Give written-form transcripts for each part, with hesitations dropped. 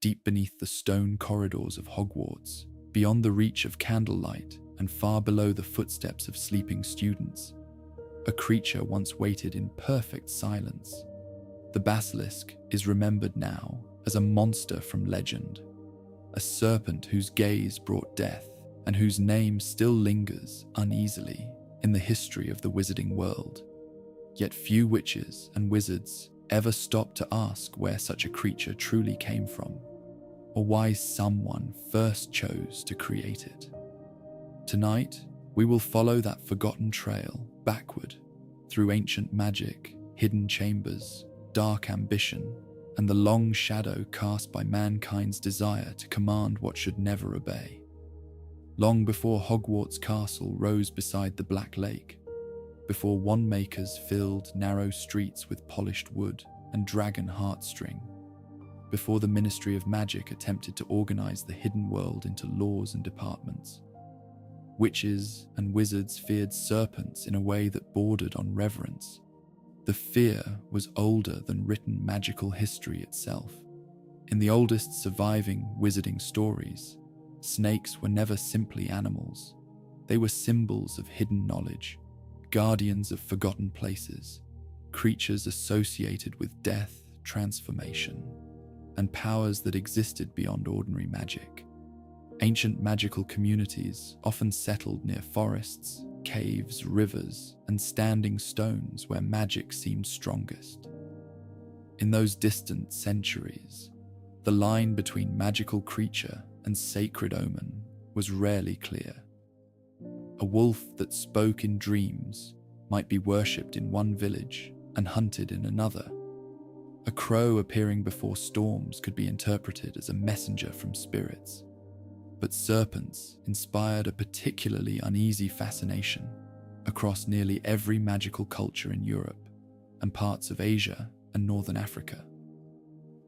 deep beneath the stone corridors of Hogwarts, beyond the reach of candlelight and far below the footsteps of sleeping students, a creature once waited in perfect silence. The basilisk is remembered now as a monster from legend, a serpent whose gaze brought death and whose name still lingers uneasily in the history of the wizarding world. Yet few witches and wizards ever stop to ask where such a creature truly came from, or why someone first chose to create it. Tonight, we will follow that forgotten trail backward through ancient magic, hidden chambers, dark ambition, and the long shadow cast by mankind's desire to command what should never obey. Long before Hogwarts Castle rose beside the Black Lake, before wand-makers filled narrow streets with polished wood and dragon heartstring, before the Ministry of Magic attempted to organize the hidden world into laws and departments, witches and wizards feared serpents in a way that bordered on reverence. The fear was older than written magical history itself. In the oldest surviving wizarding stories, snakes were never simply animals. They were symbols of hidden knowledge, guardians of forgotten places, creatures associated with death, transformation, and powers that existed beyond ordinary magic. Ancient magical communities often settled near forests, caves, rivers, and standing stones where magic seemed strongest. In those distant centuries, the line between magical creature and sacred omen was rarely clear. A wolf that spoke in dreams might be worshipped in one village and hunted in another. A crow appearing before storms could be interpreted as a messenger from spirits. But serpents inspired a particularly uneasy fascination across nearly every magical culture in Europe and parts of Asia and Northern Africa.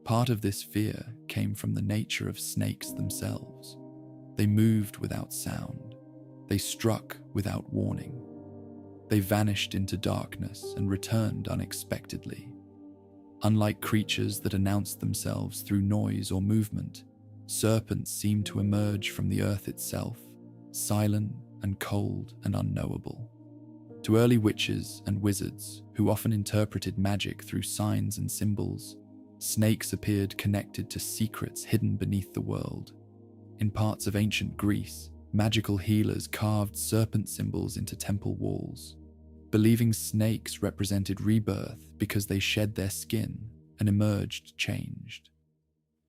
Part of this fear came from the nature of snakes themselves. They moved without sound. They struck without warning. They vanished into darkness and returned unexpectedly. Unlike creatures that announced themselves through noise or movement, serpents seemed to emerge from the earth itself, silent and cold and unknowable. To early witches and wizards, who often interpreted magic through signs and symbols, snakes appeared connected to secrets hidden beneath the world. In parts of ancient Greece, magical healers carved serpent symbols into temple walls, believing snakes represented rebirth because they shed their skin and emerged changed.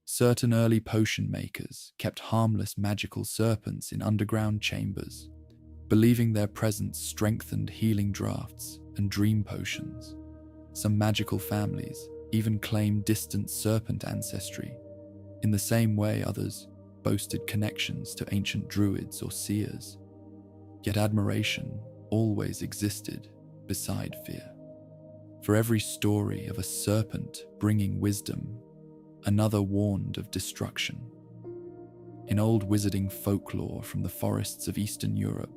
Certain early potion makers kept harmless magical serpents in underground chambers, believing their presence strengthened healing draughts and dream potions. Some magical families even claimed distant serpent ancestry. In the same way, others boasted connections to ancient druids or seers. Yet admiration always existed beside fear. For every story of a serpent bringing wisdom, another warned of destruction. In old wizarding folklore from the forests of Eastern Europe,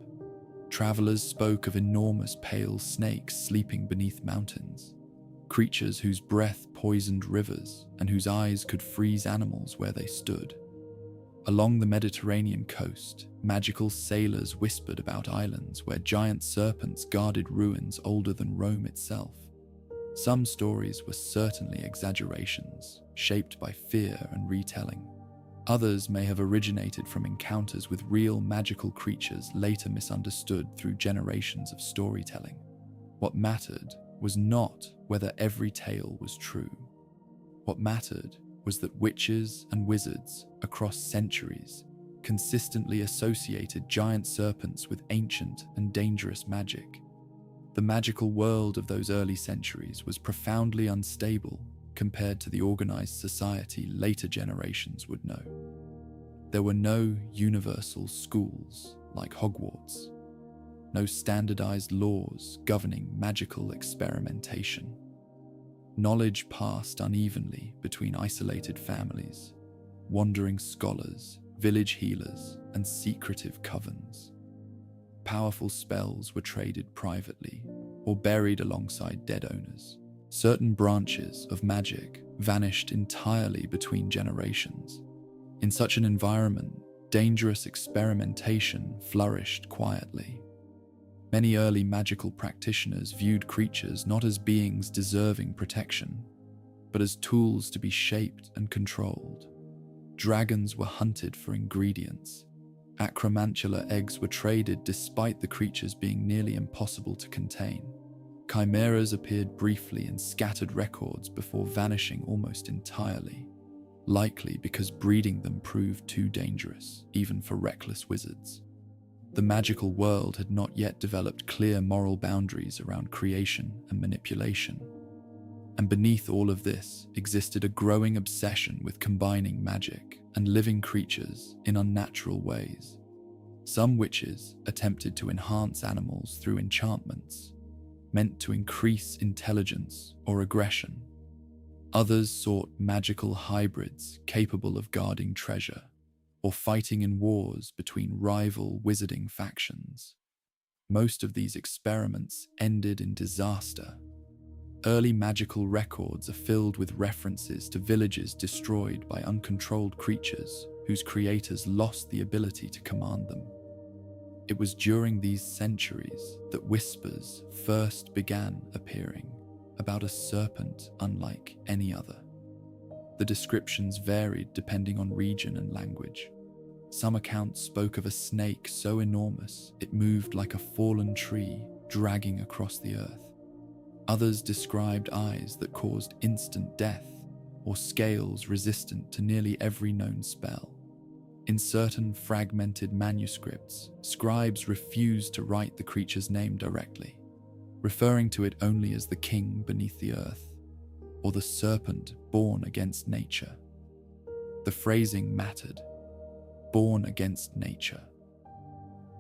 travelers spoke of enormous pale snakes sleeping beneath mountains, creatures whose breath poisoned rivers and whose eyes could freeze animals where they stood. Along the Mediterranean coast, magical sailors whispered about islands where giant serpents guarded ruins older than Rome itself. Some stories were certainly exaggerations, shaped by fear and retelling. Others may have originated from encounters with real magical creatures later misunderstood through generations of storytelling. What mattered was not whether every tale was true. What mattered was that witches and wizards across centuries consistently associated giant serpents with ancient and dangerous magic. The magical world of those early centuries was profoundly unstable compared to the organized society later generations would know. There were no universal schools like Hogwarts, no standardized laws governing magical experimentation. Knowledge passed unevenly between isolated families, wandering scholars, village healers, and secretive covens. Powerful spells were traded privately or buried alongside dead owners, Certain branches of magic vanished entirely between generations. In such an environment, dangerous experimentation flourished quietly. Many early magical practitioners viewed creatures not as beings deserving protection, but as tools to be shaped and controlled. Dragons were hunted for ingredients. Acromantula eggs were traded despite the creatures being nearly impossible to contain. Chimeras appeared briefly in scattered records before vanishing almost entirely, likely because breeding them proved too dangerous, even for reckless wizards. The magical world had not yet developed clear moral boundaries around creation and manipulation. And beneath all of this existed a growing obsession with combining magic and living creatures in unnatural ways. Some witches attempted to enhance animals through enchantments, meant to increase intelligence or aggression. Others sought magical hybrids capable of guarding treasure, or fighting in wars between rival wizarding factions. Most of these experiments ended in disaster. Early magical records are filled with references to villages destroyed by uncontrolled creatures whose creators lost the ability to command them. It was during these centuries that whispers first began appearing about a serpent unlike any other. The descriptions varied depending on region and language. Some accounts spoke of a snake so enormous it moved like a fallen tree dragging across the earth. Others described eyes that caused instant death, or scales resistant to nearly every known spell. In certain fragmented manuscripts, scribes refused to write the creature's name directly, referring to it only as the king beneath the earth, or the serpent born against nature. The phrasing mattered. Born against nature.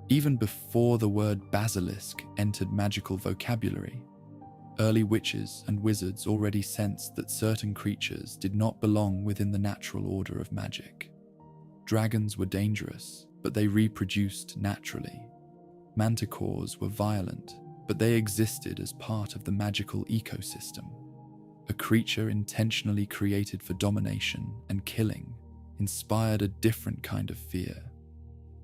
Even before the word basilisk entered magical vocabulary, early witches and wizards already sensed that certain creatures did not belong within the natural order of magic. Dragons were dangerous, but they reproduced naturally. Manticores were violent, but they existed as part of the magical ecosystem. A creature intentionally created for domination and killing inspired a different kind of fear.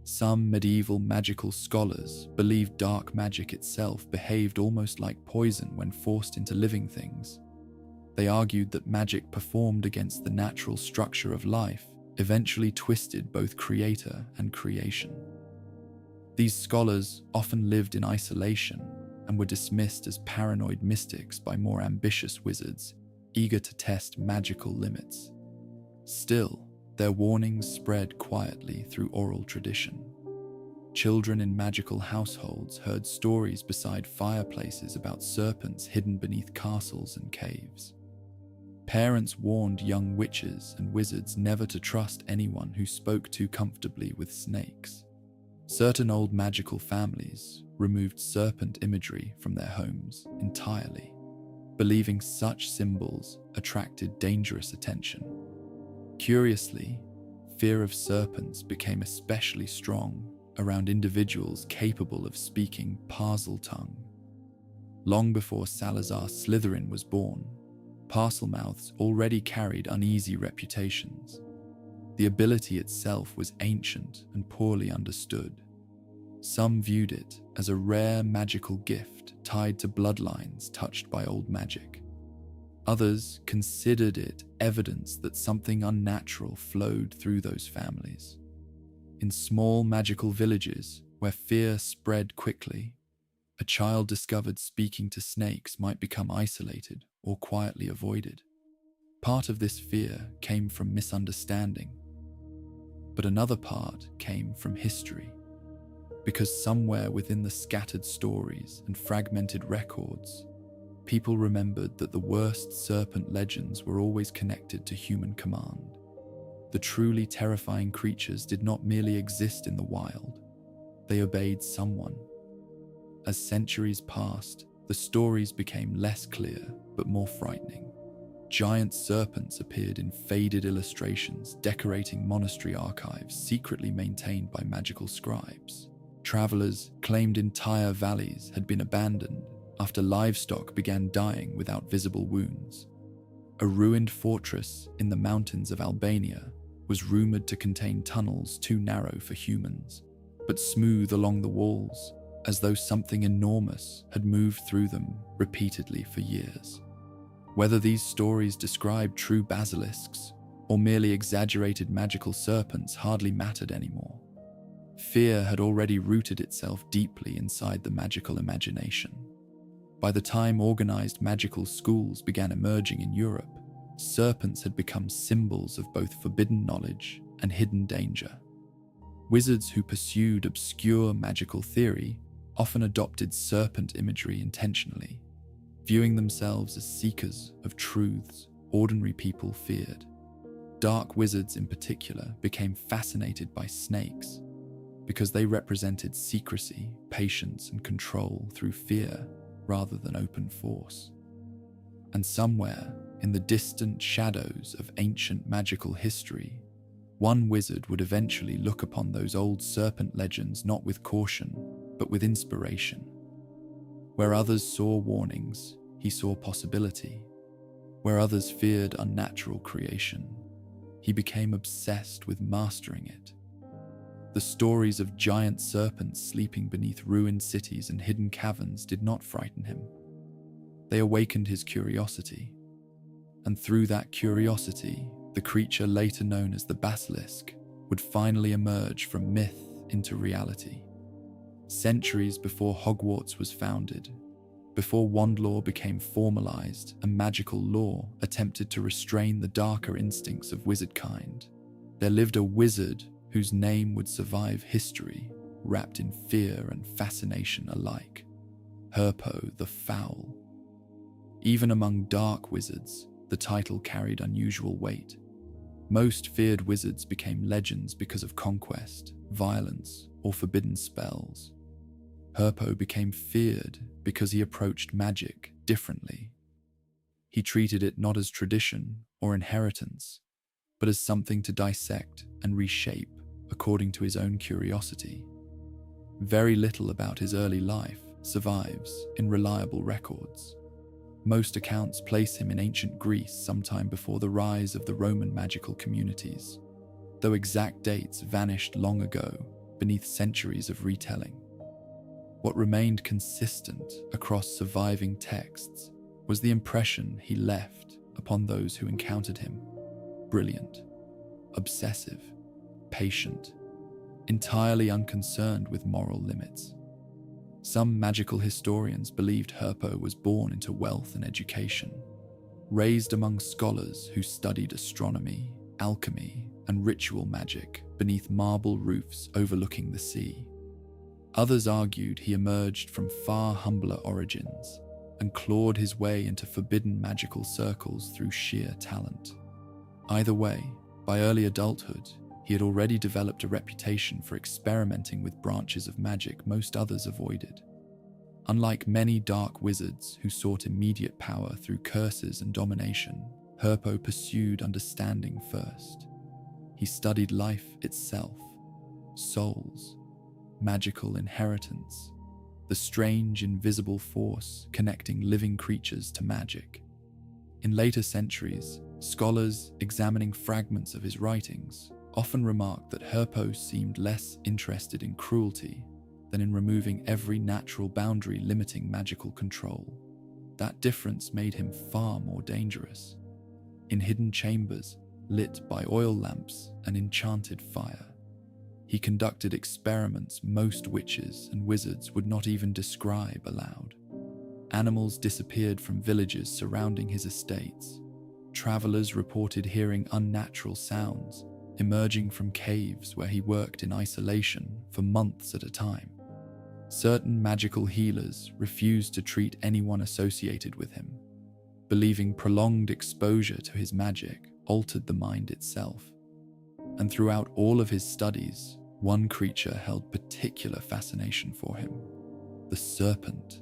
Some medieval magical scholars believed dark magic itself behaved almost like poison when forced into living things. They argued that magic performed against the natural structure of life eventually twisted both creator and creation. These scholars often lived in isolation and were dismissed as paranoid mystics by more ambitious wizards eager to test magical limits. Still, their warnings spread quietly through oral tradition. Children in magical households heard stories beside fireplaces about serpents hidden beneath castles and caves. Parents warned young witches and wizards never to trust anyone who spoke too comfortably with snakes. Certain old magical families removed serpent imagery from their homes entirely, believing such symbols attracted dangerous attention. Curiously, fear of serpents became especially strong around individuals capable of speaking Parseltongue. Long before Salazar Slytherin was born, Parselmouths already carried uneasy reputations. The ability itself was ancient and poorly understood. Some viewed it as a rare magical gift tied to bloodlines touched by old magic. Others considered it evidence that something unnatural flowed through those families. In small magical villages where fear spread quickly, a child discovered speaking to snakes might become isolated or quietly avoided. Part of this fear came from misunderstanding, but another part came from history, because somewhere within the scattered stories and fragmented records, people remembered that the worst serpent legends were always connected to human command. The truly terrifying creatures did not merely exist in the wild, they obeyed someone. As centuries passed, the stories became less clear but more frightening. Giant serpents appeared in faded illustrations decorating monastery archives secretly maintained by magical scribes. Travelers claimed entire valleys had been abandoned after livestock began dying without visible wounds. A ruined fortress in the mountains of Albania was rumored to contain tunnels too narrow for humans, but smooth along the walls, as though something enormous had moved through them repeatedly for years. Whether these stories described true basilisks or merely exaggerated magical serpents hardly mattered anymore. Fear had already rooted itself deeply inside the magical imagination. By the time organized magical schools began emerging in Europe, serpents had become symbols of both forbidden knowledge and hidden danger. Wizards who pursued obscure magical theory often adopted serpent imagery intentionally, viewing themselves as seekers of truths ordinary people feared. Dark wizards in particular became fascinated by snakes because they represented secrecy, patience, and control through fear rather than open force. And somewhere in the distant shadows of ancient magical history, one wizard would eventually look upon those old serpent legends not with caution, but with inspiration. Where others saw warnings, he saw possibility. Where others feared unnatural creation, he became obsessed with mastering it. The stories of giant serpents sleeping beneath ruined cities and hidden caverns did not frighten him. They awakened his curiosity. And through that curiosity, the creature later known as the basilisk would finally emerge from myth into reality. Centuries before Hogwarts was founded, before wand law became formalized and magical law attempted to restrain the darker instincts of wizard kind, there lived a wizard whose name would survive history, wrapped in fear and fascination alike. Herpo the Foul. Even among dark wizards, the title carried unusual weight. Most feared wizards became legends because of conquest, violence, or forbidden spells. Herpo became feared because he approached magic differently. He treated it not as tradition or inheritance, but as something to dissect and reshape according to his own curiosity. Very little about his early life survives in reliable records. Most accounts place him in ancient Greece sometime before the rise of the Roman magical communities, though exact dates vanished long ago beneath centuries of retelling. What remained consistent across surviving texts was the impression he left upon those who encountered him. Brilliant, obsessive, patient, entirely unconcerned with moral limits. Some magical historians believed Herpo was born into wealth and education, raised among scholars who studied astronomy, alchemy, and ritual magic beneath marble roofs overlooking the sea. Others argued he emerged from far humbler origins and clawed his way into forbidden magical circles through sheer talent. Either way, by early adulthood, he had already developed a reputation for experimenting with branches of magic most others avoided. Unlike many dark wizards who sought immediate power through curses and domination, Herpo pursued understanding first. He studied life itself, souls, magical inheritance, the strange invisible force connecting living creatures to magic. In later centuries, scholars examining fragments of his writings often remarked that Herpo seemed less interested in cruelty than in removing every natural boundary limiting magical control. That difference made him far more dangerous. In hidden chambers, lit by oil lamps and enchanted fire, he conducted experiments most witches and wizards would not even describe aloud. Animals disappeared from villages surrounding his estates. Travelers reported hearing unnatural sounds emerging from caves where he worked in isolation for months at a time. Certain magical healers refused to treat anyone associated with him, believing prolonged exposure to his magic altered the mind itself. And throughout all of his studies, one creature held particular fascination for him: the serpent.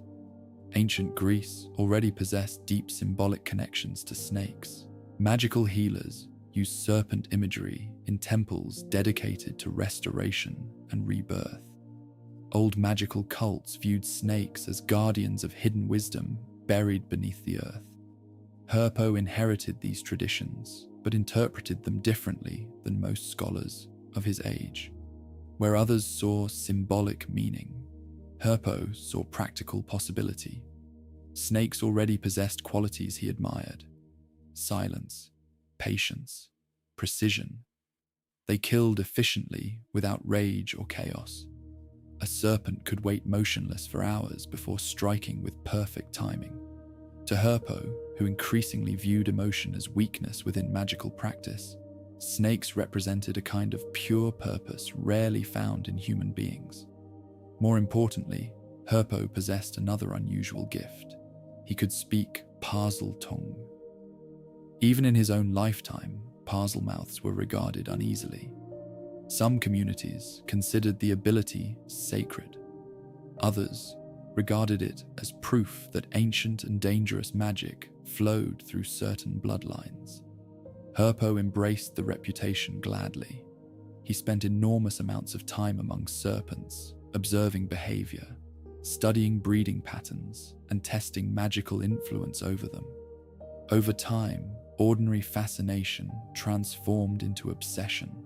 Ancient Greece already possessed deep symbolic connections to snakes. Magical healers used serpent imagery in temples dedicated to restoration and rebirth. Old magical cults viewed snakes as guardians of hidden wisdom buried beneath the earth. Herpo inherited these traditions, but interpreted them differently than most scholars of his age. Where others saw symbolic meaning, Herpo saw practical possibility. Snakes already possessed qualities he admired: silence, patience, precision. They killed efficiently without rage or chaos. A serpent could wait motionless for hours before striking with perfect timing. To Herpo, who increasingly viewed emotion as weakness within magical practice, snakes represented a kind of pure purpose rarely found in human beings. More importantly, Herpo possessed another unusual gift. He could speak Parseltongue. Even in his own lifetime, Parselmouths were regarded uneasily. Some communities considered the ability sacred. Others regarded it as proof that ancient and dangerous magic flowed through certain bloodlines. Herpo embraced the reputation gladly. He spent enormous amounts of time among serpents, observing behavior, studying breeding patterns, and testing magical influence over them. Over time, ordinary fascination transformed into obsession.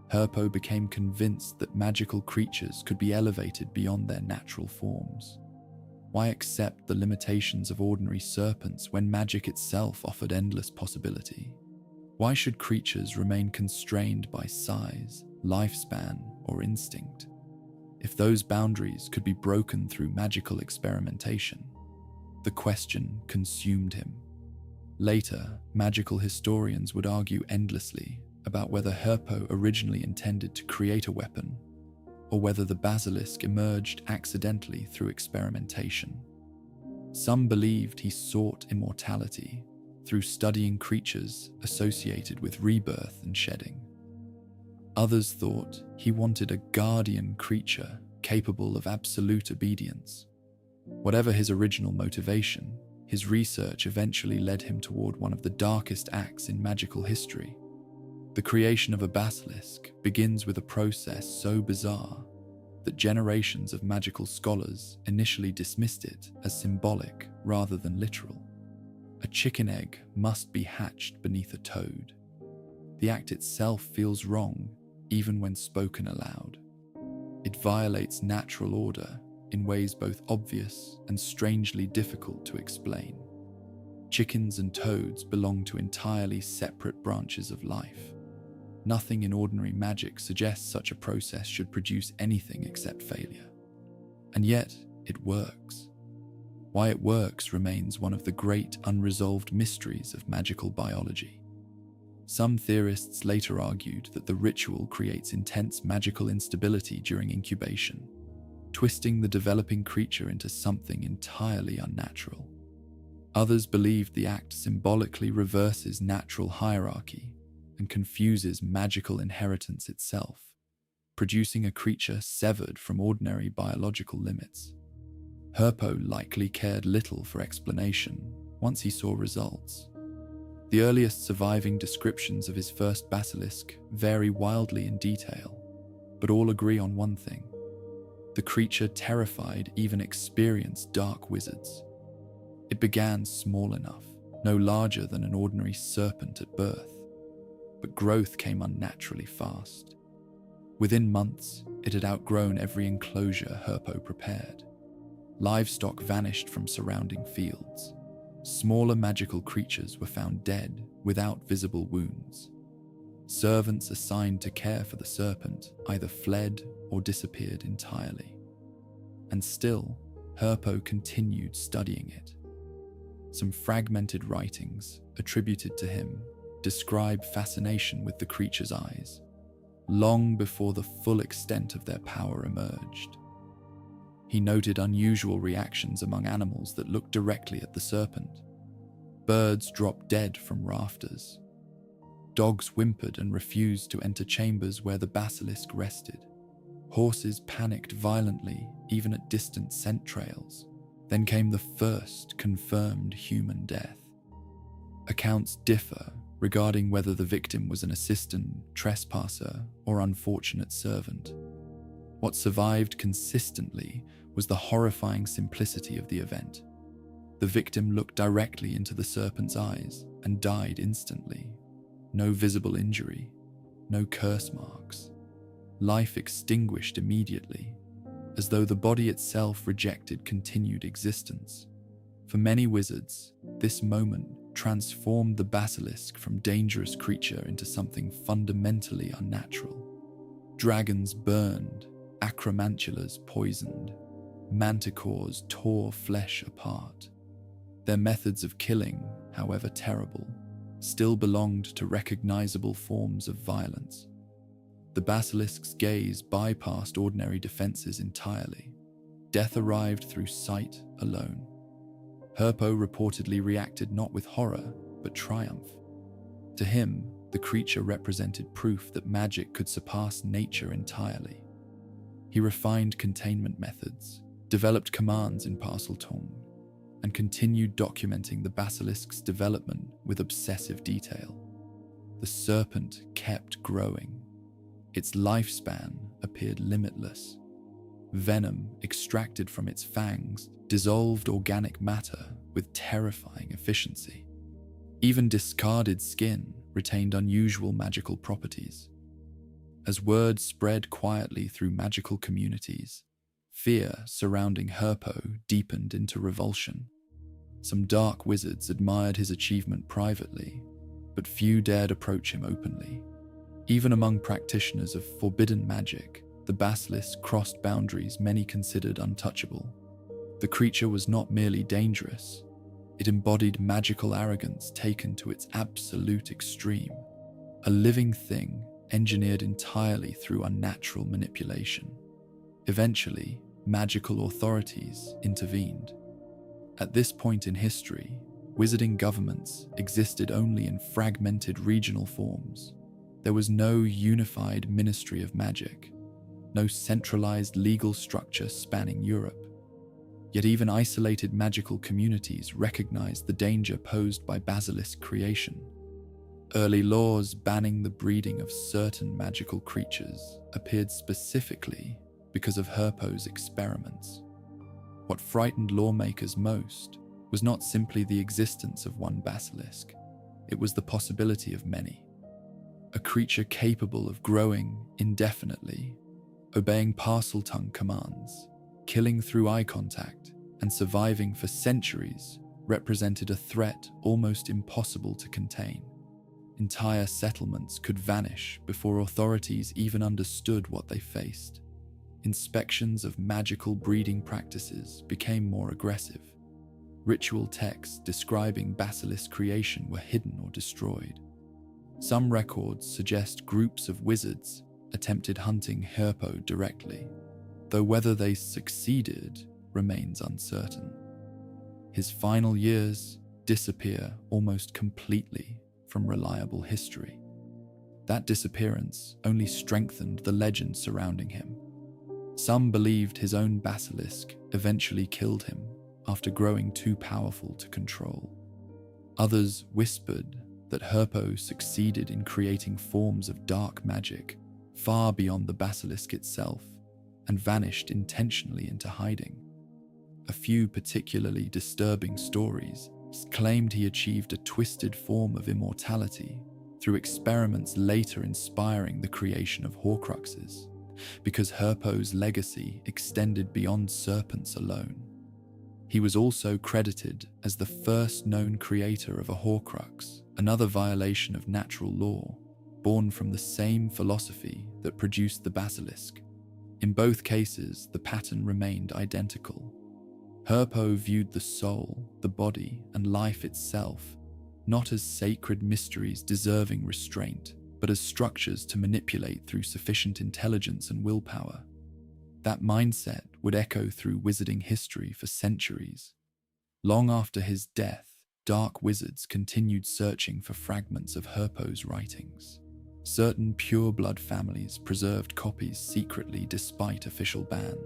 Herpo became convinced that magical creatures could be elevated beyond their natural forms. Why accept the limitations of ordinary serpents when magic itself offered endless possibility? Why should creatures remain constrained by size, lifespan, or instinct? If those boundaries could be broken through magical experimentation, the question consumed him. Later, magical historians would argue endlessly about whether Herpo originally intended to create a weapon, or whether the basilisk emerged accidentally through experimentation. Some believed he sought immortality through studying creatures associated with rebirth and shedding. Others thought he wanted a guardian creature capable of absolute obedience. Whatever his original motivation, his research eventually led him toward one of the darkest acts in magical history. The creation of a basilisk begins with a process so bizarre that generations of magical scholars initially dismissed it as symbolic rather than literal. A chicken egg must be hatched beneath a toad. The act itself feels wrong, even when spoken aloud. It violates natural order in ways both obvious and strangely difficult to explain. Chickens and toads belong to entirely separate branches of life. Nothing in ordinary magic suggests such a process should produce anything except failure. And yet, it works. Why it works remains one of the great unresolved mysteries of magical biology. Some theorists later argued that the ritual creates intense magical instability during incubation, twisting the developing creature into something entirely unnatural. Others believed the act symbolically reverses natural hierarchy and confuses magical inheritance itself, producing a creature severed from ordinary biological limits. Herpo likely cared little for explanation once he saw results. The earliest surviving descriptions of his first basilisk vary wildly in detail, but all agree on one thing: the creature terrified even experienced dark wizards. It began small enough, no larger than an ordinary serpent at birth, but growth came unnaturally fast. Within months, it had outgrown every enclosure Herpo prepared. Livestock vanished from surrounding fields. Smaller magical creatures were found dead without visible wounds. Servants assigned to care for the serpent either fled or disappeared entirely. And still, Herpo continued studying it. Some fragmented writings attributed to him describe fascination with the creature's eyes, long before the full extent of their power emerged. He noted unusual reactions among animals that looked directly at the serpent. Birds dropped dead from rafters. Dogs whimpered and refused to enter chambers where the basilisk rested. Horses panicked violently, even at distant scent trails. Then came the first confirmed human death. Accounts differ regarding whether the victim was an assistant, trespasser, or unfortunate servant. What survived consistently was the horrifying simplicity of the event. The victim looked directly into the serpent's eyes and died instantly. No visible injury, no curse marks. Life extinguished immediately, as though the body itself rejected continued existence. For many wizards, this moment transformed the basilisk from dangerous creature into something fundamentally unnatural. Dragons burned, acromantulas poisoned, manticores tore flesh apart. Their methods of killing, however terrible, still belonged to recognizable forms of violence. The basilisk's gaze bypassed ordinary defenses entirely. Death arrived through sight alone. Herpo reportedly reacted not with horror, but triumph. To him, the creature represented proof that magic could surpass nature entirely. He refined containment methods, developed commands in Parseltongue, and continued documenting the basilisk's development with obsessive detail. The serpent kept growing. Its lifespan appeared limitless. Venom extracted from its fangs dissolved organic matter with terrifying efficiency. Even discarded skin retained unusual magical properties. As word spread quietly through magical communities, fear surrounding Herpo deepened into revulsion. Some dark wizards admired his achievement privately, but few dared approach him openly. Even among practitioners of forbidden magic, the basilisk crossed boundaries many considered untouchable. The creature was not merely dangerous, it embodied magical arrogance taken to its absolute extreme, a living thing engineered entirely through unnatural manipulation. Eventually, magical authorities intervened. At this point in history, wizarding governments existed only in fragmented regional forms. There was no unified ministry of magic, no centralized legal structure spanning Europe. Yet even isolated magical communities recognized the danger posed by basilisk creation. Early laws banning the breeding of certain magical creatures appeared specifically because of Herpo's experiments. What frightened lawmakers most was not simply the existence of one basilisk, it was the possibility of many. A creature capable of growing indefinitely, obeying Parseltongue commands, killing through eye contact, and surviving for centuries represented a threat almost impossible to contain. Entire settlements could vanish before authorities even understood what they faced. Inspections of magical breeding practices became more aggressive. Ritual texts describing basilisk creation were hidden or destroyed. Some records suggest groups of wizards attempted hunting Herpo directly, though whether they succeeded remains uncertain. His final years disappear almost completely from reliable history. That disappearance only strengthened the legend surrounding him. Some believed his own basilisk eventually killed him after growing too powerful to control. Others whispered that Herpo succeeded in creating forms of dark magic far beyond the basilisk itself and vanished intentionally into hiding. A few particularly disturbing stories claimed he achieved a twisted form of immortality through experiments later inspiring the creation of Horcruxes, because Herpo's legacy extended beyond serpents alone. He was also credited as the first known creator of a Horcrux, another violation of natural law, born from the same philosophy that produced the basilisk. In both cases, the pattern remained identical. Herpo viewed the soul, the body, and life itself not as sacred mysteries deserving restraint, but as structures to manipulate through sufficient intelligence and willpower. That mindset would echo through wizarding history for centuries. Long after his death, dark wizards continued searching for fragments of Herpo's writings. Certain pure-blood families preserved copies secretly despite official ban.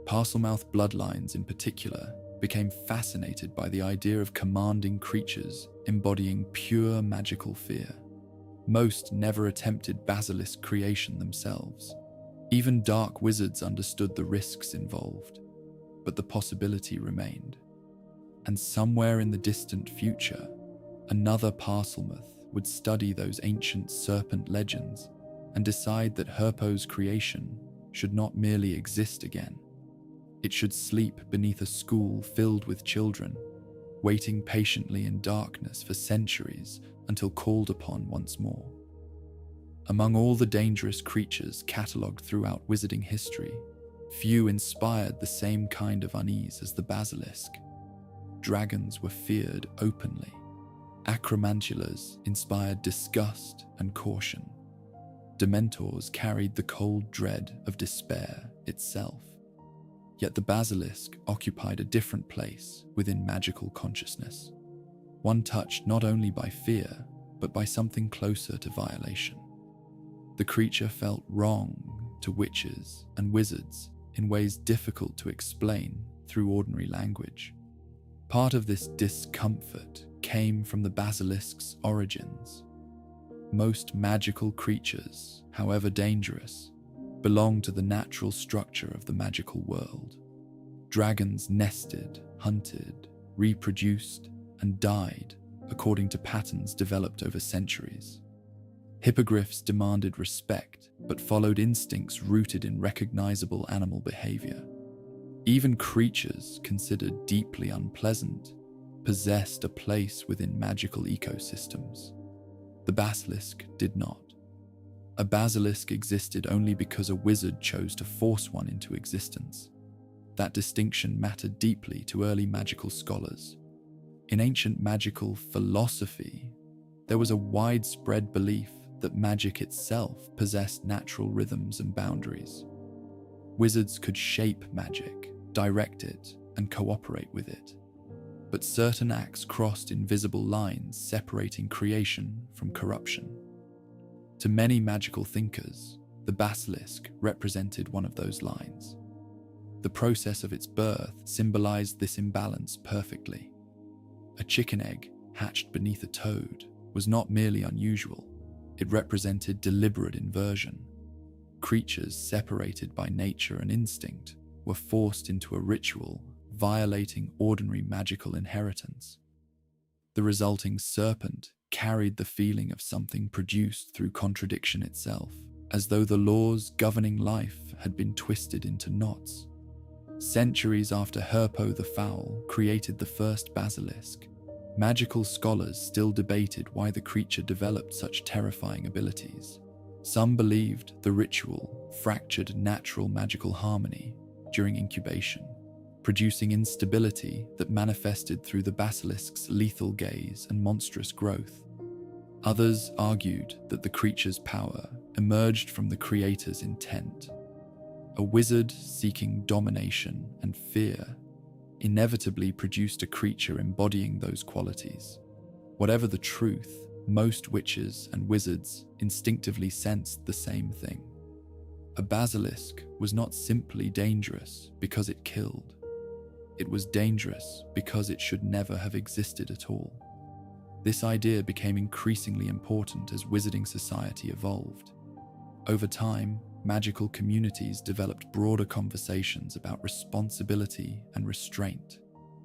Parselmouth bloodlines in particular became fascinated by the idea of commanding creatures embodying pure magical fear. Most never attempted basilisk creation themselves. Even dark wizards understood the risks involved, but the possibility remained. And somewhere in the distant future, another Parselmouth would study those ancient serpent legends and decide that Herpo's creation should not merely exist again. It should sleep beneath a school filled with children, waiting patiently in darkness for centuries until called upon once more. Among all the dangerous creatures catalogued throughout wizarding history, few inspired the same kind of unease as the basilisk. Dragons were feared openly. Acromantulas inspired disgust and caution. Dementors carried the cold dread of despair itself. Yet the basilisk occupied a different place within magical consciousness, one touched not only by fear, but by something closer to violation. The creature felt wrong to witches and wizards in ways difficult to explain through ordinary language. Part of this discomfort came from the basilisk's origins. Most magical creatures, however dangerous, belong to the natural structure of the magical world. Dragons nested, hunted, reproduced, and died according to patterns developed over centuries. Hippogriffs demanded respect, but followed instincts rooted in recognizable animal behavior. Even creatures considered deeply unpleasant possessed a place within magical ecosystems. The basilisk did not. A basilisk existed only because a wizard chose to force one into existence. That distinction mattered deeply to early magical scholars. In ancient magical philosophy, there was a widespread belief that magic itself possessed natural rhythms and boundaries. Wizards could shape magic, direct it, and cooperate with it. But certain acts crossed invisible lines separating creation from corruption. To many magical thinkers, the basilisk represented one of those lines. The process of its birth symbolized this imbalance perfectly. A chicken egg hatched beneath a toad was not merely unusual, it represented deliberate inversion. Creatures separated by nature and instinct were forced into a ritual violating ordinary magical inheritance. The resulting serpent carried the feeling of something produced through contradiction itself, as though the laws governing life had been twisted into knots. Centuries after Herpo the Foul created the first basilisk, magical scholars still debated why the creature developed such terrifying abilities. Some believed the ritual fractured natural magical harmony during incubation, producing instability that manifested through the basilisk's lethal gaze and monstrous growth. Others argued that the creature's power emerged from the creator's intent. A wizard seeking domination and fear inevitably produced a creature embodying those qualities. Whatever the truth, most witches and wizards instinctively sensed the same thing. A basilisk was not simply dangerous because it killed. It was dangerous because it should never have existed at all. This idea became increasingly important as wizarding society evolved. Over time, magical communities developed broader conversations about responsibility and restraint.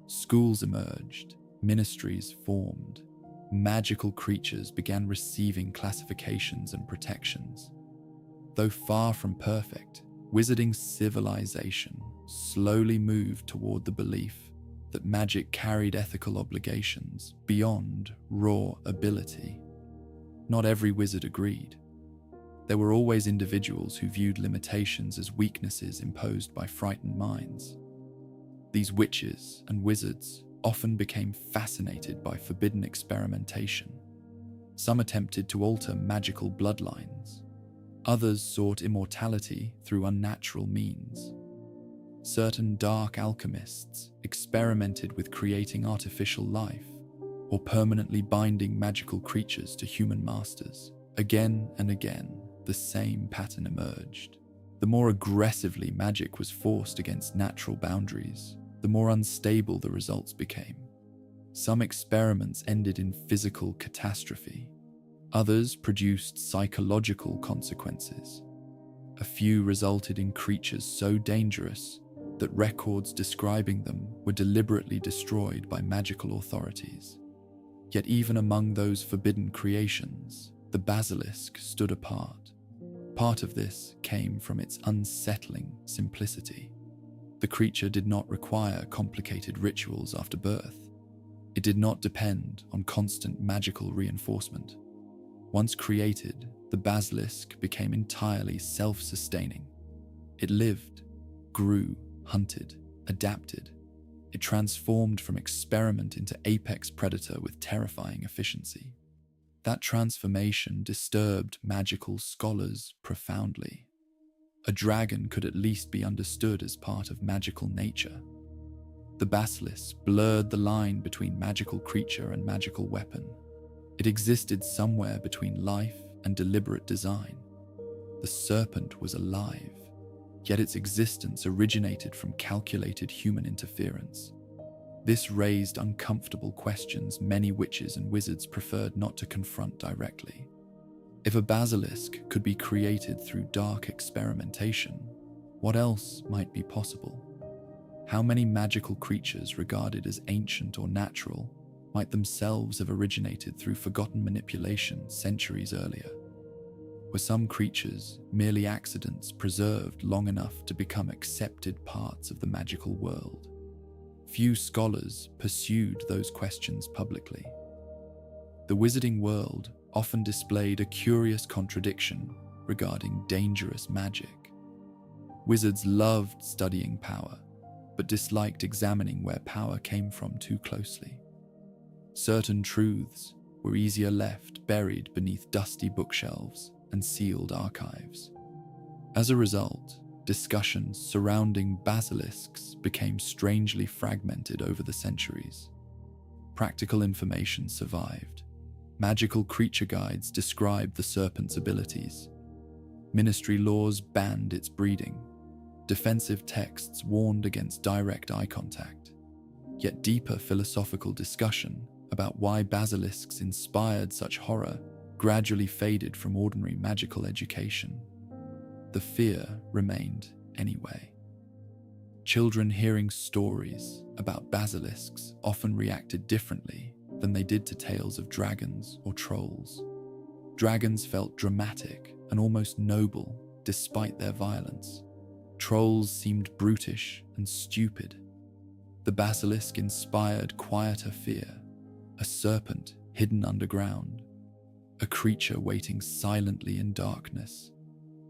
Schools emerged, ministries formed, magical creatures began receiving classifications and protections. Though far from perfect, wizarding civilization slowly moved toward the belief that magic carried ethical obligations beyond raw ability. Not every wizard agreed. There were always individuals who viewed limitations as weaknesses imposed by frightened minds. These witches and wizards often became fascinated by forbidden experimentation. Some attempted to alter magical bloodlines. Others sought immortality through unnatural means. Certain dark alchemists experimented with creating artificial life or permanently binding magical creatures to human masters. Again and again, the same pattern emerged. The more aggressively magic was forced against natural boundaries, the more unstable the results became. Some experiments ended in physical catastrophe. Others produced psychological consequences. A few resulted in creatures so dangerous that records describing them were deliberately destroyed by magical authorities. Yet even among those forbidden creations, the basilisk stood apart. Part of this came from its unsettling simplicity. The creature did not require complicated rituals after birth. It did not depend on constant magical reinforcement. Once created, the basilisk became entirely self-sustaining. It lived, grew, hunted, adapted. It transformed from experiment into apex predator with terrifying efficiency. That transformation disturbed magical scholars profoundly. A dragon could at least be understood as part of magical nature. The basilisk blurred the line between magical creature and magical weapon. It existed somewhere between life and deliberate design. The serpent was alive, yet its existence originated from calculated human interference. This raised uncomfortable questions many witches and wizards preferred not to confront directly. If a basilisk could be created through dark experimentation, what else might be possible? How many magical creatures regarded as ancient or natural might themselves have originated through forgotten manipulation centuries earlier? Were some creatures merely accidents preserved long enough to become accepted parts of the magical world? Few scholars pursued those questions publicly. The wizarding world often displayed a curious contradiction regarding dangerous magic. Wizards loved studying power, but disliked examining where power came from too closely. Certain truths were easier left buried beneath dusty bookshelves and sealed archives. As a result, discussions surrounding basilisks became strangely fragmented over the centuries. Practical information survived. Magical creature guides described the serpent's abilities. Ministry laws banned its breeding. Defensive texts warned against direct eye contact. Yet deeper philosophical discussion about why basilisks inspired such horror gradually faded from ordinary magical education. The fear remained anyway. Children hearing stories about basilisks often reacted differently than they did to tales of dragons or trolls. Dragons felt dramatic and almost noble despite their violence. Trolls seemed brutish and stupid. The basilisk inspired quieter fear, a serpent hidden underground, a creature waiting silently in darkness,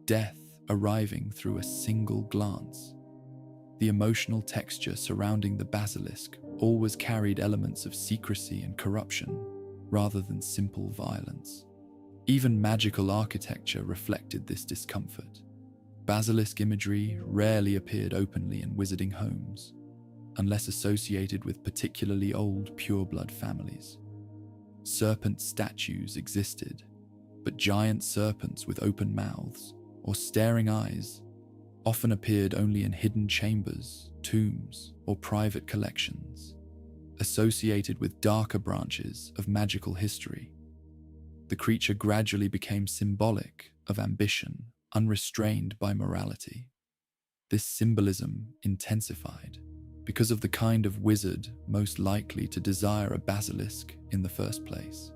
death arriving through a single glance. The emotional texture surrounding the basilisk always carried elements of secrecy and corruption rather than simple violence. Even magical architecture reflected this discomfort. Basilisk imagery rarely appeared openly in wizarding homes, unless associated with particularly old pureblood families. Serpent statues existed, but giant serpents with open mouths or staring eyes often appeared only in hidden chambers, tombs, or private collections, associated with darker branches of magical history. The creature gradually became symbolic of ambition, unrestrained by morality. This symbolism intensified because of the kind of wizard most likely to desire a basilisk in the first place.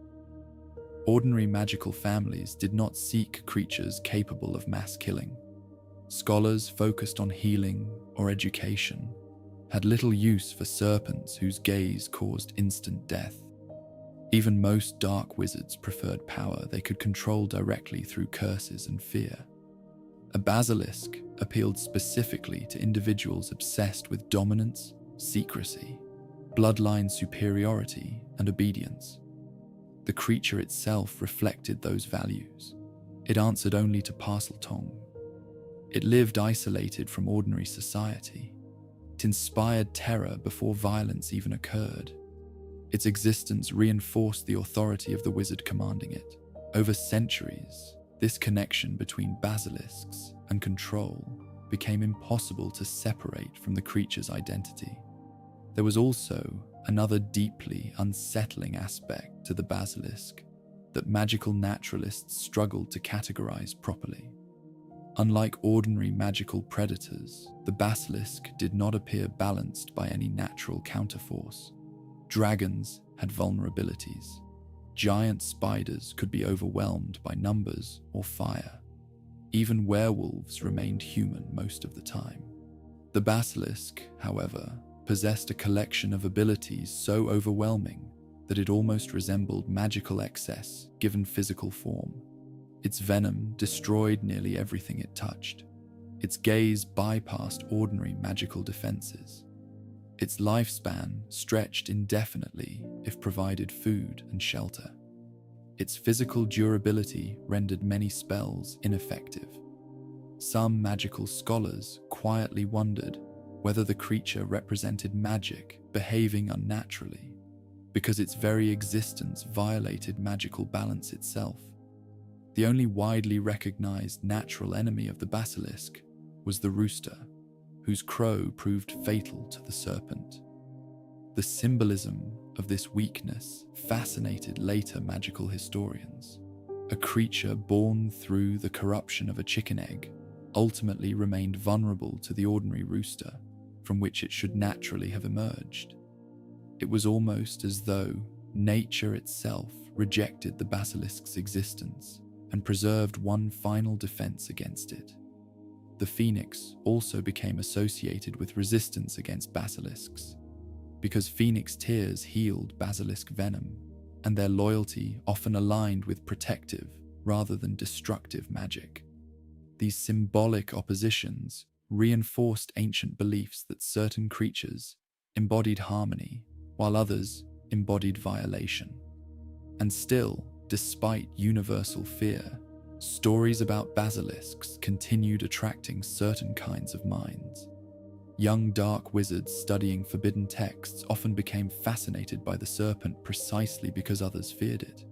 Ordinary magical families did not seek creatures capable of mass killing. Scholars focused on healing or education had little use for serpents whose gaze caused instant death. Even most dark wizards preferred power they could control directly through curses and fear. A basilisk appealed specifically to individuals obsessed with dominance, secrecy, bloodline superiority, and obedience. The creature itself reflected those values. It answered only to Parseltongue. It lived isolated from ordinary society. It inspired terror before violence even occurred. Its existence reinforced the authority of the wizard commanding it. Over centuries, this connection between basilisks and control became impossible to separate from the creature's identity. There was also another deeply unsettling aspect to the basilisk that magical naturalists struggled to categorize properly. Unlike ordinary magical predators, the basilisk did not appear balanced by any natural counterforce. Dragons had vulnerabilities. Giant spiders could be overwhelmed by numbers or fire. Even werewolves remained human most of the time. The basilisk, however, possessed a collection of abilities so overwhelming that it almost resembled magical excess given physical form. Its venom destroyed nearly everything it touched. Its gaze bypassed ordinary magical defenses. Its lifespan stretched indefinitely if provided food and shelter. Its physical durability rendered many spells ineffective. Some magical scholars quietly wondered whether the creature represented magic behaving unnaturally, because its very existence violated magical balance itself. The only widely recognized natural enemy of the basilisk was the rooster, whose crow proved fatal to the serpent. The symbolism of this weakness fascinated later magical historians. A creature born through the corruption of a chicken egg ultimately remained vulnerable to the ordinary rooster from which it should naturally have emerged. It was almost as though nature itself rejected the basilisk's existence and preserved one final defense against it. The phoenix also became associated with resistance against basilisks, because phoenix tears healed basilisk venom, and their loyalty often aligned with protective rather than destructive magic. These symbolic oppositions reinforced ancient beliefs that certain creatures embodied harmony, while others embodied violation. And still, despite universal fear, stories about basilisks continued attracting certain kinds of minds. Young dark wizards studying forbidden texts often became fascinated by the serpent precisely because others feared it.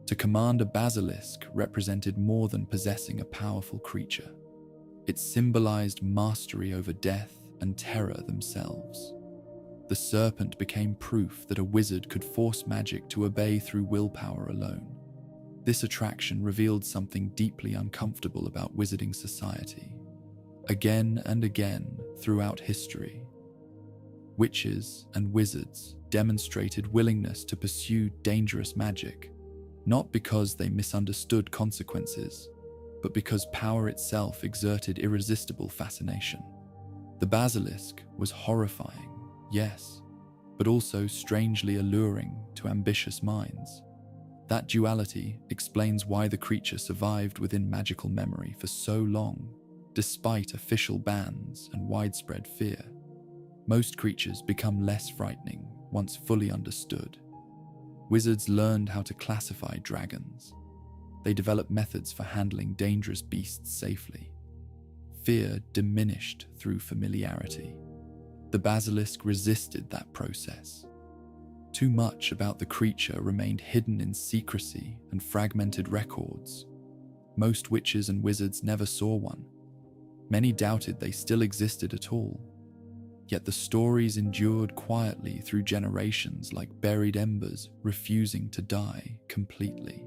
To command a basilisk represented more than possessing a powerful creature. It symbolized mastery over death and terror themselves. The serpent became proof that a wizard could force magic to obey through willpower alone. This attraction revealed something deeply uncomfortable about wizarding society. Again and again throughout history, witches and wizards demonstrated willingness to pursue dangerous magic, not because they misunderstood consequences, but because power itself exerted irresistible fascination. The basilisk was horrifying, yes, but also strangely alluring to ambitious minds. That duality explains why the creature survived within magical memory for so long, despite official bans and widespread fear. Most creatures become less frightening once fully understood. Wizards learned how to classify dragons. They developed methods for handling dangerous beasts safely. Fear diminished through familiarity. The basilisk resisted that process. Too much about the creature remained hidden in secrecy and fragmented records. Most witches and wizards never saw one. Many doubted they still existed at all. Yet the stories endured quietly through generations like buried embers refusing to die completely.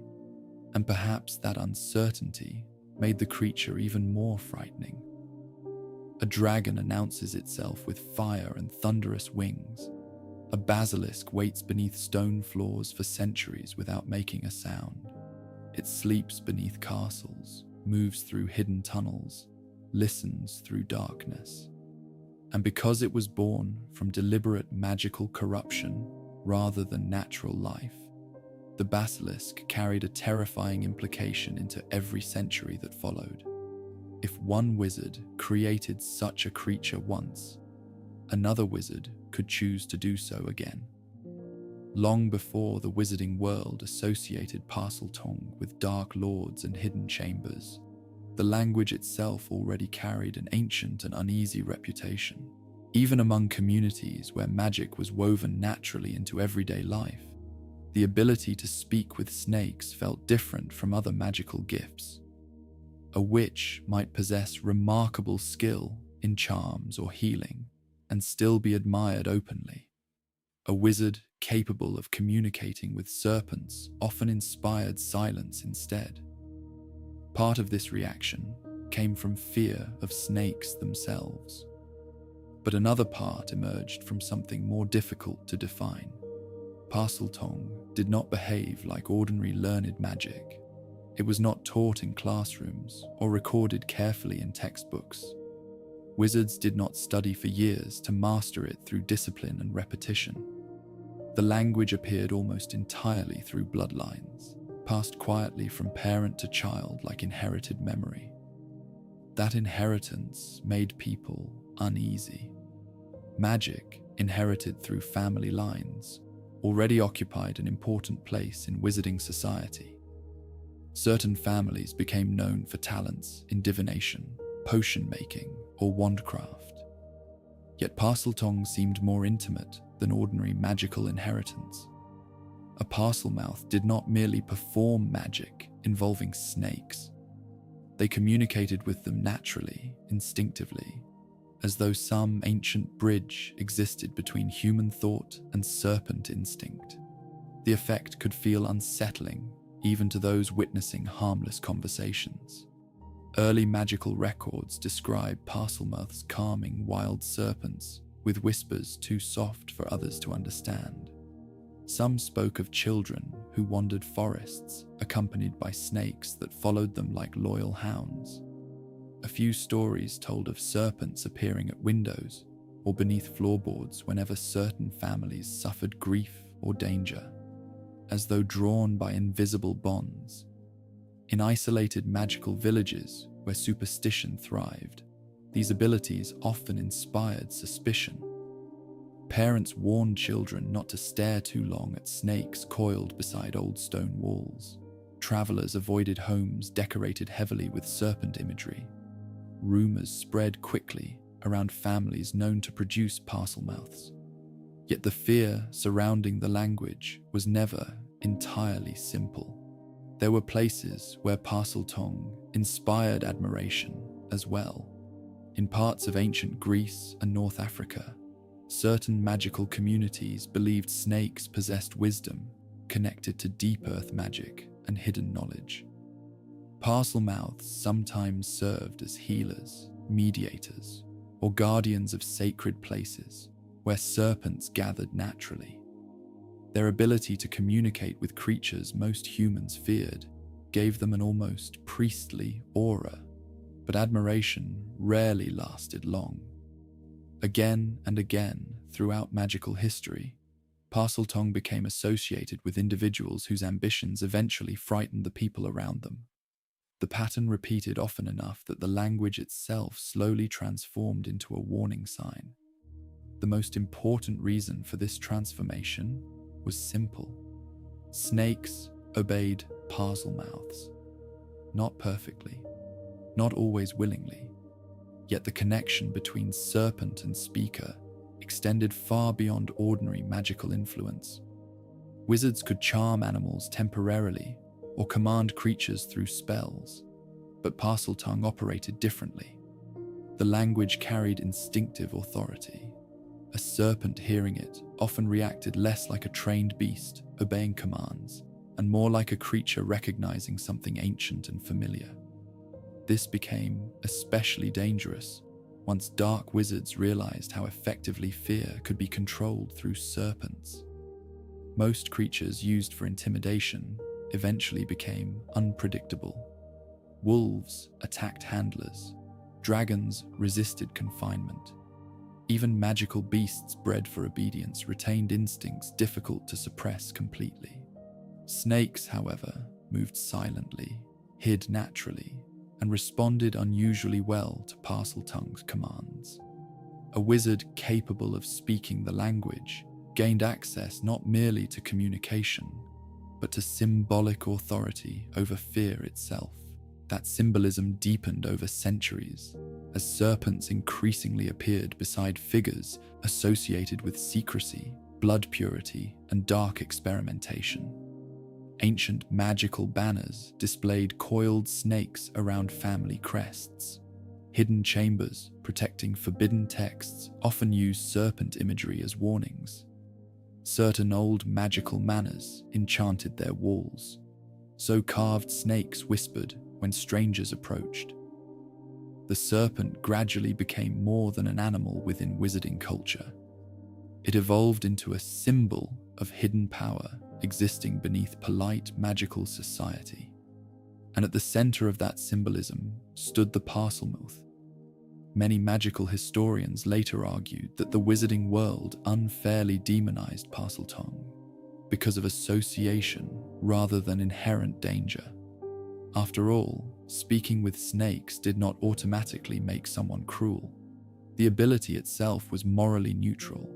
And perhaps that uncertainty made the creature even more frightening. A dragon announces itself with fire and thunderous wings. A basilisk waits beneath stone floors for centuries without making a sound. It sleeps beneath castles, moves through hidden tunnels, listens through darkness. And because it was born from deliberate magical corruption rather than natural life, the basilisk carried a terrifying implication into every century that followed. If one wizard created such a creature once, another wizard could choose to do so again. Long before the wizarding world associated Parseltongue with dark lords and hidden chambers, the language itself already carried an ancient and uneasy reputation. Even among communities where magic was woven naturally into everyday life, the ability to speak with snakes felt different from other magical gifts. A witch might possess remarkable skill in charms or healing and still be admired openly. A wizard capable of communicating with serpents often inspired silence instead. Part of this reaction came from fear of snakes themselves. But another part emerged from something more difficult to define. Parseltongue did not behave like ordinary learned magic. It was not taught in classrooms or recorded carefully in textbooks. Wizards did not study for years to master it through discipline and repetition. The language appeared almost entirely through bloodlines, passed quietly from parent to child like inherited memory. That inheritance made people uneasy. Magic, inherited through family lines, already occupied an important place in wizarding society. Certain families became known for talents in divination, potion making, or wandcraft. Yet Parseltongue seemed more intimate than ordinary magical inheritance. A Parselmouth did not merely perform magic involving snakes. They communicated with them naturally, instinctively, as though some ancient bridge existed between human thought and serpent instinct. The effect could feel unsettling even to those witnessing harmless conversations. Early magical records describe Parselmouths calming wild serpents with whispers too soft for others to understand. Some spoke of children who wandered forests, accompanied by snakes that followed them like loyal hounds. A few stories told of serpents appearing at windows or beneath floorboards whenever certain families suffered grief or danger, as though drawn by invisible bonds. In isolated magical villages where superstition thrived, these abilities often inspired suspicion. Parents warned children not to stare too long at snakes coiled beside old stone walls. Travelers avoided homes decorated heavily with serpent imagery. Rumors spread quickly around families known to produce Parselmouths. Yet the fear surrounding the language was never entirely simple. There were places where Parseltongue inspired admiration as well. In parts of ancient Greece and North Africa, certain magical communities believed snakes possessed wisdom connected to deep earth magic and hidden knowledge. Parselmouths sometimes served as healers, mediators, or guardians of sacred places where serpents gathered naturally. Their ability to communicate with creatures most humans feared gave them an almost priestly aura, but admiration rarely lasted long. Again and again, throughout magical history, Parseltongue became associated with individuals whose ambitions eventually frightened the people around them. The pattern repeated often enough that the language itself slowly transformed into a warning sign. The most important reason for this transformation was simple. Snakes obeyed Parselmouths. Not perfectly, not always willingly, yet the connection between serpent and speaker extended far beyond ordinary magical influence. Wizards could charm animals temporarily or command creatures through spells, but Parseltongue operated differently. The language carried instinctive authority. A serpent hearing it often reacted less like a trained beast obeying commands, and more like a creature recognizing something ancient and familiar. This became especially dangerous once dark wizards realized how effectively fear could be controlled through serpents. Most creatures used for intimidation eventually became unpredictable. Wolves attacked handlers. Dragons resisted confinement. Even magical beasts bred for obedience retained instincts difficult to suppress completely. Snakes, however, moved silently, hid naturally, and responded unusually well to Parseltongue's commands. A wizard capable of speaking the language gained access not merely to communication, but to symbolic authority over fear itself. That symbolism deepened over centuries, as serpents increasingly appeared beside figures associated with secrecy, blood purity, and dark experimentation. Ancient magical banners displayed coiled snakes around family crests. Hidden chambers protecting forbidden texts often used serpent imagery as warnings. Certain old magical manors enchanted their walls, so carved snakes whispered when strangers approached. the serpent gradually became more than an animal within wizarding culture. It evolved into a symbol of hidden power existing beneath polite magical society. And at the center of that symbolism stood the Parselmouth. Many magical historians later argued that the wizarding world unfairly demonized Parseltongue because of association rather than inherent danger. After all, speaking with snakes did not automatically make someone cruel. The ability itself was morally neutral,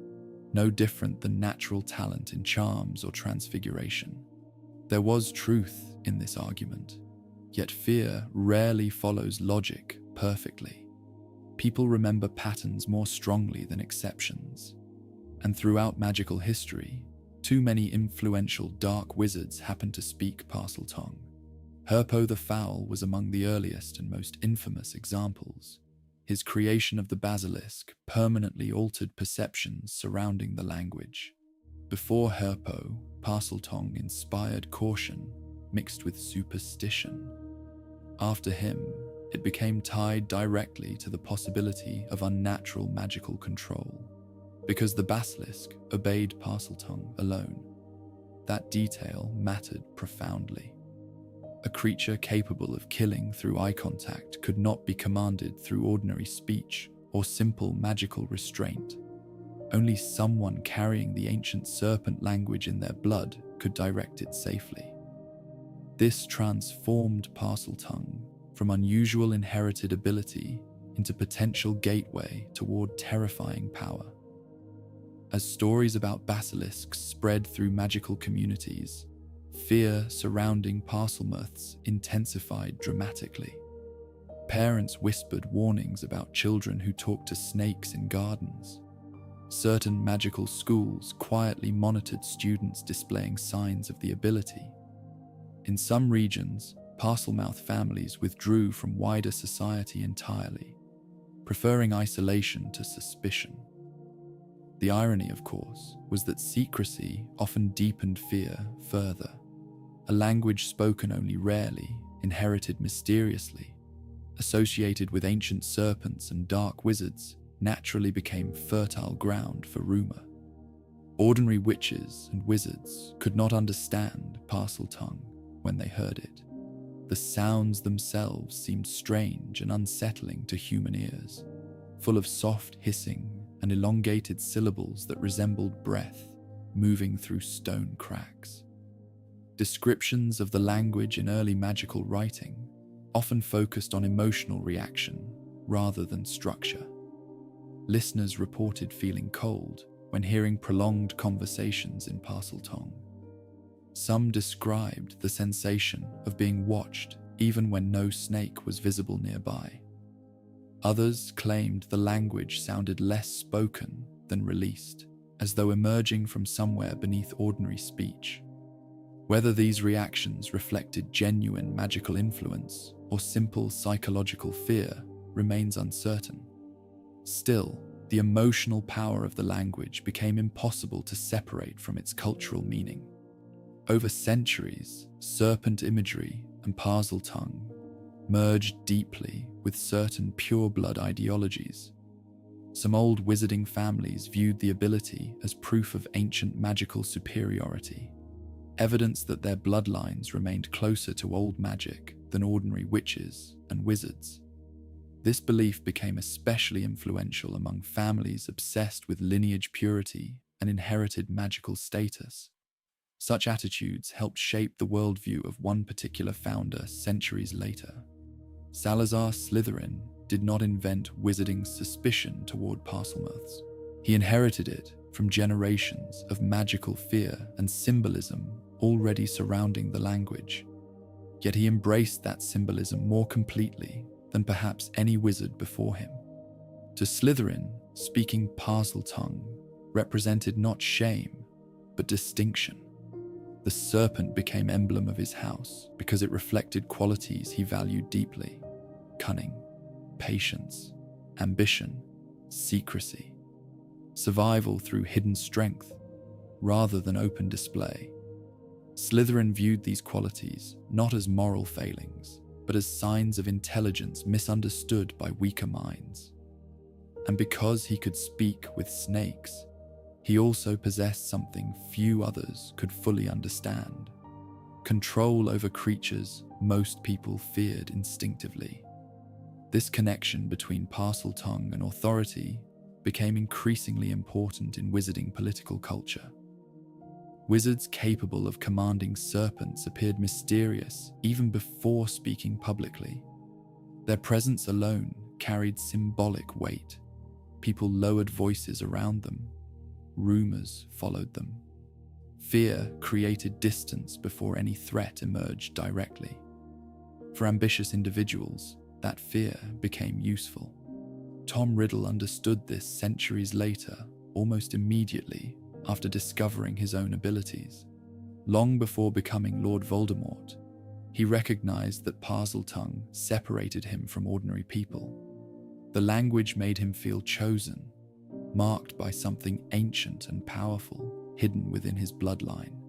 no different than natural talent in charms or transfiguration. There was truth in this argument, yet fear rarely follows logic perfectly. People remember patterns more strongly than exceptions, and throughout magical history, too many influential dark wizards happened to speak Parseltongue. Herpo the Foul was among the earliest and most infamous examples. His creation of the basilisk permanently altered perceptions surrounding the language. Before Herpo, Parseltongue inspired caution mixed with superstition. After him, it became tied directly to the possibility of unnatural magical control, because the basilisk obeyed Parseltongue alone. That detail mattered profoundly. A creature capable of killing through eye contact could not be commanded through ordinary speech or simple magical restraint. Only someone carrying the ancient serpent language in their blood could direct it safely. This transformed Parseltongue from unusual inherited ability into potential gateway toward terrifying power. As stories about basilisks spread through magical communities, fear surrounding Parselmouths intensified dramatically. Parents whispered warnings about children who talked to snakes in gardens. Certain magical schools quietly monitored students displaying signs of the ability. In some regions, Parselmouth families withdrew from wider society entirely, preferring isolation to suspicion. The irony, of course, was that secrecy often deepened fear further. A language spoken only rarely, inherited mysteriously, associated with ancient serpents and dark wizards, naturally became fertile ground for rumor. Ordinary witches and wizards could not understand Parseltongue when they heard it. The sounds themselves seemed strange and unsettling to human ears, full of soft hissing and elongated syllables that resembled breath moving through stone cracks. Descriptions of the language in early magical writing often focused on emotional reaction rather than structure. Listeners reported feeling cold when hearing prolonged conversations in Parseltongue. Some described the sensation of being watched even when no snake was visible nearby. Others claimed the language sounded less spoken than released, as though emerging from somewhere beneath ordinary speech. Whether these reactions reflected genuine magical influence or simple psychological fear remains uncertain. Still, the emotional power of the language became impossible to separate from its cultural meaning. Over centuries, serpent imagery and Parseltongue merged deeply with certain pure-blood ideologies. Some old wizarding families viewed the ability as proof of ancient magical superiority, evidence that their bloodlines remained closer to old magic than ordinary witches and wizards. This belief became especially influential among families obsessed with lineage purity and inherited magical status. Such attitudes helped shape the worldview of one particular founder centuries later. Salazar Slytherin did not invent wizarding's suspicion toward Parselmouths. He inherited it from generations of magical fear and symbolism already surrounding the language. Yet he embraced that symbolism more completely than perhaps any wizard before him. To Slytherin, speaking Parseltongue represented not shame, but distinction. The serpent became emblem of his house because it reflected qualities he valued deeply: cunning, patience, ambition, secrecy, survival through hidden strength, rather than open display. Slytherin viewed these qualities not as moral failings, but as signs of intelligence misunderstood by weaker minds. And because he could speak with snakes, he also possessed something few others could fully understand: control over creatures most people feared instinctively. This connection between Parseltongue and authority became increasingly important in wizarding political culture. Wizards capable of commanding serpents appeared mysterious even before speaking publicly. Their presence alone carried symbolic weight. People lowered voices around them. Rumors followed them. Fear created distance before any threat emerged directly. For ambitious individuals, that fear became useful. Tom Riddle understood this centuries later, almost immediately after discovering his own abilities. Long before becoming Lord Voldemort, he recognized that Parseltongue separated him from ordinary people. The language made him feel chosen, marked by something ancient and powerful hidden within his bloodline.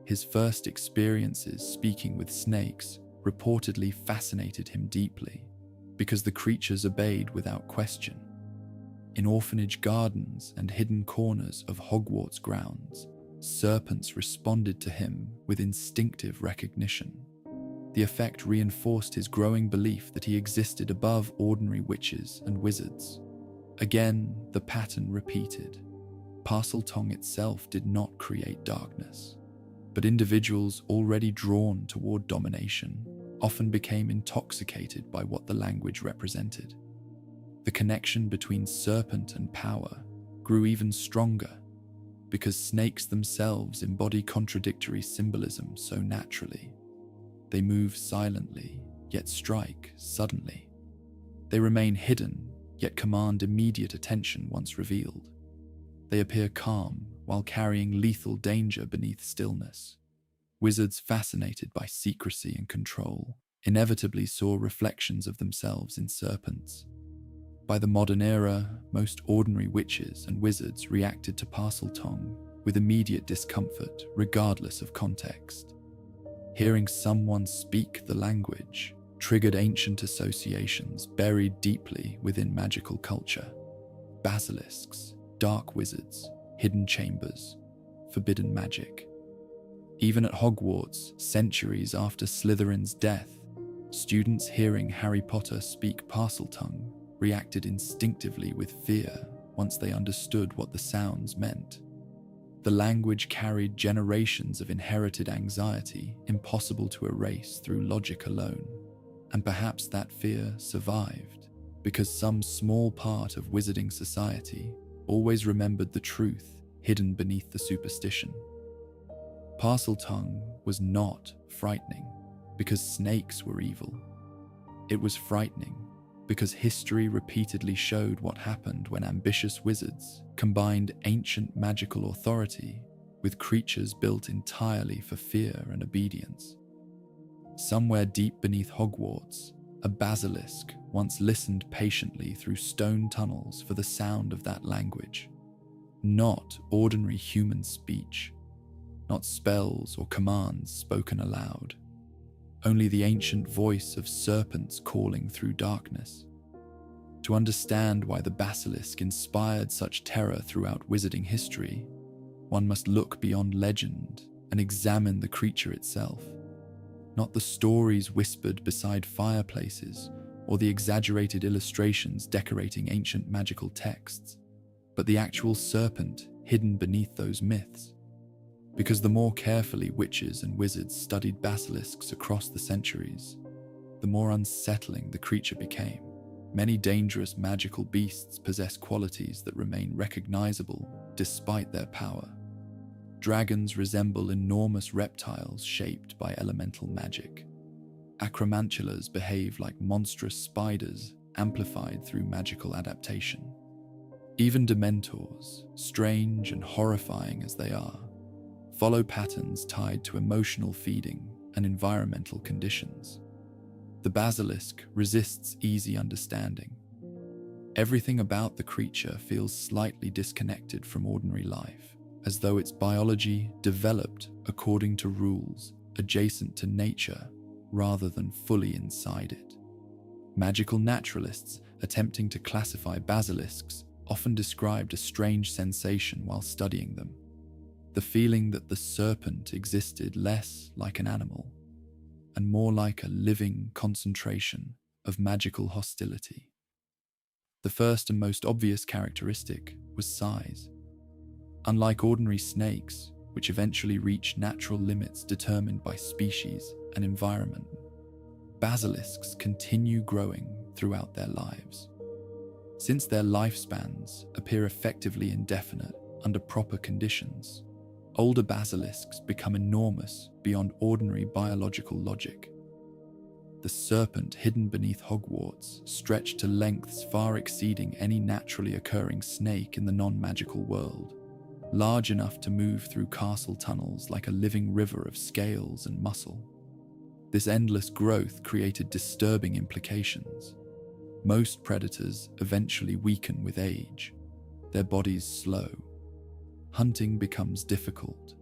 His first experiences speaking with snakes reportedly fascinated him deeply, because the creatures obeyed without question. In orphanage gardens and hidden corners of Hogwarts grounds, serpents responded to him with instinctive recognition. The effect reinforced his growing belief that he existed above ordinary witches and wizards. Again, the pattern repeated. Parseltongue itself did not create darkness, but individuals already drawn toward domination often became intoxicated by what the language represented. The connection between serpent and power grew even stronger because snakes themselves embody contradictory symbolism so naturally. They move silently, yet strike suddenly. They remain hidden, yet command immediate attention once revealed. They appear calm while carrying lethal danger beneath stillness. Wizards fascinated by secrecy and control inevitably saw reflections of themselves in serpents. By the modern era, most ordinary witches and wizards reacted to Parseltongue with immediate discomfort, regardless of context. Hearing someone speak the language triggered ancient associations buried deeply within magical culture. Basilisks, dark wizards, hidden chambers, forbidden magic. Even at Hogwarts, centuries after Slytherin's death, students hearing Harry Potter speak Parseltongue reacted instinctively with fear once they understood what the sounds meant. The language carried generations of inherited anxiety impossible to erase through logic alone, and perhaps that fear survived because some small part of wizarding society always remembered the truth hidden beneath the superstition. Parseltongue was not frightening because snakes were evil. It was frightening because history repeatedly showed what happened when ambitious wizards combined ancient magical authority with creatures built entirely for fear and obedience. Somewhere deep beneath Hogwarts, a basilisk once listened patiently through stone tunnels for the sound of that language. Not ordinary human speech, not spells or commands spoken aloud. Only the ancient voice of serpents calling through darkness. To understand why the basilisk inspired such terror throughout wizarding history, one must look beyond legend and examine the creature itself. Not the stories whispered beside fireplaces or the exaggerated illustrations decorating ancient magical texts, but the actual serpent hidden beneath those myths. Because the more carefully witches and wizards studied basilisks across the centuries, the more unsettling the creature became. Many dangerous magical beasts possess qualities that remain recognizable despite their power. Dragons resemble enormous reptiles shaped by elemental magic. Acromantulas behave like monstrous spiders amplified through magical adaptation. Even Dementors, strange and horrifying as they are, follow patterns tied to emotional feeding and environmental conditions. The basilisk resists easy understanding. Everything about the creature feels slightly disconnected from ordinary life, as though its biology developed according to rules adjacent to nature rather than fully inside it. Magical naturalists attempting to classify basilisks often described a strange sensation while studying them, the feeling that the serpent existed less like an animal and more like a living concentration of magical hostility. The first and most obvious characteristic was size. Unlike ordinary snakes, which eventually reach natural limits determined by species and environment, basilisks continue growing throughout their lives. Since their lifespans appear effectively indefinite under proper conditions, older basilisks become enormous beyond ordinary biological logic. The serpent hidden beneath Hogwarts stretched to lengths far exceeding any naturally occurring snake in the non-magical world, large enough to move through castle tunnels like a living river of scales and muscle. This endless growth created disturbing implications. Most predators eventually weaken with age, their bodies slow. Hunting becomes difficult.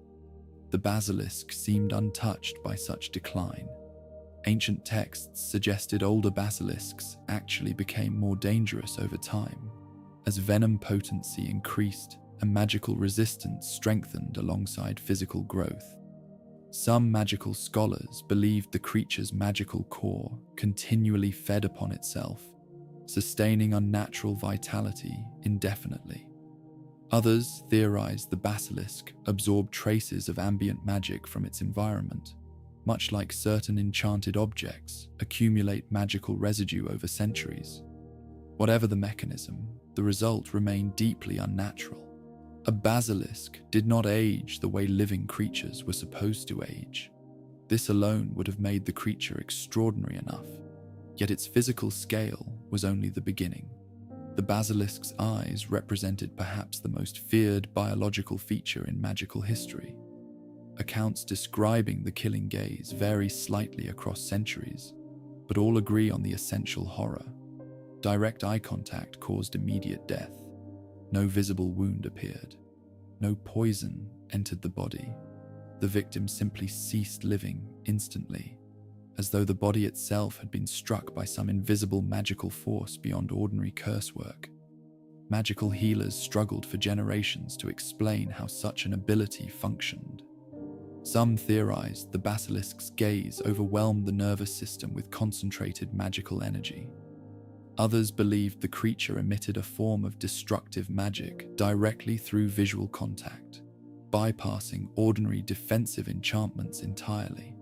The basilisk seemed untouched by such decline. Ancient texts suggested older basilisks actually became more dangerous over time, as venom potency increased and magical resistance strengthened alongside physical growth. Some magical scholars believed the creature's magical core continually fed upon itself, sustaining unnatural vitality indefinitely. Others theorized the basilisk absorbed traces of ambient magic from its environment, much like certain enchanted objects accumulate magical residue over centuries. Whatever the mechanism, the result remained deeply unnatural. A basilisk did not age the way living creatures were supposed to age. This alone would have made the creature extraordinary enough, yet its physical scale was only the beginning. The basilisk's eyes represented perhaps the most feared biological feature in magical history. Accounts describing the killing gaze vary slightly across centuries, but all agree on the essential horror. Direct eye contact caused immediate death. No visible wound appeared. No poison entered the body. The victim simply ceased living instantly, as though the body itself had been struck by some invisible magical force beyond ordinary curse work. Magical healers struggled for generations to explain how such an ability functioned. Some theorized the basilisk's gaze overwhelmed the nervous system with concentrated magical energy. Others believed the creature emitted a form of destructive magic directly through visual contact, bypassing ordinary defensive enchantments entirely.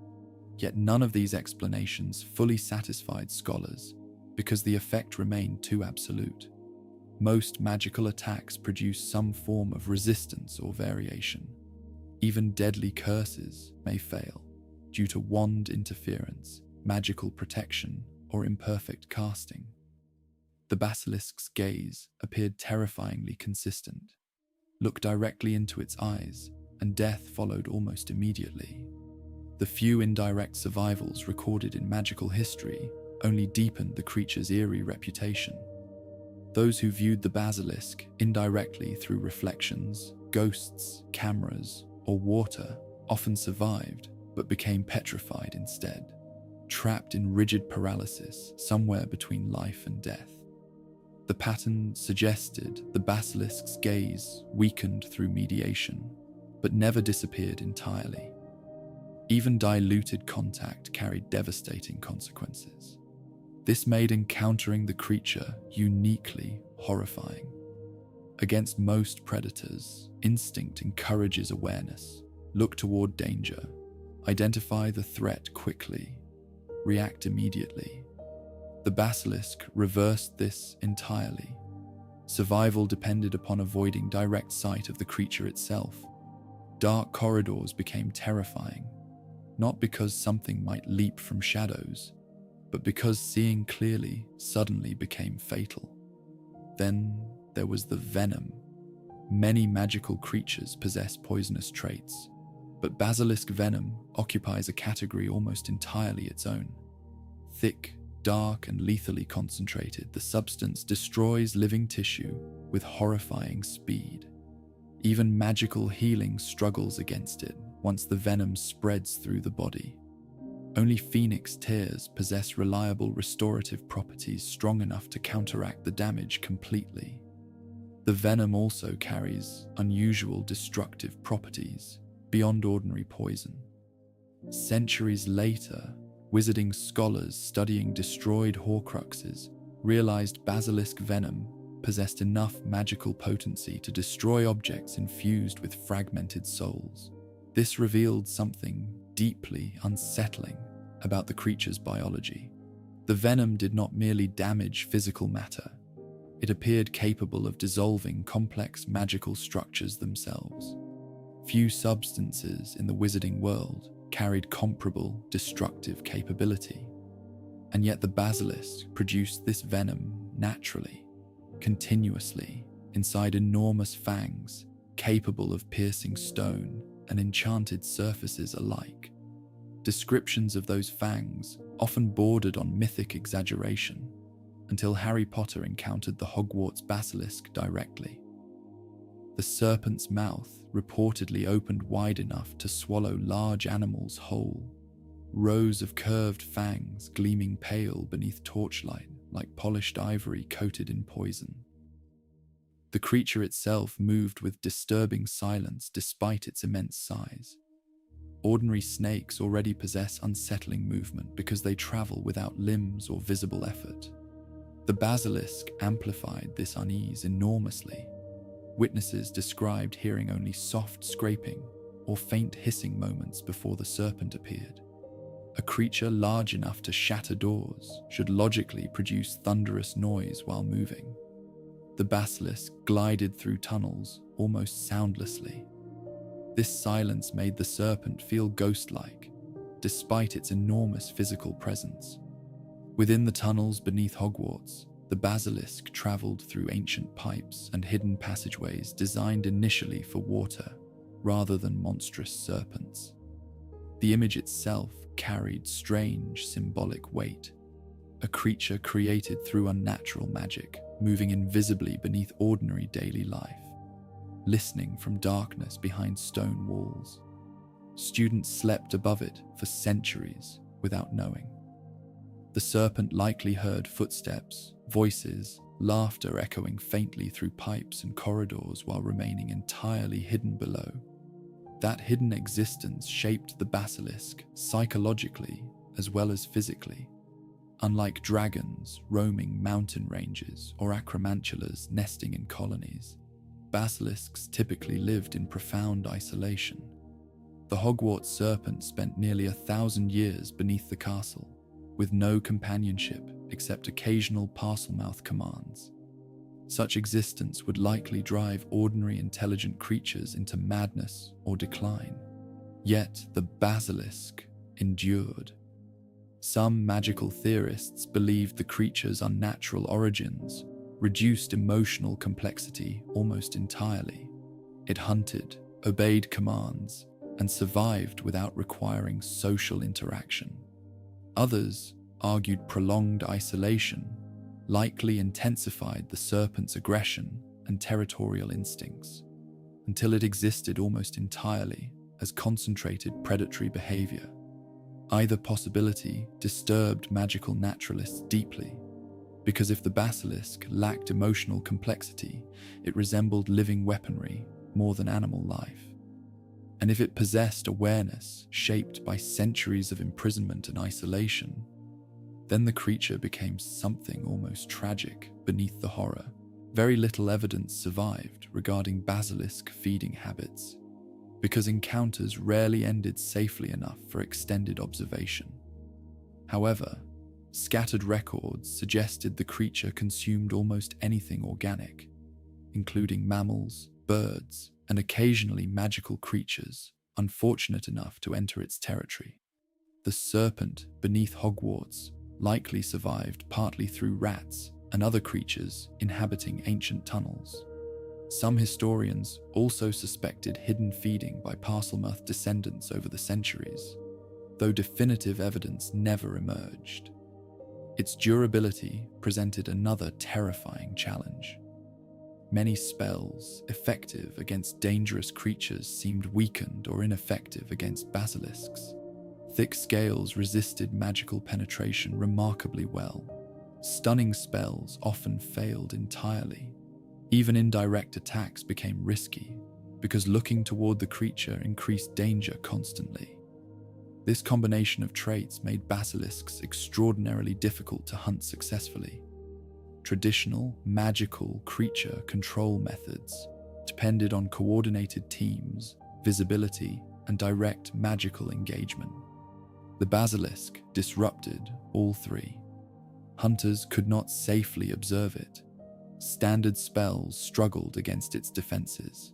Yet none of these explanations fully satisfied scholars because the effect remained too absolute. Most magical attacks produce some form of resistance or variation. Even deadly curses may fail due to wand interference, magical protection, or imperfect casting. The basilisk's gaze appeared terrifyingly consistent. Look directly into its eyes, and death followed almost immediately. The few indirect survivals recorded in magical history only deepened the creature's eerie reputation. Those who viewed the basilisk indirectly through reflections, ghosts, cameras, or water often survived but became petrified instead, trapped in rigid paralysis somewhere between life and death. The pattern suggested the basilisk's gaze weakened through mediation, but never disappeared entirely. Even diluted contact carried devastating consequences. This made encountering the creature uniquely horrifying. Against most predators, instinct encourages awareness. Look toward danger, identify the threat quickly, react immediately. The basilisk reversed this entirely. Survival depended upon avoiding direct sight of the creature itself. Dark corridors became terrifying, not because something might leap from shadows, but because seeing clearly suddenly became fatal. Then there was the venom. Many magical creatures possess poisonous traits, but basilisk venom occupies a category almost entirely its own. Thick, dark, and lethally concentrated, the substance destroys living tissue with horrifying speed. Even magical healing struggles against it once the venom spreads through the body. Only phoenix tears possess reliable restorative properties strong enough to counteract the damage completely. The venom also carries unusual destructive properties beyond ordinary poison. Centuries later, wizarding scholars studying destroyed Horcruxes realized basilisk venom possessed enough magical potency to destroy objects infused with fragmented souls. This revealed something deeply unsettling about the creature's biology. The venom did not merely damage physical matter, it appeared capable of dissolving complex magical structures themselves. Few substances in the wizarding world carried comparable destructive capability, and yet the basilisk produced this venom naturally, continuously, inside enormous fangs capable of piercing stone and enchanted surfaces alike. Descriptions of those fangs often bordered on mythic exaggeration, until Harry Potter encountered the Hogwarts basilisk directly. The serpent's mouth reportedly opened wide enough to swallow large animals whole, rows of curved fangs gleaming pale beneath torchlight like polished ivory coated in poison. The creature itself moved with disturbing silence despite its immense size. Ordinary snakes already possess unsettling movement because they travel without limbs or visible effort. The basilisk amplified this unease enormously. Witnesses described hearing only soft scraping or faint hissing moments before the serpent appeared. A creature large enough to shatter doors should logically produce thunderous noise while moving. The basilisk glided through tunnels almost soundlessly. This silence made the serpent feel ghost-like, despite its enormous physical presence. Within the tunnels beneath Hogwarts, the basilisk traveled through ancient pipes and hidden passageways designed initially for water, rather than monstrous serpents. The image itself carried strange symbolic weight, a creature created through unnatural magic, moving invisibly beneath ordinary daily life, listening from darkness behind stone walls. Students slept above it for centuries without knowing. The serpent likely heard footsteps, voices, laughter echoing faintly through pipes and corridors while remaining entirely hidden below. That hidden existence shaped the basilisk psychologically as well as physically. Unlike dragons roaming mountain ranges or acromantulas nesting in colonies, basilisks typically lived in profound isolation. The Hogwarts serpent spent nearly 1,000 years beneath the castle, with no companionship except occasional Parselmouth commands. Such existence would likely drive ordinary intelligent creatures into madness or decline. Yet the basilisk endured. Some magical theorists believed the creature's unnatural origins reduced emotional complexity almost entirely. It hunted, obeyed commands, and survived without requiring social interaction. Others argued prolonged isolation likely intensified the serpent's aggression and territorial instincts, until it existed almost entirely as concentrated predatory behavior. Either possibility disturbed magical naturalists deeply, because if the basilisk lacked emotional complexity, it resembled living weaponry more than animal life. And if it possessed awareness shaped by centuries of imprisonment and isolation, then the creature became something almost tragic beneath the horror. Very little evidence survived regarding basilisk feeding habits, because encounters rarely ended safely enough for extended observation. However, scattered records suggested the creature consumed almost anything organic, including mammals, birds, and occasionally magical creatures unfortunate enough to enter its territory. The serpent beneath Hogwarts likely survived partly through rats and other creatures inhabiting ancient tunnels. Some historians also suspected hidden feeding by Parselmouth descendants over the centuries, though definitive evidence never emerged. Its durability presented another terrifying challenge. Many spells effective against dangerous creatures seemed weakened or ineffective against basilisks. Thick scales resisted magical penetration remarkably well. Stunning spells often failed entirely. Even indirect attacks became risky, because looking toward the creature increased danger constantly. This combination of traits made basilisks extraordinarily difficult to hunt successfully. Traditional, magical creature control methods depended on coordinated teams, visibility, and direct magical engagement. The basilisk disrupted all three. Hunters could not safely observe it. Standard spells struggled against its defenses.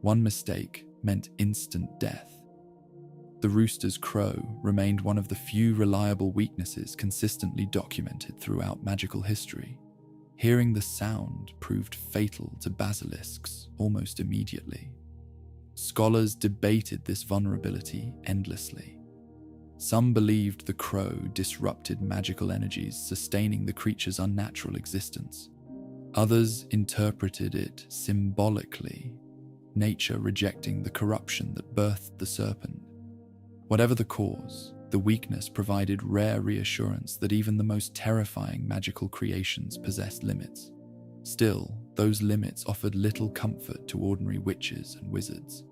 One mistake meant instant death. The rooster's crow remained one of the few reliable weaknesses consistently documented throughout magical history. Hearing the sound proved fatal to basilisks almost immediately. Scholars debated this vulnerability endlessly. Some believed the crow disrupted magical energies sustaining the creature's unnatural existence. Others interpreted it symbolically, nature rejecting the corruption that birthed the serpent. Whatever the cause, the weakness provided rare reassurance that even the most terrifying magical creations possessed limits. Still, those limits offered little comfort to ordinary witches and wizards.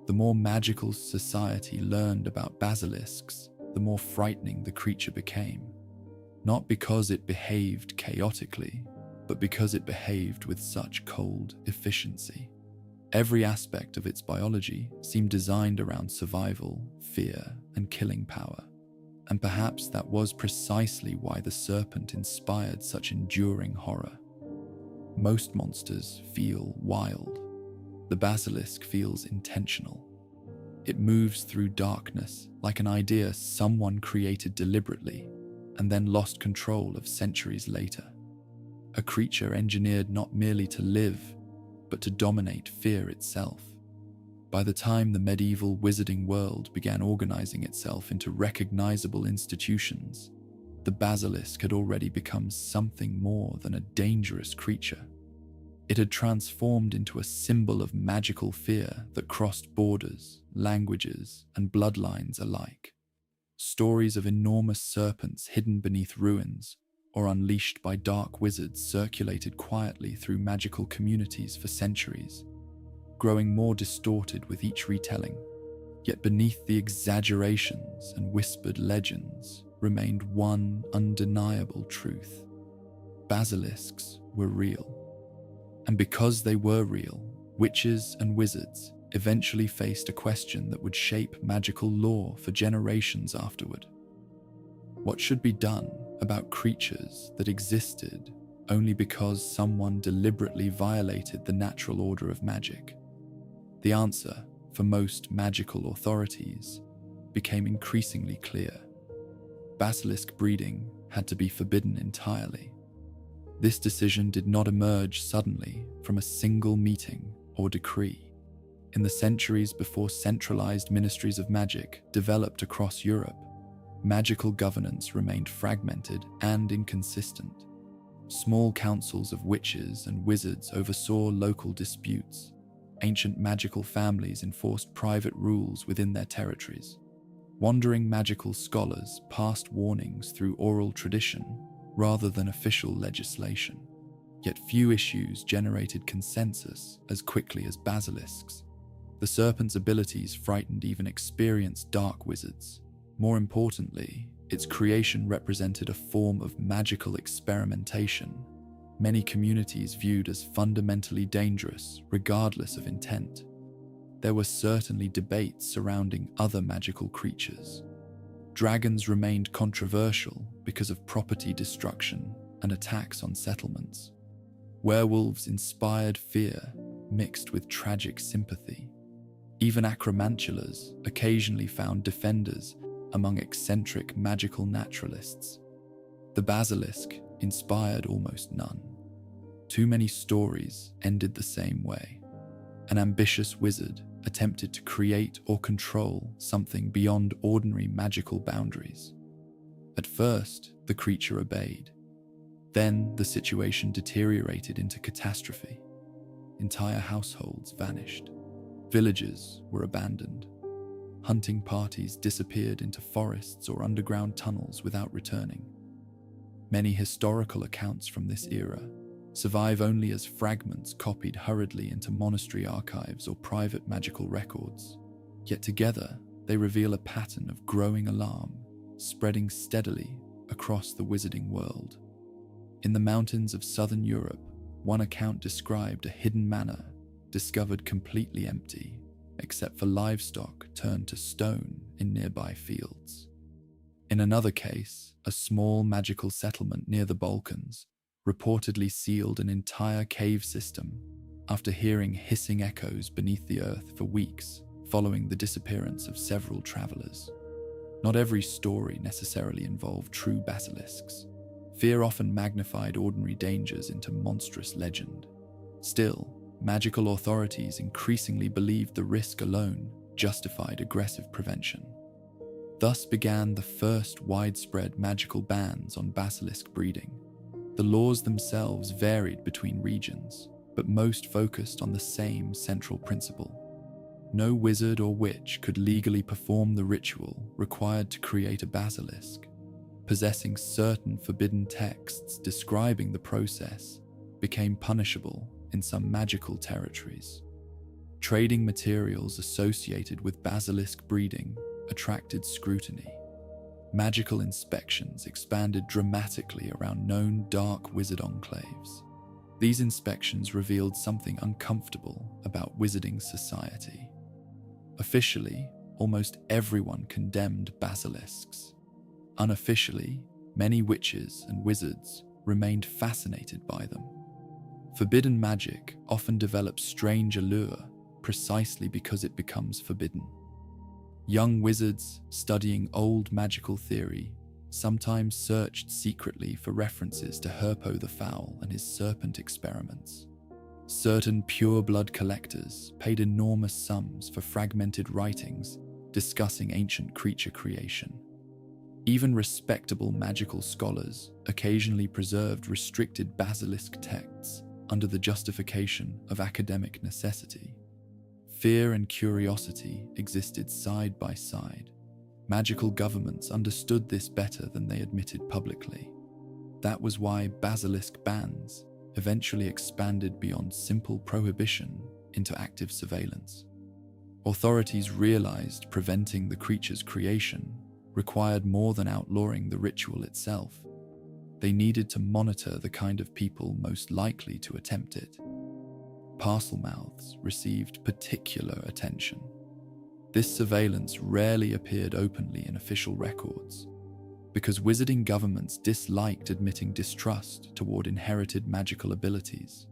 The more magical society learned about basilisks, the more frightening the creature became. Not because it behaved chaotically, but because it behaved with such cold efficiency. Every aspect of its biology seemed designed around survival, fear, and killing power. And perhaps that was precisely why the serpent inspired such enduring horror. Most monsters feel wild. The basilisk feels intentional. It moves through darkness like an idea someone created deliberately and then lost control of centuries later. A creature engineered not merely to live, but to dominate fear itself. By the time the medieval wizarding world began organizing itself into recognizable institutions, the basilisk had already become something more than a dangerous creature. It had transformed into a symbol of magical fear that crossed borders, languages, and bloodlines alike. Stories of enormous serpents hidden beneath ruins or unleashed by dark wizards circulated quietly through magical communities for centuries, growing more distorted with each retelling. Yet beneath the exaggerations and whispered legends remained one undeniable truth. Basilisks were real. And because they were real, witches and wizards eventually faced a question that would shape magical lore for generations afterward. What should be done about creatures that existed only because someone deliberately violated the natural order of magic? The answer, for most magical authorities, became increasingly clear. Basilisk breeding had to be forbidden entirely. This decision did not emerge suddenly from a single meeting or decree. In the centuries before centralized ministries of magic developed across Europe, magical governance remained fragmented and inconsistent. Small councils of witches and wizards oversaw local disputes. Ancient magical families enforced private rules within their territories. Wandering magical scholars passed warnings through oral tradition rather than official legislation. Yet few issues generated consensus as quickly as basilisks. The serpent's abilities frightened even experienced dark wizards. More importantly, its creation represented a form of magical experimentation. Many communities viewed as fundamentally dangerous, regardless of intent. There were certainly debates surrounding other magical creatures. Dragons remained controversial because of property destruction and attacks on settlements. Werewolves inspired fear mixed with tragic sympathy. Even acromantulas occasionally found defenders among eccentric magical naturalists. The basilisk inspired almost none. Too many stories ended the same way. An ambitious wizard attempted to create or control something beyond ordinary magical boundaries. At first, the creature obeyed. Then the situation deteriorated into catastrophe. Entire households vanished. Villages were abandoned. hunting parties disappeared into forests or underground tunnels without returning. Many historical accounts from this era survive only as fragments copied hurriedly into monastery archives or private magical records. Yet together, they reveal a pattern of growing alarm, spreading steadily across the wizarding world. In the mountains of southern Europe, one account described a hidden manor discovered completely empty, except for livestock turned to stone in nearby fields. In another case, a small magical settlement near the Balkans reportedly sealed an entire cave system after hearing hissing echoes beneath the earth for weeks following the disappearance of several travelers. Not every story necessarily involved true basilisks. Fear often magnified ordinary dangers into monstrous legend. Still, magical authorities increasingly believed the risk alone justified aggressive prevention. Thus began the first widespread magical bans on basilisk breeding. The laws themselves varied between regions, but most focused on the same central principle. No wizard or witch could legally perform the ritual required to create a basilisk. Possessing certain forbidden texts describing the process became punishable in some magical territories. Trading materials associated with basilisk breeding attracted scrutiny. Magical inspections expanded dramatically around known dark wizard enclaves. These inspections revealed something uncomfortable about wizarding society. Officially, almost everyone condemned basilisks. Unofficially, many witches and wizards remained fascinated by them. Forbidden magic often develops strange allure precisely because it becomes forbidden. Young wizards studying old magical theory sometimes searched secretly for references to Herpo the Foul and his serpent experiments. Certain pure-blood collectors paid enormous sums for fragmented writings discussing ancient creature creation. Even respectable magical scholars occasionally preserved restricted basilisk texts under the justification of academic necessity. Fear and curiosity existed side by side. Magical governments understood this better than they admitted publicly. That was why basilisk bans eventually expanded beyond simple prohibition into active surveillance. Authorities realized preventing the creature's creation required more than outlawing the ritual itself. They needed to monitor the kind of people most likely to attempt it. Parcel mouths received particular attention. This surveillance rarely appeared openly in official records, because wizarding governments disliked admitting distrust toward inherited magical abilities.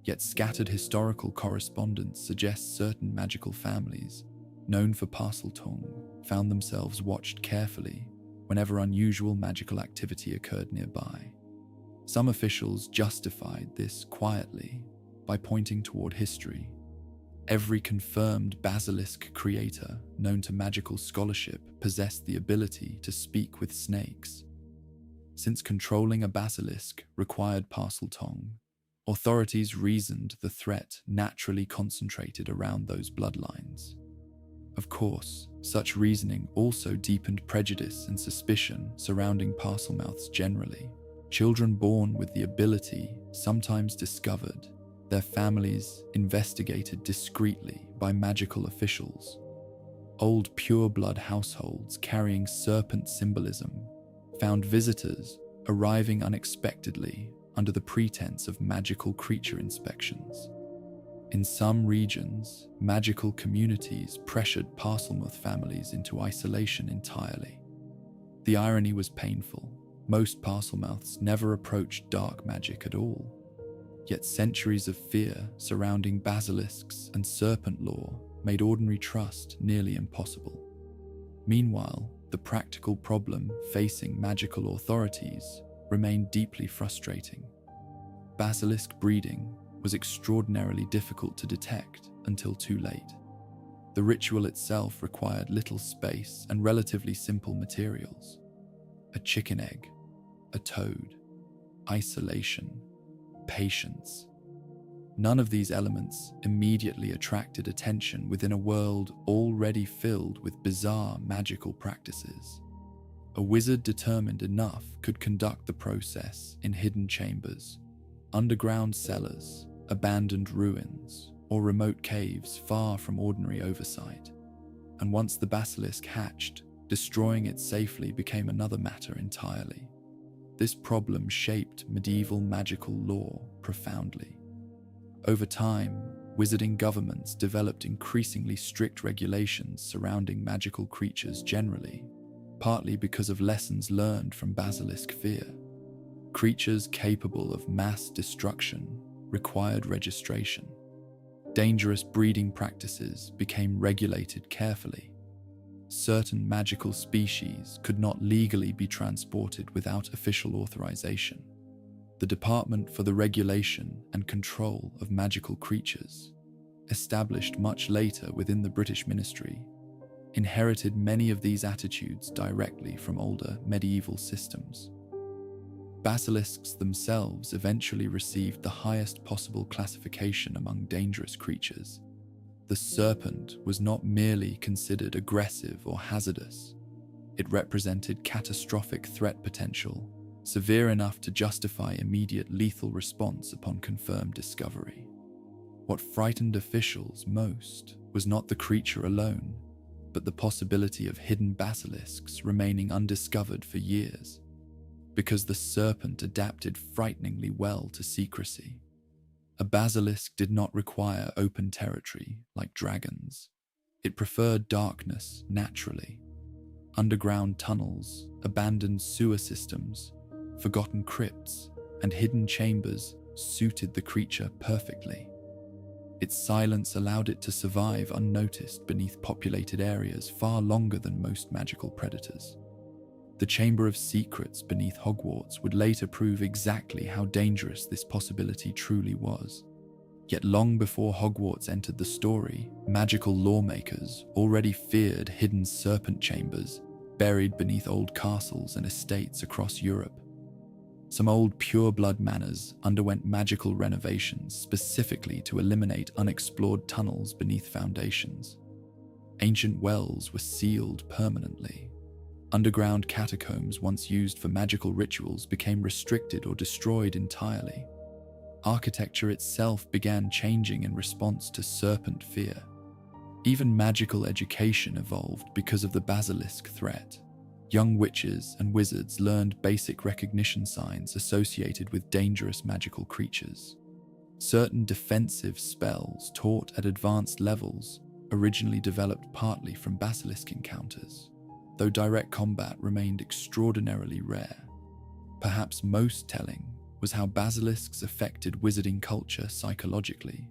Yet scattered historical correspondence suggests certain magical families, known for Parseltongue, found themselves watched carefully whenever unusual magical activity occurred nearby. Some officials justified this quietly by pointing toward history. Every confirmed basilisk creator known to magical scholarship possessed the ability to speak with snakes. Since controlling a basilisk required Parseltongue, authorities reasoned the threat naturally concentrated around those bloodlines. Of course, such reasoning also deepened prejudice and suspicion surrounding parcelmouths generally. Children born with the ability sometimes discovered their families investigated discreetly by magical officials. Old pure-blood households carrying serpent symbolism found visitors arriving unexpectedly under the pretense of magical creature inspections. In some regions, magical communities pressured Parselmouth families into isolation entirely. The irony was painful. Most Parselmouths never approached dark magic at all. Yet centuries of fear surrounding basilisks and serpent lore made ordinary trust nearly impossible. Meanwhile, the practical problem facing magical authorities remained deeply frustrating. Basilisk breeding was extraordinarily difficult to detect until too late. The ritual itself required little space and relatively simple materials. A chicken egg, a toad, isolation, patience. None of these elements immediately attracted attention within a world already filled with bizarre magical practices. A wizard determined enough could conduct the process in hidden chambers, underground cellars, abandoned ruins, or remote caves far from ordinary oversight. And once the basilisk hatched, destroying it safely became another matter entirely. This problem shaped medieval magical lore profoundly. Over time, wizarding governments developed increasingly strict regulations surrounding magical creatures generally, partly because of lessons learned from basilisk fear. Creatures capable of mass destruction required registration. Dangerous breeding practices became regulated carefully. Certain magical species could not legally be transported without official authorization. The Department for the Regulation and Control of Magical Creatures, established much later within the British Ministry, inherited many of these attitudes directly from older medieval systems. Basilisks themselves eventually received the highest possible classification among dangerous creatures. The serpent was not merely considered aggressive or hazardous. It represented catastrophic threat potential, severe enough to justify immediate lethal response upon confirmed discovery. What frightened officials most was not the creature alone, but the possibility of hidden basilisks remaining undiscovered for years, because the serpent adapted frighteningly well to secrecy. A basilisk did not require open territory like dragons. It preferred darkness naturally. Underground tunnels, abandoned sewer systems, forgotten crypts, and hidden chambers suited the creature perfectly. Its silence allowed it to survive unnoticed beneath populated areas far longer than most magical predators. The Chamber of Secrets beneath Hogwarts would later prove exactly how dangerous this possibility truly was. Yet long before Hogwarts entered the story, magical lawmakers already feared hidden serpent chambers buried beneath old castles and estates across Europe. Some old pureblood manors underwent magical renovations specifically to eliminate unexplored tunnels beneath foundations. Ancient wells were sealed permanently. Underground catacombs once used for magical rituals became restricted or destroyed entirely. Architecture itself began changing in response to serpent fear. Even magical education evolved because of the basilisk threat. Young witches and wizards learned basic recognition signs associated with dangerous magical creatures. Certain defensive spells taught at advanced levels originally developed partly from basilisk encounters, though direct combat remained extraordinarily rare. Perhaps most telling was how basilisks affected wizarding culture psychologically.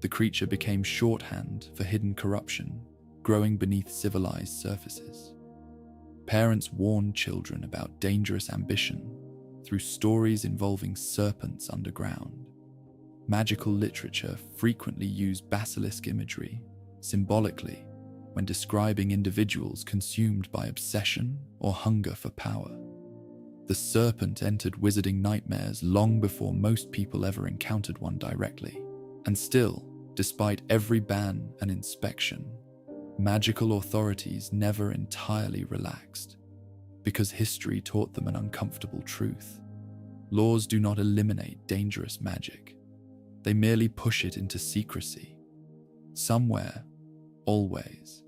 The creature became shorthand for hidden corruption, growing beneath civilized surfaces. Parents warned children about dangerous ambition through stories involving serpents underground. Magical literature frequently used basilisk imagery, symbolically, when describing individuals consumed by obsession or hunger for power. The serpent entered wizarding nightmares long before most people ever encountered one directly. And still, despite every ban and inspection, magical authorities never entirely relaxed, because history taught them an uncomfortable truth. Laws do not eliminate dangerous magic. They merely push it into secrecy. Somewhere, always,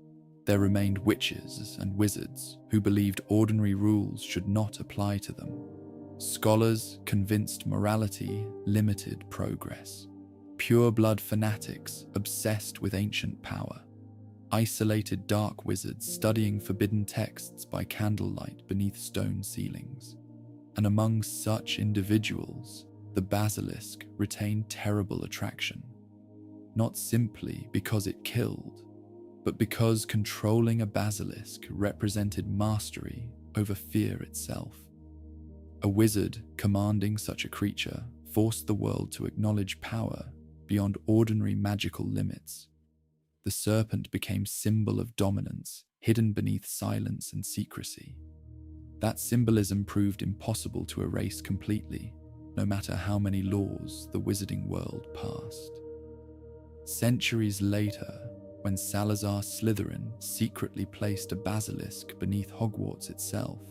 there remained witches and wizards who believed ordinary rules should not apply to them. Scholars convinced morality limited progress. Pure-blood fanatics obsessed with ancient power. Isolated dark wizards studying forbidden texts by candlelight beneath stone ceilings. And among such individuals, the basilisk retained terrible attraction. Not simply because it killed, but because controlling a basilisk represented mastery over fear itself. A wizard commanding such a creature forced the world to acknowledge power beyond ordinary magical limits. The serpent became symbol of dominance, hidden beneath silence and secrecy. That symbolism proved impossible to erase completely, no matter how many laws the wizarding world passed. Centuries later, when Salazar Slytherin secretly placed a basilisk beneath Hogwarts itself,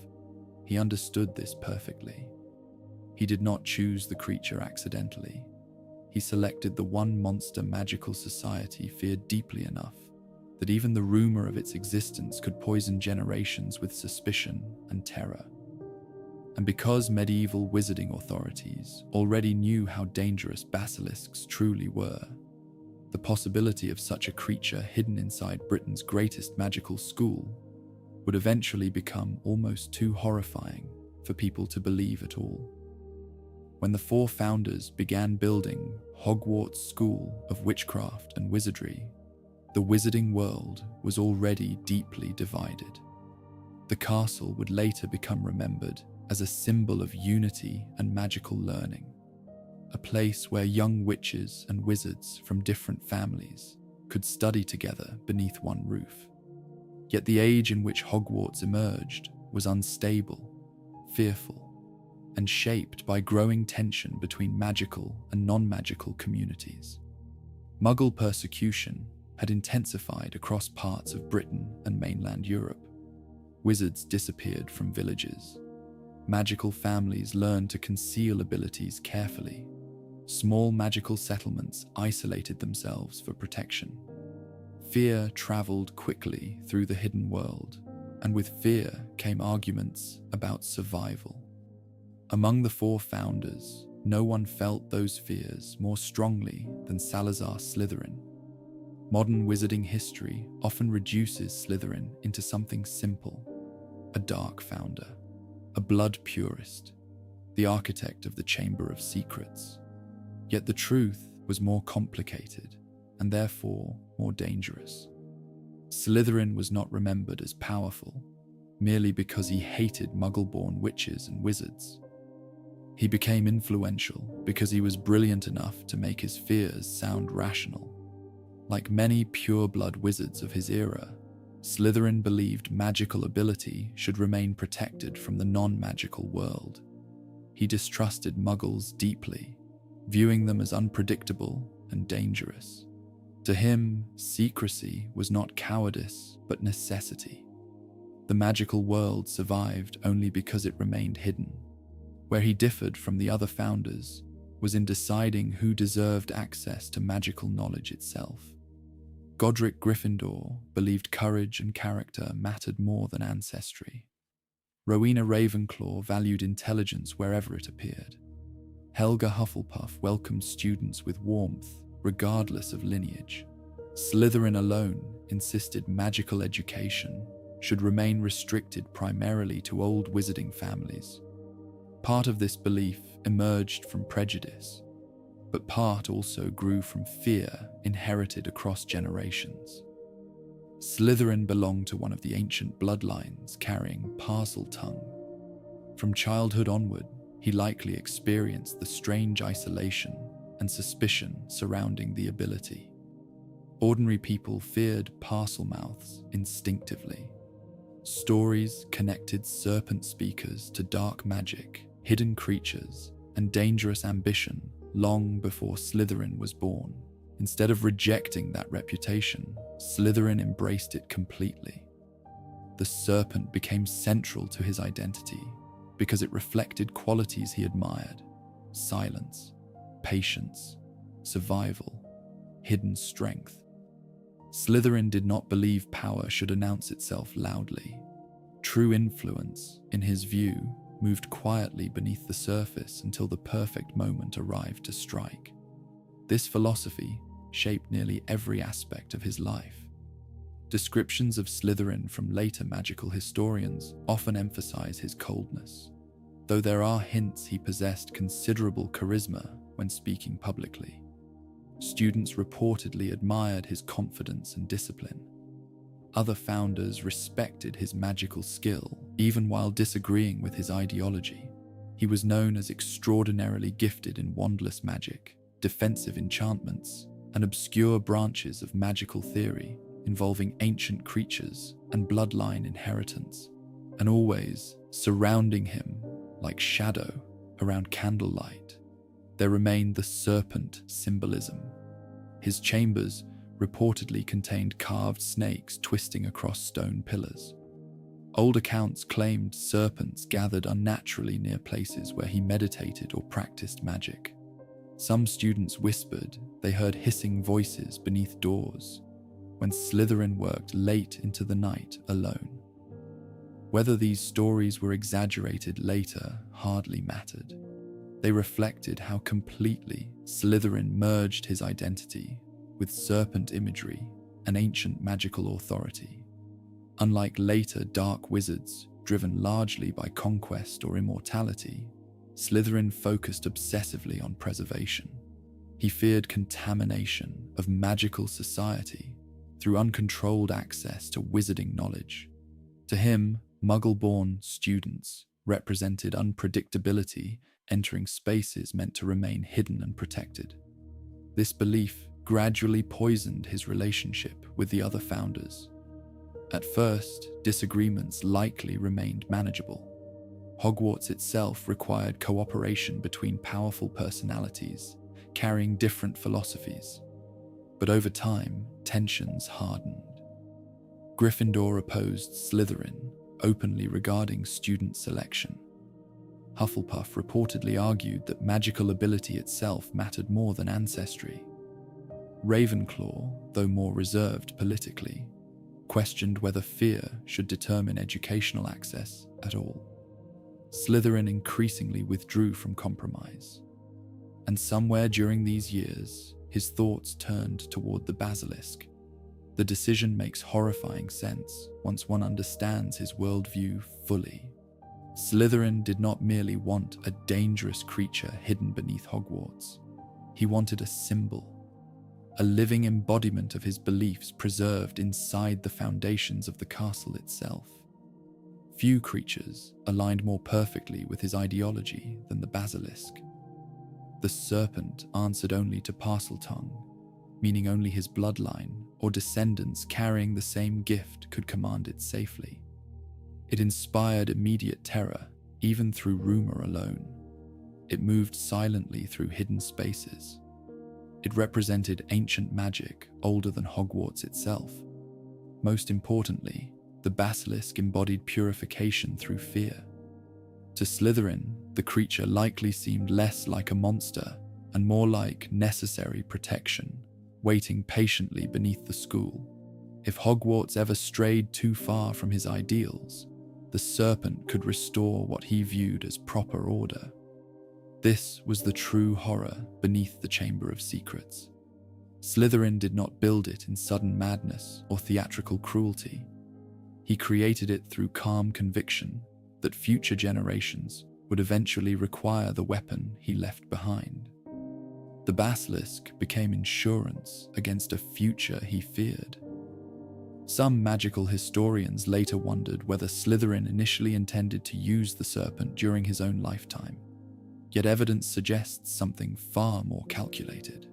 he understood this perfectly. He did not choose the creature accidentally. He selected the one monster magical society feared deeply enough that even the rumor of its existence could poison generations with suspicion and terror. And because medieval wizarding authorities already knew how dangerous basilisks truly were, the possibility of such a creature hidden inside Britain's greatest magical school would eventually become almost too horrifying for people to believe at all. When the four founders began building Hogwarts School of Witchcraft and Wizardry, the wizarding world was already deeply divided. The castle would later become remembered as a symbol of unity and magical learning, a place where young witches and wizards from different families could study together beneath one roof. Yet the age in which Hogwarts emerged was unstable, fearful, and shaped by growing tension between magical and non-magical communities. Muggle persecution had intensified across parts of Britain and mainland Europe. Wizards disappeared from villages. Magical families learned to conceal abilities carefully. Small magical settlements isolated themselves for protection. Fear traveled quickly through the hidden world, and with fear came arguments about survival. Among the four founders, no one felt those fears more strongly than Salazar Slytherin. Modern wizarding history often reduces Slytherin into something simple: a dark founder, a blood purist, the architect of the Chamber of Secrets. Yet the truth was more complicated and therefore more dangerous. Slytherin was not remembered as powerful merely because he hated Muggle-born witches and wizards. He became influential because he was brilliant enough to make his fears sound rational. Like many pure-blood wizards of his era, Slytherin believed magical ability should remain protected from the non-magical world. He distrusted Muggles deeply, viewing them as unpredictable and dangerous. To him, secrecy was not cowardice, but necessity. The magical world survived only because it remained hidden. Where he differed from the other founders was in deciding who deserved access to magical knowledge itself. Godric Gryffindor believed courage and character mattered more than ancestry. Rowena Ravenclaw valued intelligence wherever it appeared. Helga Hufflepuff welcomed students with warmth, regardless of lineage. Slytherin alone insisted magical education should remain restricted primarily to old wizarding families. Part of this belief emerged from prejudice, but part also grew from fear inherited across generations. Slytherin belonged to one of the ancient bloodlines carrying Parseltongue. From childhood onward, he likely experienced the strange isolation and suspicion surrounding the ability. Ordinary people feared Parselmouths instinctively. Stories connected serpent speakers to dark magic, hidden creatures, and dangerous ambition long before Slytherin was born. Instead of rejecting that reputation, Slytherin embraced it completely. The serpent became central to his identity because it reflected qualities he admired: silence, patience, survival, hidden strength. Slytherin did not believe power should announce itself loudly. True influence, in his view, moved quietly beneath the surface until the perfect moment arrived to strike. This philosophy shaped nearly every aspect of his life. Descriptions of Slytherin from later magical historians often emphasize his coldness, though there are hints he possessed considerable charisma when speaking publicly. Students reportedly admired his confidence and discipline. Other founders respected his magical skill, even while disagreeing with his ideology. He was known as extraordinarily gifted in wandless magic, defensive enchantments, and obscure branches of magical theory involving ancient creatures and bloodline inheritance. And always, surrounding him, like shadow, Around candlelight, there remained the serpent symbolism. His chambers reportedly contained carved snakes twisting across stone pillars. Old accounts claimed serpents gathered unnaturally near places where he meditated or practiced magic. Some students whispered they heard hissing voices beneath doors when Slytherin worked late into the night alone. Whether these stories were exaggerated later hardly mattered. They reflected how completely Slytherin merged his identity with serpent imagery and ancient magical authority. Unlike later dark wizards driven largely by conquest or immortality, Slytherin focused obsessively on preservation. He feared contamination of magical society through uncontrolled access to wizarding knowledge. To him, Muggle-born students represented unpredictability, entering spaces meant to remain hidden and protected. This belief gradually poisoned his relationship with the other founders. At first, disagreements likely remained manageable. Hogwarts itself required cooperation between powerful personalities, carrying different philosophies. But over time, tensions hardened. Gryffindor opposed Slytherin, openly regarding student selection. Hufflepuff reportedly argued that magical ability itself mattered more than ancestry. Ravenclaw, though more reserved politically, questioned whether fear should determine educational access at all. Slytherin increasingly withdrew from compromise. And somewhere during these years, his thoughts turned toward the Basilisk. The decision makes horrifying sense once one understands his worldview fully. Slytherin did not merely want a dangerous creature hidden beneath Hogwarts. He wanted a symbol, a living embodiment of his beliefs preserved inside the foundations of the castle itself. Few creatures aligned more perfectly with his ideology than the Basilisk. The serpent answered only to Parseltongue, meaning only his bloodline or descendants carrying the same gift could command it safely. It inspired immediate terror, even through rumor alone. It moved silently through hidden spaces. It represented ancient magic older than Hogwarts itself. Most importantly, the Basilisk embodied purification through fear. To Slytherin, the creature likely seemed less like a monster and more like necessary protection, waiting patiently beneath the school. If Hogwarts ever strayed too far from his ideals, the serpent could restore what he viewed as proper order. This was the true horror beneath the Chamber of Secrets. Slytherin did not build it in sudden madness or theatrical cruelty. He created it through calm conviction that future generations would eventually require the weapon he left behind. The Basilisk became insurance against a future he feared. Some magical historians later wondered whether Slytherin initially intended to use the serpent during his own lifetime. Yet evidence suggests something far more calculated.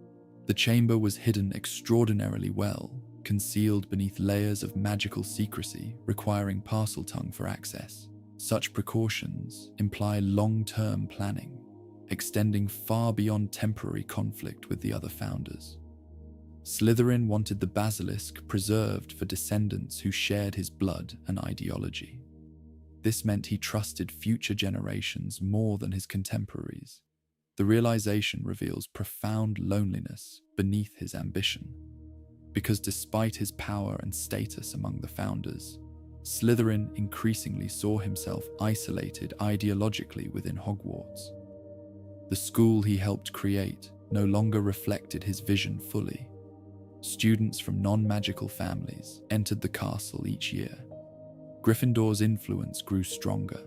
The chamber was hidden extraordinarily well, concealed beneath layers of magical secrecy requiring Parseltongue for access. Such precautions imply long-term planning, extending far beyond temporary conflict with the other founders. Slytherin wanted the Basilisk preserved for descendants who shared his blood and ideology. This meant he trusted future generations more than his contemporaries. The realization reveals profound loneliness beneath his ambition. Because despite his power and status among the founders, Slytherin increasingly saw himself isolated ideologically within Hogwarts. The school he helped create no longer reflected his vision fully. Students from non-magical families entered the castle each year. Gryffindor's influence grew stronger.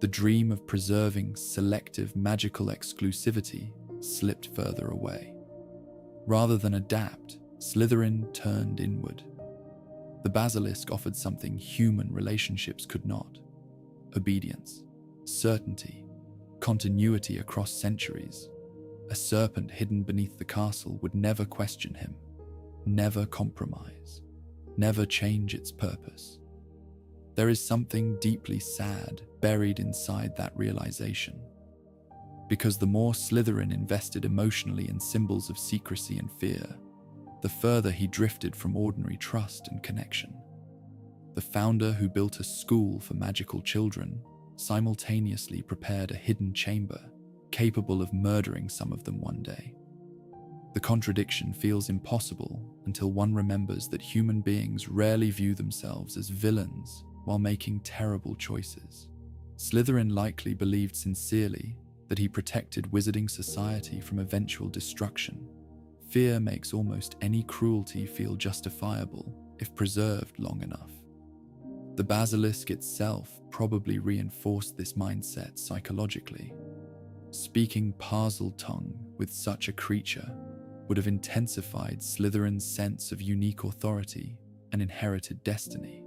The dream of preserving selective magical exclusivity slipped further away. Rather than adapt, Slytherin turned inward. The Basilisk offered something human relationships could not: obedience, certainty, continuity across centuries. A serpent hidden beneath the castle would never question him, never compromise, never change its purpose. There is something deeply sad buried inside that realization. Because the more Slytherin invested emotionally in symbols of secrecy and fear, the further he drifted from ordinary trust and connection. The founder who built a school for magical children simultaneously prepared a hidden chamber capable of murdering some of them one day. The contradiction feels impossible until one remembers that human beings rarely view themselves as villains while making terrible choices. Slytherin likely believed sincerely that he protected wizarding society from eventual destruction. Fear makes almost any cruelty feel justifiable if preserved long enough. The basilisk itself probably reinforced this mindset psychologically. Speaking Parseltongue with such a creature would have intensified Slytherin's sense of unique authority and inherited destiny.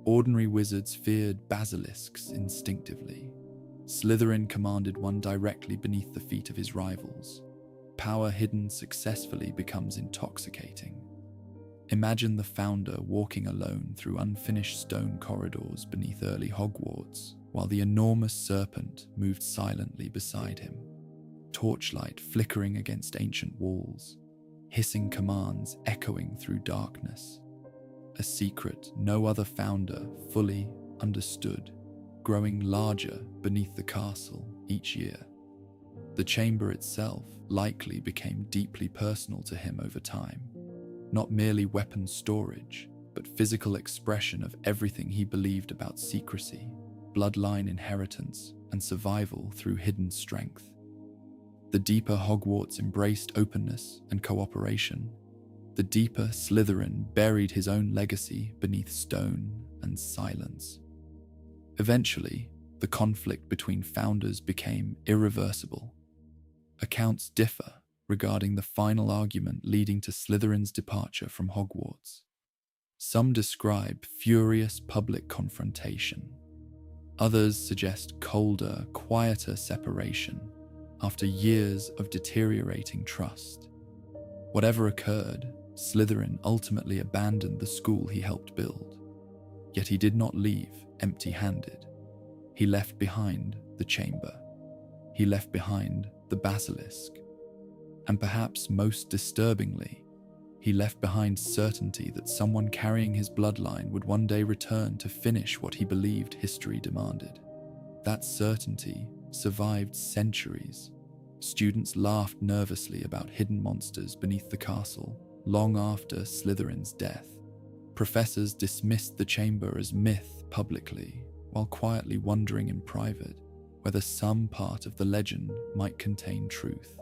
Ordinary wizards feared basilisks instinctively. Slytherin commanded one directly beneath the feet of his rivals. Power hidden successfully becomes intoxicating. Imagine the founder walking alone through unfinished stone corridors beneath early Hogwarts, while the enormous serpent moved silently beside him. Torchlight flickering against ancient walls, hissing commands echoing through darkness. A secret no other founder fully understood, growing larger beneath the castle each year. The chamber itself likely became deeply personal to him over time, not merely weapon storage, but physical expression of everything he believed about secrecy, bloodline inheritance, and survival through hidden strength. The deeper Hogwarts embraced openness and cooperation, the deeper Slytherin buried his own legacy beneath stone and silence. Eventually, the conflict between founders became irreversible. Accounts differ regarding the final argument leading to Slytherin's departure from Hogwarts. Some describe furious public confrontation. Others suggest colder, quieter separation after years of deteriorating trust. Whatever occurred, Slytherin ultimately abandoned the school he helped build. Yet he did not leave empty-handed. He left behind the chamber. He left behind the basilisk. And perhaps most disturbingly, he left behind certainty that someone carrying his bloodline would one day return to finish what he believed history demanded. That certainty survived centuries. Students laughed nervously about hidden monsters beneath the castle long after Slytherin's death. Professors dismissed the chamber as myth publicly, while quietly wondering in private whether some part of the legend might contain truth.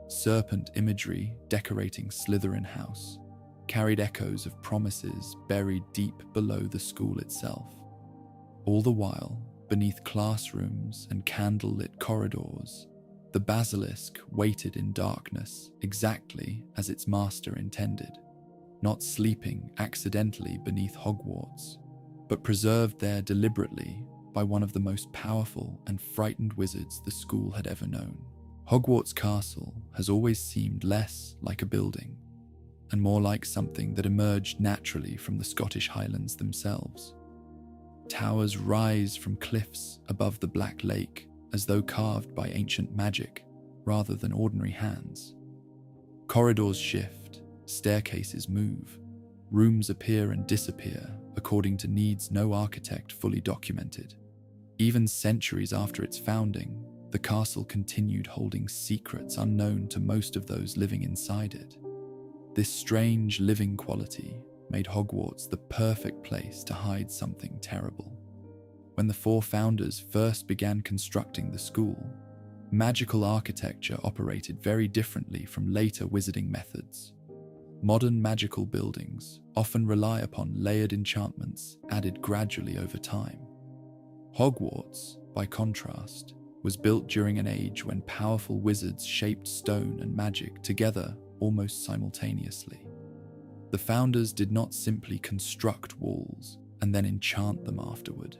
Serpent imagery decorating Slytherin House carried echoes of promises buried deep below the school itself. All the while, beneath classrooms and candle-lit corridors, the basilisk waited in darkness exactly as its master intended, not sleeping accidentally beneath Hogwarts, but preserved there deliberately by one of the most powerful and frightened wizards the school had ever known. Hogwarts Castle has always seemed less like a building and more like something that emerged naturally from the Scottish Highlands themselves. Towers rise from cliffs above the Black Lake as though carved by ancient magic rather than ordinary hands. Corridors shift, staircases move, rooms appear and disappear according to needs no architect fully documented. Even centuries after its founding, the castle continued holding secrets unknown to most of those living inside it. This strange living quality made Hogwarts the perfect place to hide something terrible. When the four founders first began constructing the school, magical architecture operated very differently from later wizarding methods. Modern magical buildings often rely upon layered enchantments added gradually over time. Hogwarts, by contrast, was built during an age when powerful wizards shaped stone and magic together almost simultaneously. The founders did not simply construct walls and then enchant them afterward.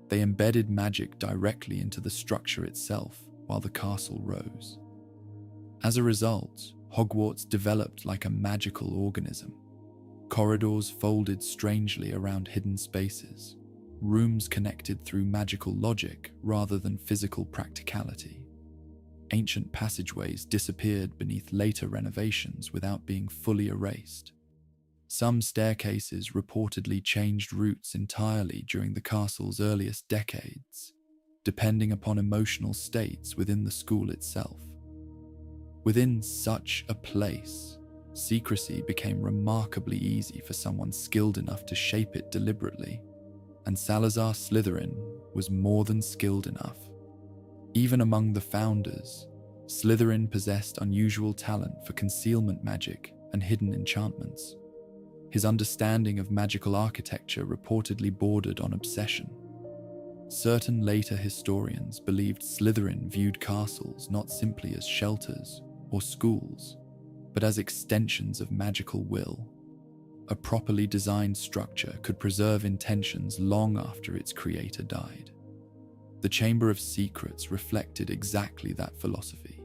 They embedded magic directly into the structure itself while the castle rose. As a result, Hogwarts developed like a magical organism. Corridors folded strangely around hidden spaces. Rooms connected through magical logic rather than physical practicality. Ancient passageways disappeared beneath later renovations without being fully erased. Some staircases reportedly changed routes entirely during the castle's earliest decades, depending upon emotional states within the school itself. Within such a place, secrecy became remarkably easy for someone skilled enough to shape it deliberately, and Salazar Slytherin was more than skilled enough. Even among the founders, Slytherin possessed unusual talent for concealment magic and hidden enchantments. His understanding of magical architecture reportedly bordered on obsession. Certain later historians believed Slytherin viewed castles not simply as shelters or schools, but as extensions of magical will. A properly designed structure could preserve intentions long after its creator died. The Chamber of Secrets reflected exactly that philosophy.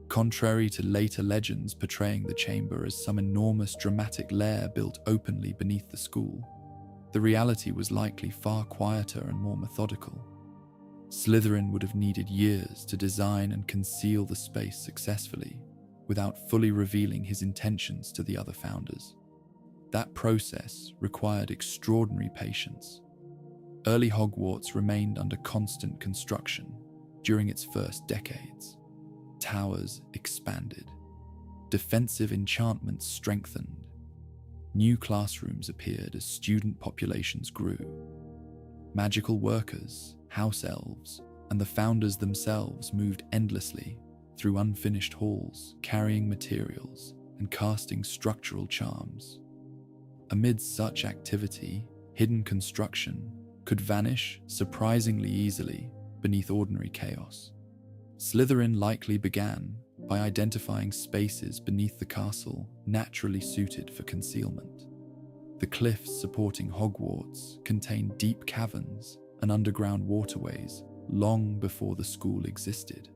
Contrary to later legends portraying the chamber as some enormous dramatic lair built openly beneath the school, the reality was likely far quieter and more methodical. Slytherin would have needed years to design and conceal the space successfully, without fully revealing his intentions to the other founders. That process required extraordinary patience. Early Hogwarts remained under constant construction during its first decades. Towers expanded. Defensive enchantments strengthened. New classrooms appeared as student populations grew. Magical workers, house elves, and the founders themselves moved endlessly through unfinished halls, carrying materials and casting structural charms. Amid such activity, hidden construction could vanish surprisingly easily beneath ordinary chaos. Slytherin likely began by identifying spaces beneath the castle naturally suited for concealment. The cliffs supporting Hogwarts contained deep caverns and underground waterways long before the school existed.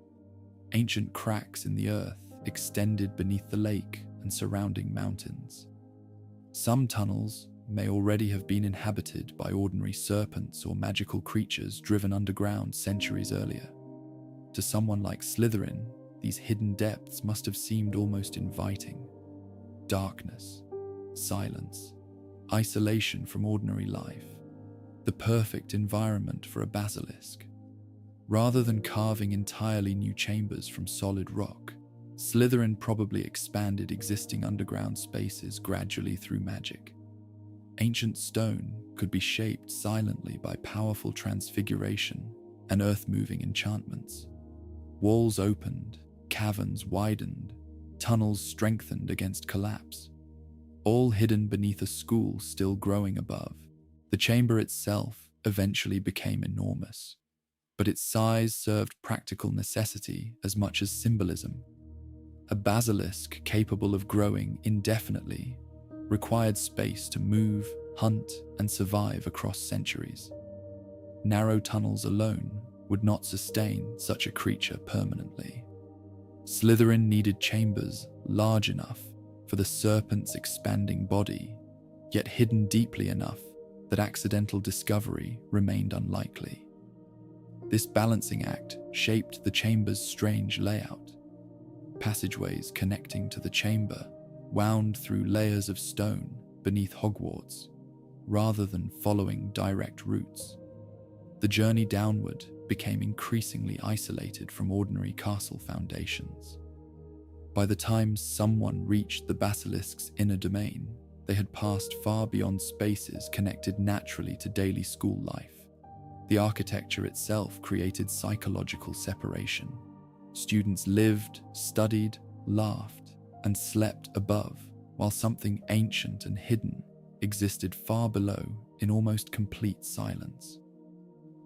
Ancient cracks in the earth extended beneath the lake and surrounding mountains. Some tunnels may already have been inhabited by ordinary serpents or magical creatures driven underground centuries earlier. To someone like Slytherin, these hidden depths must have seemed almost inviting. Darkness, silence, isolation from ordinary life, the perfect environment for a basilisk. Rather than carving entirely new chambers from solid rock, Slytherin probably expanded existing underground spaces gradually through magic. Ancient stone could be shaped silently by powerful transfiguration and earth-moving enchantments. Walls opened, caverns widened, tunnels strengthened against collapse, all hidden beneath a school still growing above. The chamber itself eventually became enormous, but its size served practical necessity as much as symbolism. A basilisk capable of growing indefinitely required space to move, hunt, and survive across centuries. Narrow tunnels alone would not sustain such a creature permanently. Slytherin needed chambers large enough for the serpent's expanding body, yet hidden deeply enough that accidental discovery remained unlikely. This balancing act shaped the chamber's strange layout. Passageways connecting to the chamber wound through layers of stone beneath Hogwarts, rather than following direct routes. The journey downward became increasingly isolated from ordinary castle foundations. By the time someone reached the basilisk's inner domain, they had passed far beyond spaces connected naturally to daily school life. The architecture itself created psychological separation. Students lived, studied, laughed, and slept above, while something ancient and hidden existed far below in almost complete silence.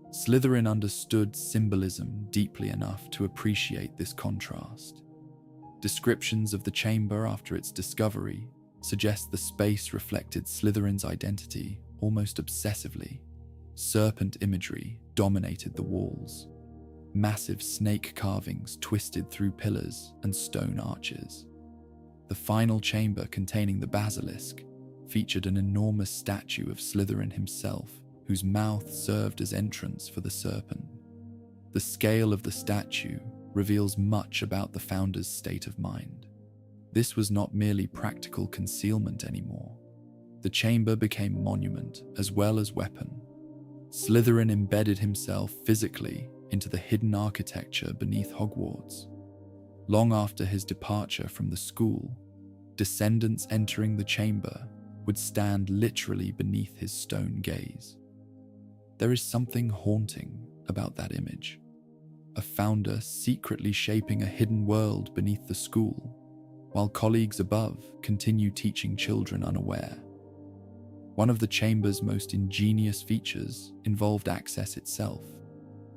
Slytherin understood symbolism deeply enough to appreciate this contrast. Descriptions of the chamber after its discovery suggest the space reflected Slytherin's identity almost obsessively. Serpent imagery dominated the walls. Massive snake carvings twisted through pillars and stone arches. The final chamber containing the basilisk featured an enormous statue of Slytherin himself, whose mouth served as entrance for the serpent. The scale of the statue reveals much about the founder's state of mind. This was not merely practical concealment anymore. The chamber became monument as well as weapon. Slytherin embedded himself physically into the hidden architecture beneath Hogwarts. Long after his departure from the school, descendants entering the chamber would stand literally beneath his stone gaze. There is something haunting about that image. A founder secretly shaping a hidden world beneath the school, while colleagues above continue teaching children unaware. One of the chamber's most ingenious features involved access itself.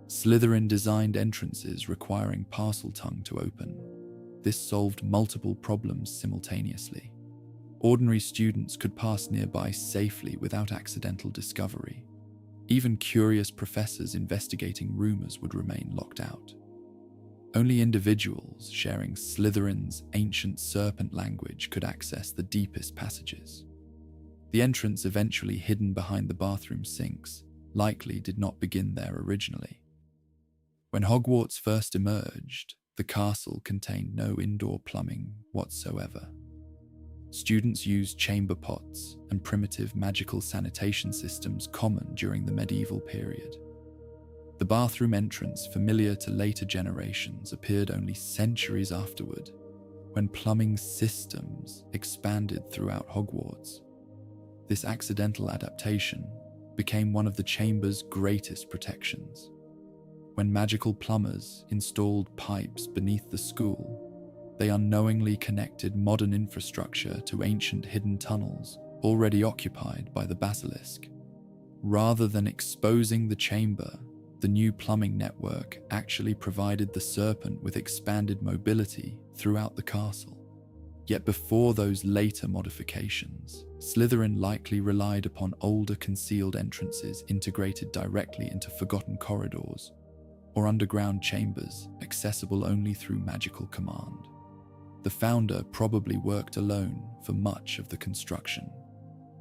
Slytherin designed entrances requiring Parseltongue to open. This solved multiple problems simultaneously. Ordinary students could pass nearby safely without accidental discovery. Even curious professors investigating rumors would remain locked out. Only individuals sharing Slytherin's ancient serpent language could access the deepest passages. The entrance, eventually hidden behind the bathroom sinks, likely did not begin there originally. When Hogwarts first emerged, the castle contained no indoor plumbing whatsoever. Students used chamber pots and primitive magical sanitation systems common during the medieval period. The bathroom entrance, familiar to later generations, appeared only centuries afterward, when plumbing systems expanded throughout Hogwarts. This accidental adaptation became one of the chamber's greatest protections. When magical plumbers installed pipes beneath the school, they unknowingly connected modern infrastructure to ancient hidden tunnels already occupied by the Basilisk. Rather than exposing the chamber, the new plumbing network actually provided the serpent with expanded mobility throughout the castle. Yet before those later modifications, Slytherin likely relied upon older concealed entrances integrated directly into forgotten corridors or underground chambers accessible only through magical command. The founder probably worked alone for much of the construction.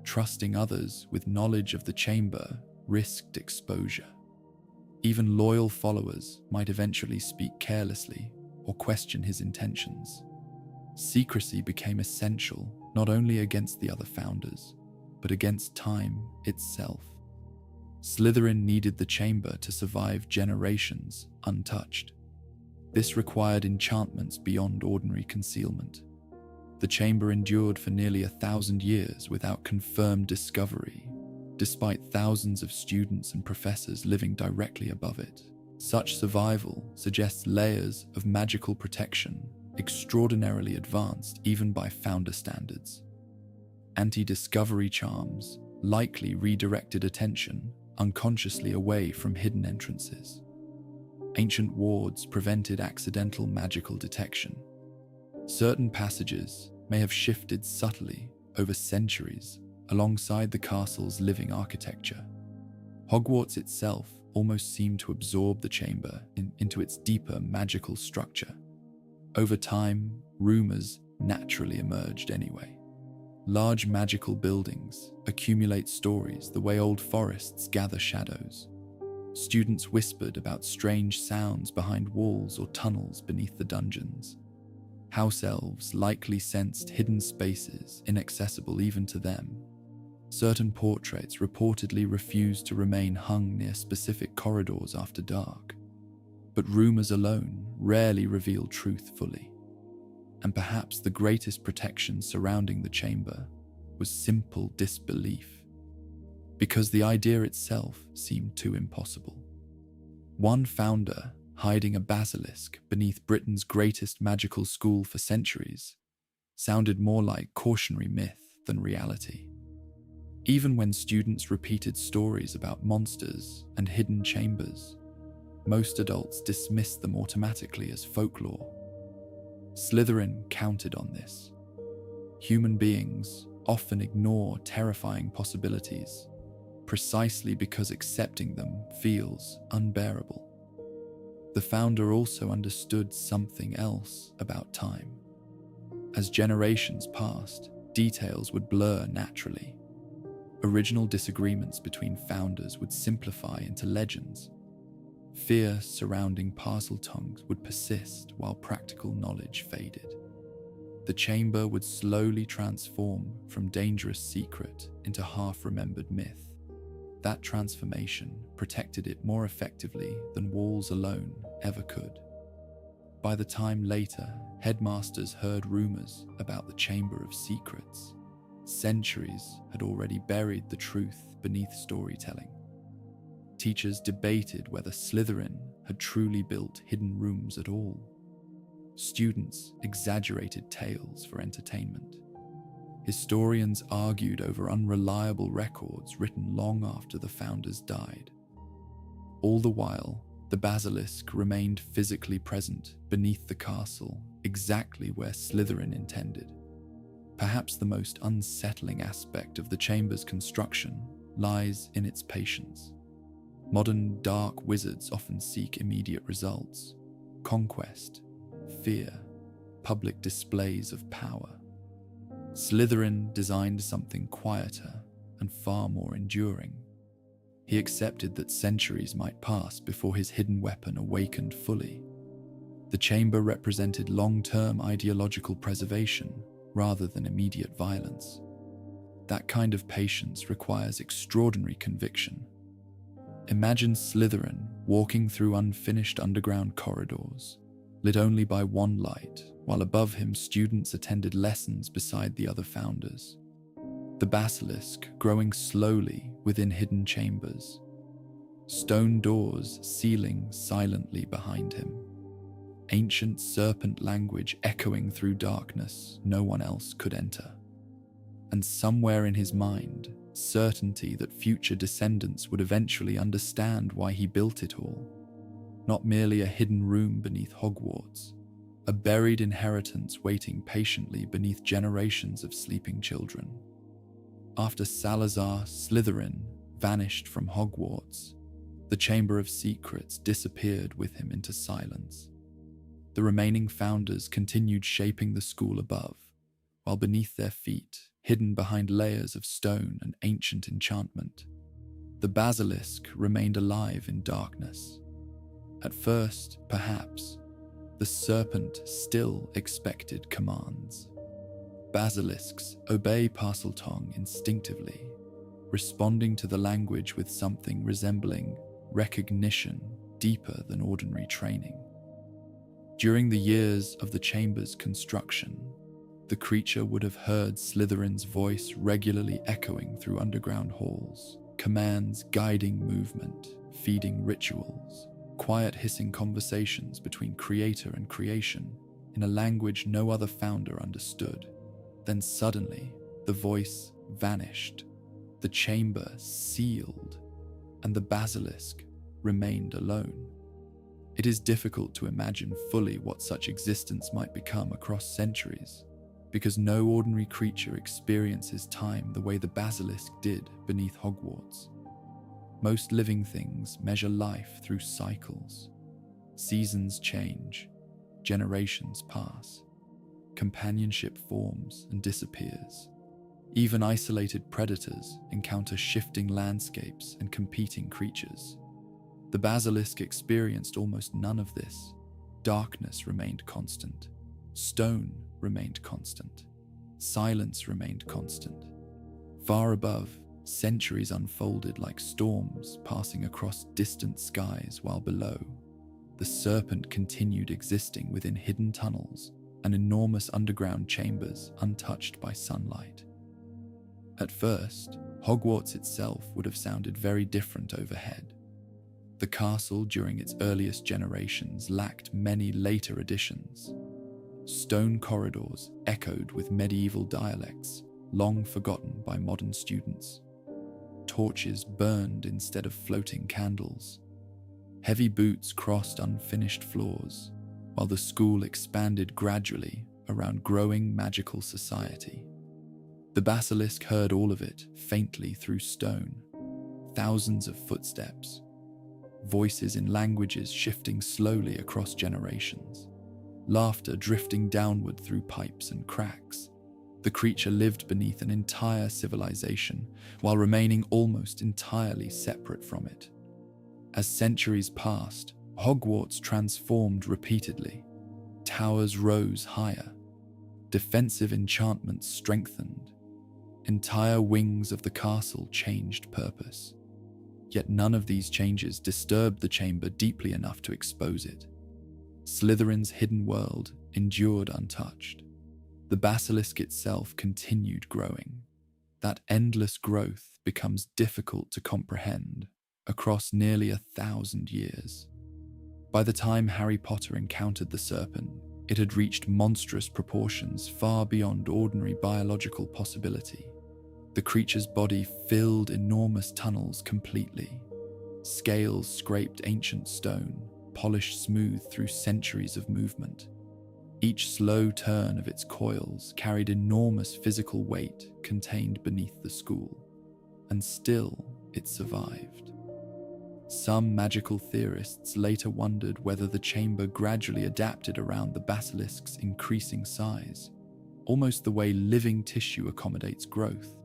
Trusting others with knowledge of the chamber risked exposure. Even loyal followers might eventually speak carelessly or question his intentions. Secrecy became essential not only against the other founders, but against time itself. Slytherin needed the chamber to survive generations untouched. This required enchantments beyond ordinary concealment. The chamber endured for nearly 1,000 years without confirmed discovery, despite thousands of students and professors living directly above it. Such survival suggests layers of magical protection extraordinarily advanced even by founder standards. Anti-discovery charms likely redirected attention unconsciously away from hidden entrances. Ancient wards prevented accidental magical detection. Certain passages may have shifted subtly over centuries alongside the castle's living architecture. Hogwarts itself almost seemed to absorb the chamber into its deeper magical structure. Over time, rumors naturally emerged anyway. Large magical buildings accumulate stories the way old forests gather shadows. Students whispered about strange sounds behind walls or tunnels beneath the dungeons. House elves likely sensed hidden spaces inaccessible even to them. Certain portraits reportedly refused to remain hung near specific corridors after dark. But rumors alone rarely reveal truth fully. And perhaps the greatest protection surrounding the chamber was simple disbelief, because the idea itself seemed too impossible. One founder hiding a basilisk beneath Britain's greatest magical school for centuries sounded more like cautionary myth than reality. Even when students repeated stories about monsters and hidden chambers, most adults dismissed them automatically as folklore. Slytherin counted on this. Human beings often ignore terrifying possibilities, precisely because accepting them feels unbearable. The founder also understood something else about time. As generations passed, details would blur naturally. Original disagreements between founders would simplify into legends. Fear surrounding Parseltongues would persist while practical knowledge faded. The chamber would slowly transform from dangerous secret into half-remembered myth. That transformation protected it more effectively than walls alone ever could. By the time later headmasters heard rumors about the Chamber of Secrets, centuries had already buried the truth beneath storytelling. Teachers debated whether Slytherin had truly built hidden rooms at all. Students exaggerated tales for entertainment. Historians argued over unreliable records written long after the founders died. All the while, the basilisk remained physically present beneath the castle, exactly where Slytherin intended. Perhaps the most unsettling aspect of the chamber's construction lies in its patience. Modern dark wizards often seek immediate results: conquest, fear, public displays of power. Slytherin designed something quieter and far more enduring. He accepted that centuries might pass before his hidden weapon awakened fully. The chamber represented long-term ideological preservation rather than immediate violence. That kind of patience requires extraordinary conviction. Imagine Slytherin walking through unfinished underground corridors, lit only by one light, while above him students attended lessons beside the other founders. The basilisk growing slowly within hidden chambers, stone doors sealing silently behind him, ancient serpent language echoing through darkness no one else could enter. And somewhere in his mind, certainty that future descendants would eventually understand why he built it all. Not merely a hidden room beneath Hogwarts, a buried inheritance waiting patiently beneath generations of sleeping children. After Salazar Slytherin vanished from Hogwarts, the Chamber of Secrets disappeared with him into silence. The remaining founders continued shaping the school above, while beneath their feet, hidden behind layers of stone and ancient enchantment, the basilisk remained alive in darkness. At first, perhaps, the serpent still expected commands. Basilisks obey Parseltongue instinctively, responding to the language with something resembling recognition deeper than ordinary training. During the years of the chamber's construction, the creature would have heard Slytherin's voice regularly echoing through underground halls, commands guiding movement, feeding rituals, quiet hissing conversations between creator and creation in a language no other founder understood. Then suddenly, the voice vanished, the chamber sealed, and the basilisk remained alone. It is difficult to imagine fully what such existence might become across centuries, because no ordinary creature experiences time the way the basilisk did beneath Hogwarts. Most living things measure life through cycles. Seasons change, generations pass, companionship forms and disappears. Even isolated predators encounter shifting landscapes and competing creatures. The basilisk experienced almost none of this. Darkness remained constant. Stone remained constant. Silence remained constant. Far above, centuries unfolded like storms passing across distant skies, while below, the serpent continued existing within hidden tunnels and enormous underground chambers untouched by sunlight. At first, Hogwarts itself would have sounded very different overhead. The castle during its earliest generations lacked many later additions. Stone corridors echoed with medieval dialects, long forgotten by modern students. Torches burned instead of floating candles. Heavy boots crossed unfinished floors, while the school expanded gradually around growing magical society. The basilisk heard all of it faintly through stone. Thousands of footsteps, voices in languages shifting slowly across generations, laughter drifting downward through pipes and cracks. The creature lived beneath an entire civilization while remaining almost entirely separate from it. As centuries passed, Hogwarts transformed repeatedly. Towers rose higher. Defensive enchantments strengthened. Entire wings of the castle changed purpose. Yet none of these changes disturbed the chamber deeply enough to expose it. Slytherin's hidden world endured untouched. The basilisk itself continued growing. That endless growth becomes difficult to comprehend across nearly 1,000 years. By the time Harry Potter encountered the serpent, it had reached monstrous proportions far beyond ordinary biological possibility. The creature's body filled enormous tunnels completely. Scales scraped ancient stone, polished smooth through centuries of movement. Each slow turn of its coils carried enormous physical weight contained beneath the school, and still it survived. Some magical theorists later wondered whether the chamber gradually adapted around the basilisk's increasing size, almost the way living tissue accommodates growth.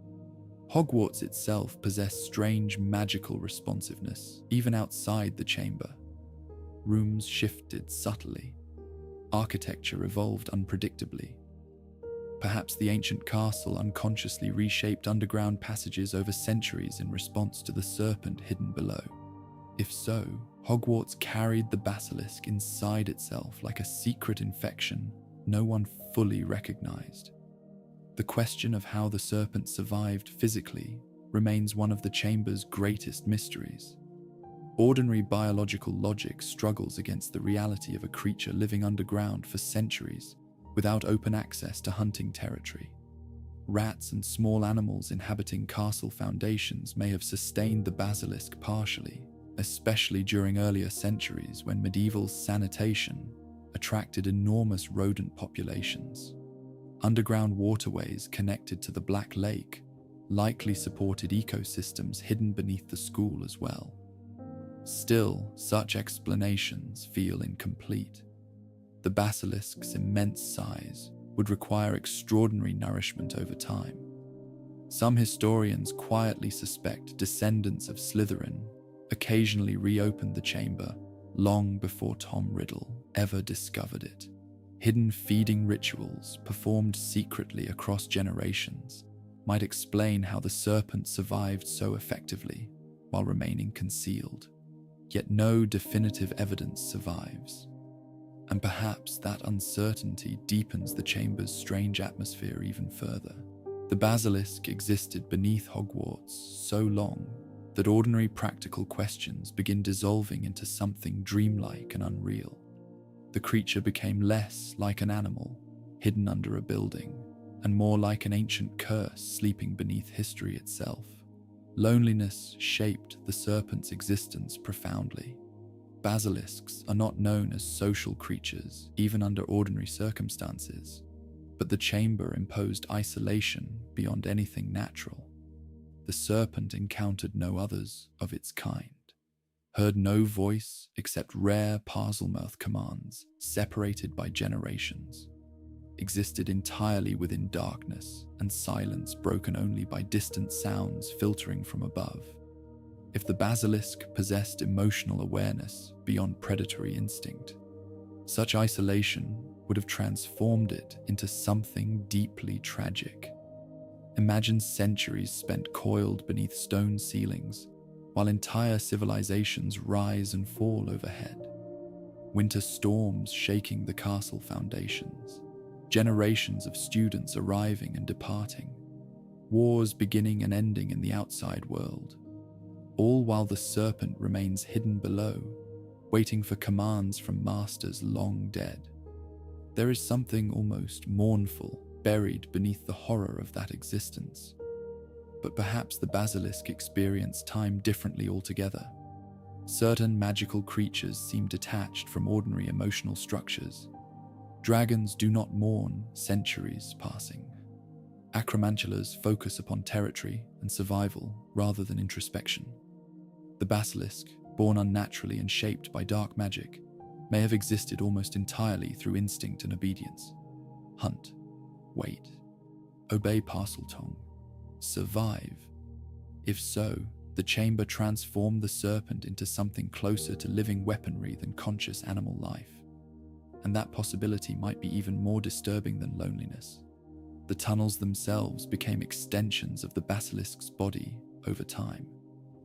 Hogwarts itself possessed strange magical responsiveness, even outside the chamber. Rooms shifted subtly. Architecture evolved unpredictably. Perhaps the ancient castle unconsciously reshaped underground passages over centuries in response to the serpent hidden below. If so, Hogwarts carried the basilisk inside itself like a secret infection no one fully recognized. The question of how the serpent survived physically remains one of the chamber's greatest mysteries. Ordinary biological logic struggles against the reality of a creature living underground for centuries without open access to hunting territory. Rats and small animals inhabiting castle foundations may have sustained the basilisk partially, especially during earlier centuries when medieval sanitation attracted enormous rodent populations. Underground waterways connected to the Black Lake likely supported ecosystems hidden beneath the school as well. Still, such explanations feel incomplete. The basilisk's immense size would require extraordinary nourishment over time. Some historians quietly suspect descendants of Slytherin occasionally reopened the chamber long before Tom Riddle ever discovered it. Hidden feeding rituals performed secretly across generations might explain how the serpent survived so effectively while remaining concealed. Yet no definitive evidence survives. And perhaps that uncertainty deepens the chamber's strange atmosphere even further. The basilisk existed beneath Hogwarts so long that ordinary practical questions begin dissolving into something dreamlike and unreal. The creature became less like an animal hidden under a building, and more like an ancient curse sleeping beneath history itself. Loneliness shaped the serpent's existence profoundly. Basilisks are not known as social creatures, even under ordinary circumstances, but the chamber imposed isolation beyond anything natural. The serpent encountered no others of its kind, heard no voice except rare Parselmouth commands separated by generations, existed entirely within darkness and silence broken only by distant sounds filtering from above. If the basilisk possessed emotional awareness beyond predatory instinct, such isolation would have transformed it into something deeply tragic. Imagine centuries spent coiled beneath stone ceilings, while entire civilizations rise and fall overhead. Winter storms shaking the castle foundations, generations of students arriving and departing, wars beginning and ending in the outside world, all while the serpent remains hidden below, waiting for commands from masters long dead. There is something almost mournful buried beneath the horror of that existence. But perhaps the basilisk experienced time differently altogether. Certain magical creatures seem detached from ordinary emotional structures. Dragons do not mourn centuries passing. Acromantulas focus upon territory and survival rather than introspection. The basilisk, born unnaturally and shaped by dark magic, may have existed almost entirely through instinct and obedience. Hunt, wait, obey Parseltongue, survive. If so, the chamber transformed the serpent into something closer to living weaponry than conscious animal life. And that possibility might be even more disturbing than loneliness. The tunnels themselves became extensions of the basilisk's body over time.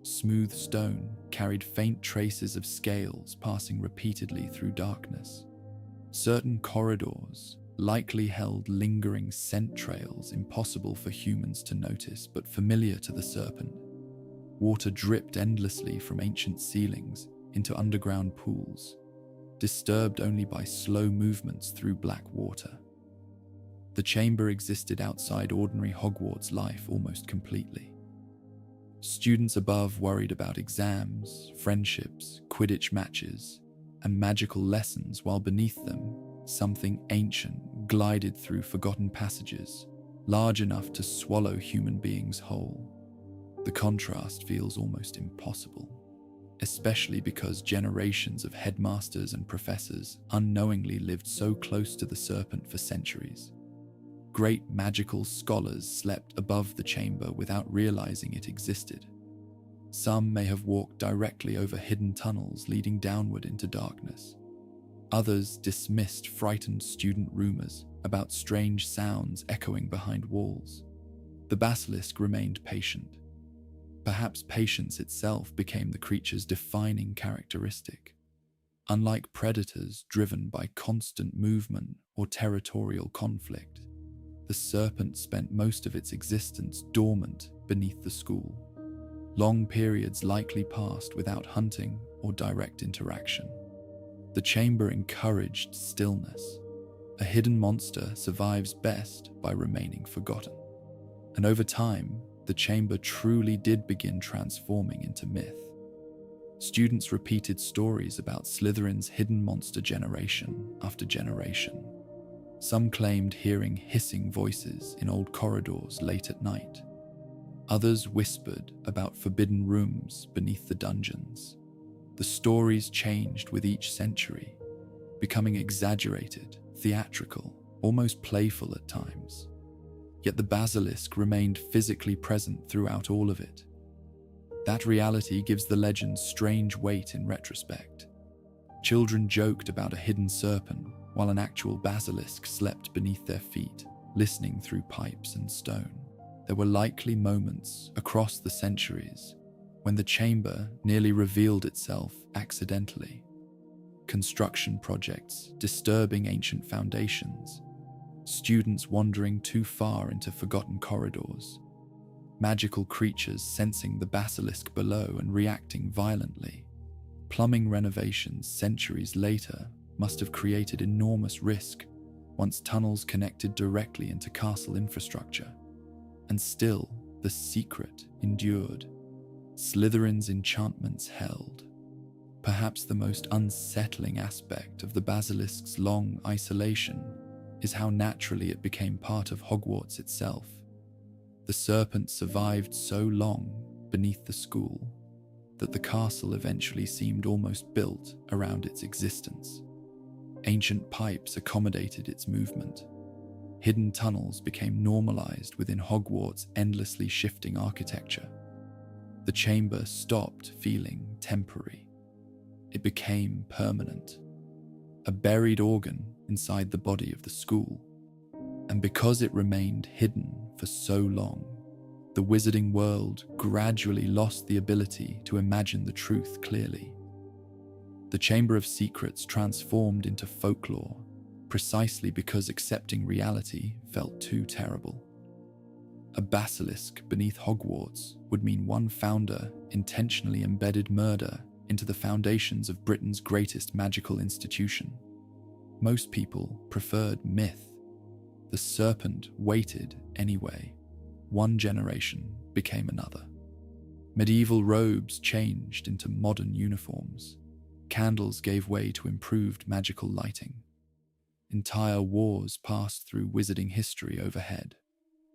Smooth stone carried faint traces of scales passing repeatedly through darkness. Certain corridors likely held lingering scent trails impossible for humans to notice but familiar to the serpent. Water dripped endlessly from ancient ceilings into underground pools, disturbed only by slow movements through black water. The chamber existed outside ordinary Hogwarts life almost completely. Students above worried about exams, friendships, Quidditch matches, and magical lessons, while beneath them, something ancient glided through forgotten passages, large enough to swallow human beings whole. The contrast feels almost impossible, especially because generations of headmasters and professors unknowingly lived so close to the serpent for centuries. Great magical scholars slept above the chamber without realizing it existed. Some may have walked directly over hidden tunnels leading downward into darkness. Others dismissed frightened student rumors about strange sounds echoing behind walls. The basilisk remained patient. Perhaps patience itself became the creature's defining characteristic. Unlike predators driven by constant movement or territorial conflict, the serpent spent most of its existence dormant beneath the school. Long periods likely passed without hunting or direct interaction. The chamber encouraged stillness. A hidden monster survives best by remaining forgotten. And over time, the chamber truly did begin transforming into myth. Students repeated stories about Slytherin's hidden monster generation after generation. Some claimed hearing hissing voices in old corridors late at night. Others whispered about forbidden rooms beneath the dungeons. The stories changed with each century, becoming exaggerated, theatrical, almost playful at times. Yet the basilisk remained physically present throughout all of it. That reality gives the legend strange weight in retrospect. Children joked about a hidden serpent, while an actual basilisk slept beneath their feet, listening through pipes and stone. There were likely moments across the centuries when the chamber nearly revealed itself accidentally. Construction projects disturbing ancient foundations, students wandering too far into forgotten corridors, magical creatures sensing the basilisk below and reacting violently. Plumbing renovations centuries later must have created enormous risk once tunnels connected directly into castle infrastructure. And still, the secret endured. Slytherin's enchantments held. Perhaps the most unsettling aspect of the basilisk's long isolation is how naturally it became part of Hogwarts itself. The serpent survived so long beneath the school that the castle eventually seemed almost built around its existence. Ancient pipes accommodated its movement. Hidden tunnels became normalized within Hogwarts' endlessly shifting architecture. The chamber stopped feeling temporary. It became permanent, a buried organ inside the body of the school. And because it remained hidden for so long, the wizarding world gradually lost the ability to imagine the truth clearly. The Chamber of Secrets transformed into folklore precisely because accepting reality felt too terrible. A basilisk beneath Hogwarts would mean one founder intentionally embedded murder into the foundations of Britain's greatest magical institution. Most people preferred myth. The serpent waited anyway. One generation became another. Medieval robes changed into modern uniforms. Candles gave way to improved magical lighting. Entire wars passed through wizarding history overhead,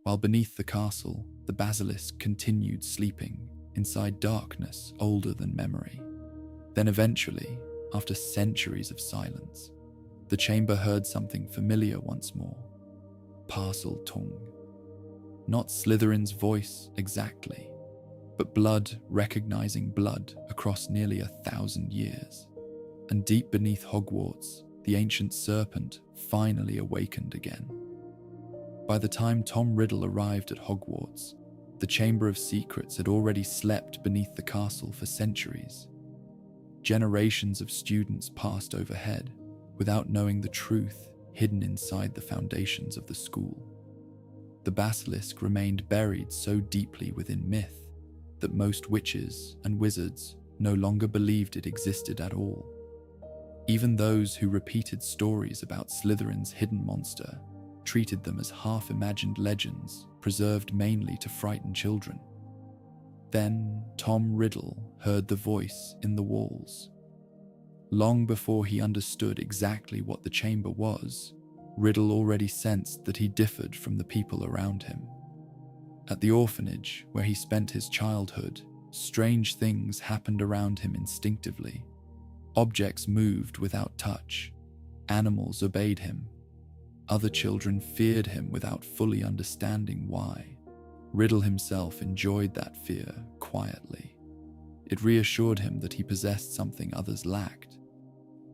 while beneath the castle, the basilisk continued sleeping inside darkness older than memory. Then eventually, after centuries of silence, the chamber heard something familiar once more. Parseltongue. Not Slytherin's voice exactly, but blood recognizing blood across nearly 1,000 years. And deep beneath Hogwarts, the ancient serpent finally awakened again. By the time Tom Riddle arrived at Hogwarts, the Chamber of Secrets had already slept beneath the castle for centuries. Generations of students passed overhead without knowing the truth hidden inside the foundations of the school. The basilisk remained buried so deeply within myth that most witches and wizards no longer believed it existed at all. Even those who repeated stories about Slytherin's hidden monster treated them as half-imagined legends preserved mainly to frighten children. Then Tom Riddle heard the voice in the walls. Long before he understood exactly what the chamber was, Riddle already sensed that he differed from the people around him. At the orphanage where he spent his childhood, strange things happened around him instinctively. Objects moved without touch. Animals obeyed him. Other children feared him without fully understanding why. Riddle himself enjoyed that fear quietly. It reassured him that he possessed something others lacked.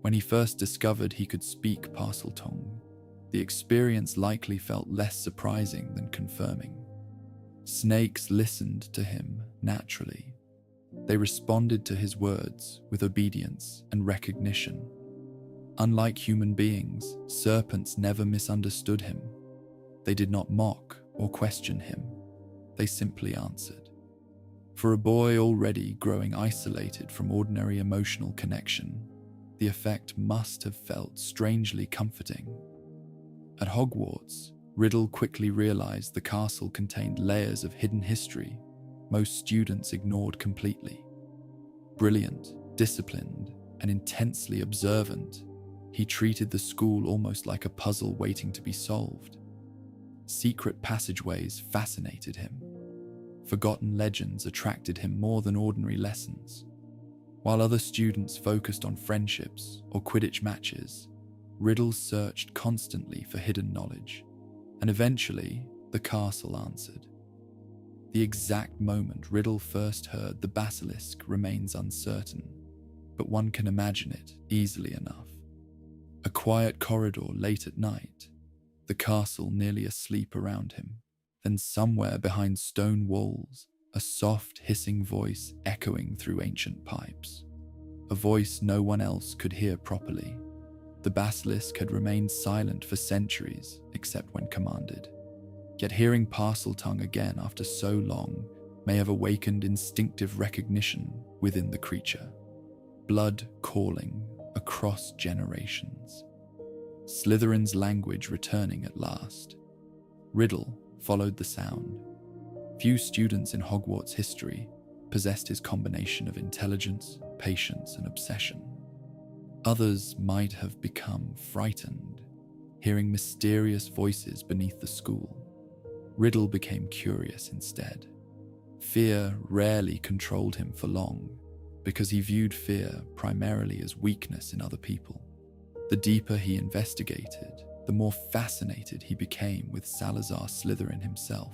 When he first discovered he could speak Parseltongue, the experience likely felt less surprising than confirming. Snakes listened to him naturally. They responded to his words with obedience and recognition. Unlike human beings, serpents never misunderstood him. They did not mock or question him. They simply answered. For a boy already growing isolated from ordinary emotional connection, the effect must have felt strangely comforting. At Hogwarts, Riddle quickly realized the castle contained layers of hidden history most students ignored completely. Brilliant, disciplined, and intensely observant, he treated the school almost like a puzzle waiting to be solved. Secret passageways fascinated him. Forgotten legends attracted him more than ordinary lessons. While other students focused on friendships or Quidditch matches, Riddle searched constantly for hidden knowledge, and eventually the castle answered. The exact moment Riddle first heard the basilisk remains uncertain, but one can imagine it easily enough. A quiet corridor late at night, the castle nearly asleep around him. Then somewhere behind stone walls, a soft hissing voice echoing through ancient pipes. A voice no one else could hear properly. The basilisk had remained silent for centuries, except when commanded. Yet hearing Parseltongue again after so long may have awakened instinctive recognition within the creature. Blood calling across generations. Slytherin's language returning at last. Riddle followed the sound. Few students in Hogwarts history possessed his combination of intelligence, patience, and obsession. Others might have become frightened, hearing mysterious voices beneath the school. Riddle became curious instead. Fear rarely controlled him for long, because he viewed fear primarily as weakness in other people. The deeper he investigated, the more fascinated he became with Salazar Slytherin himself.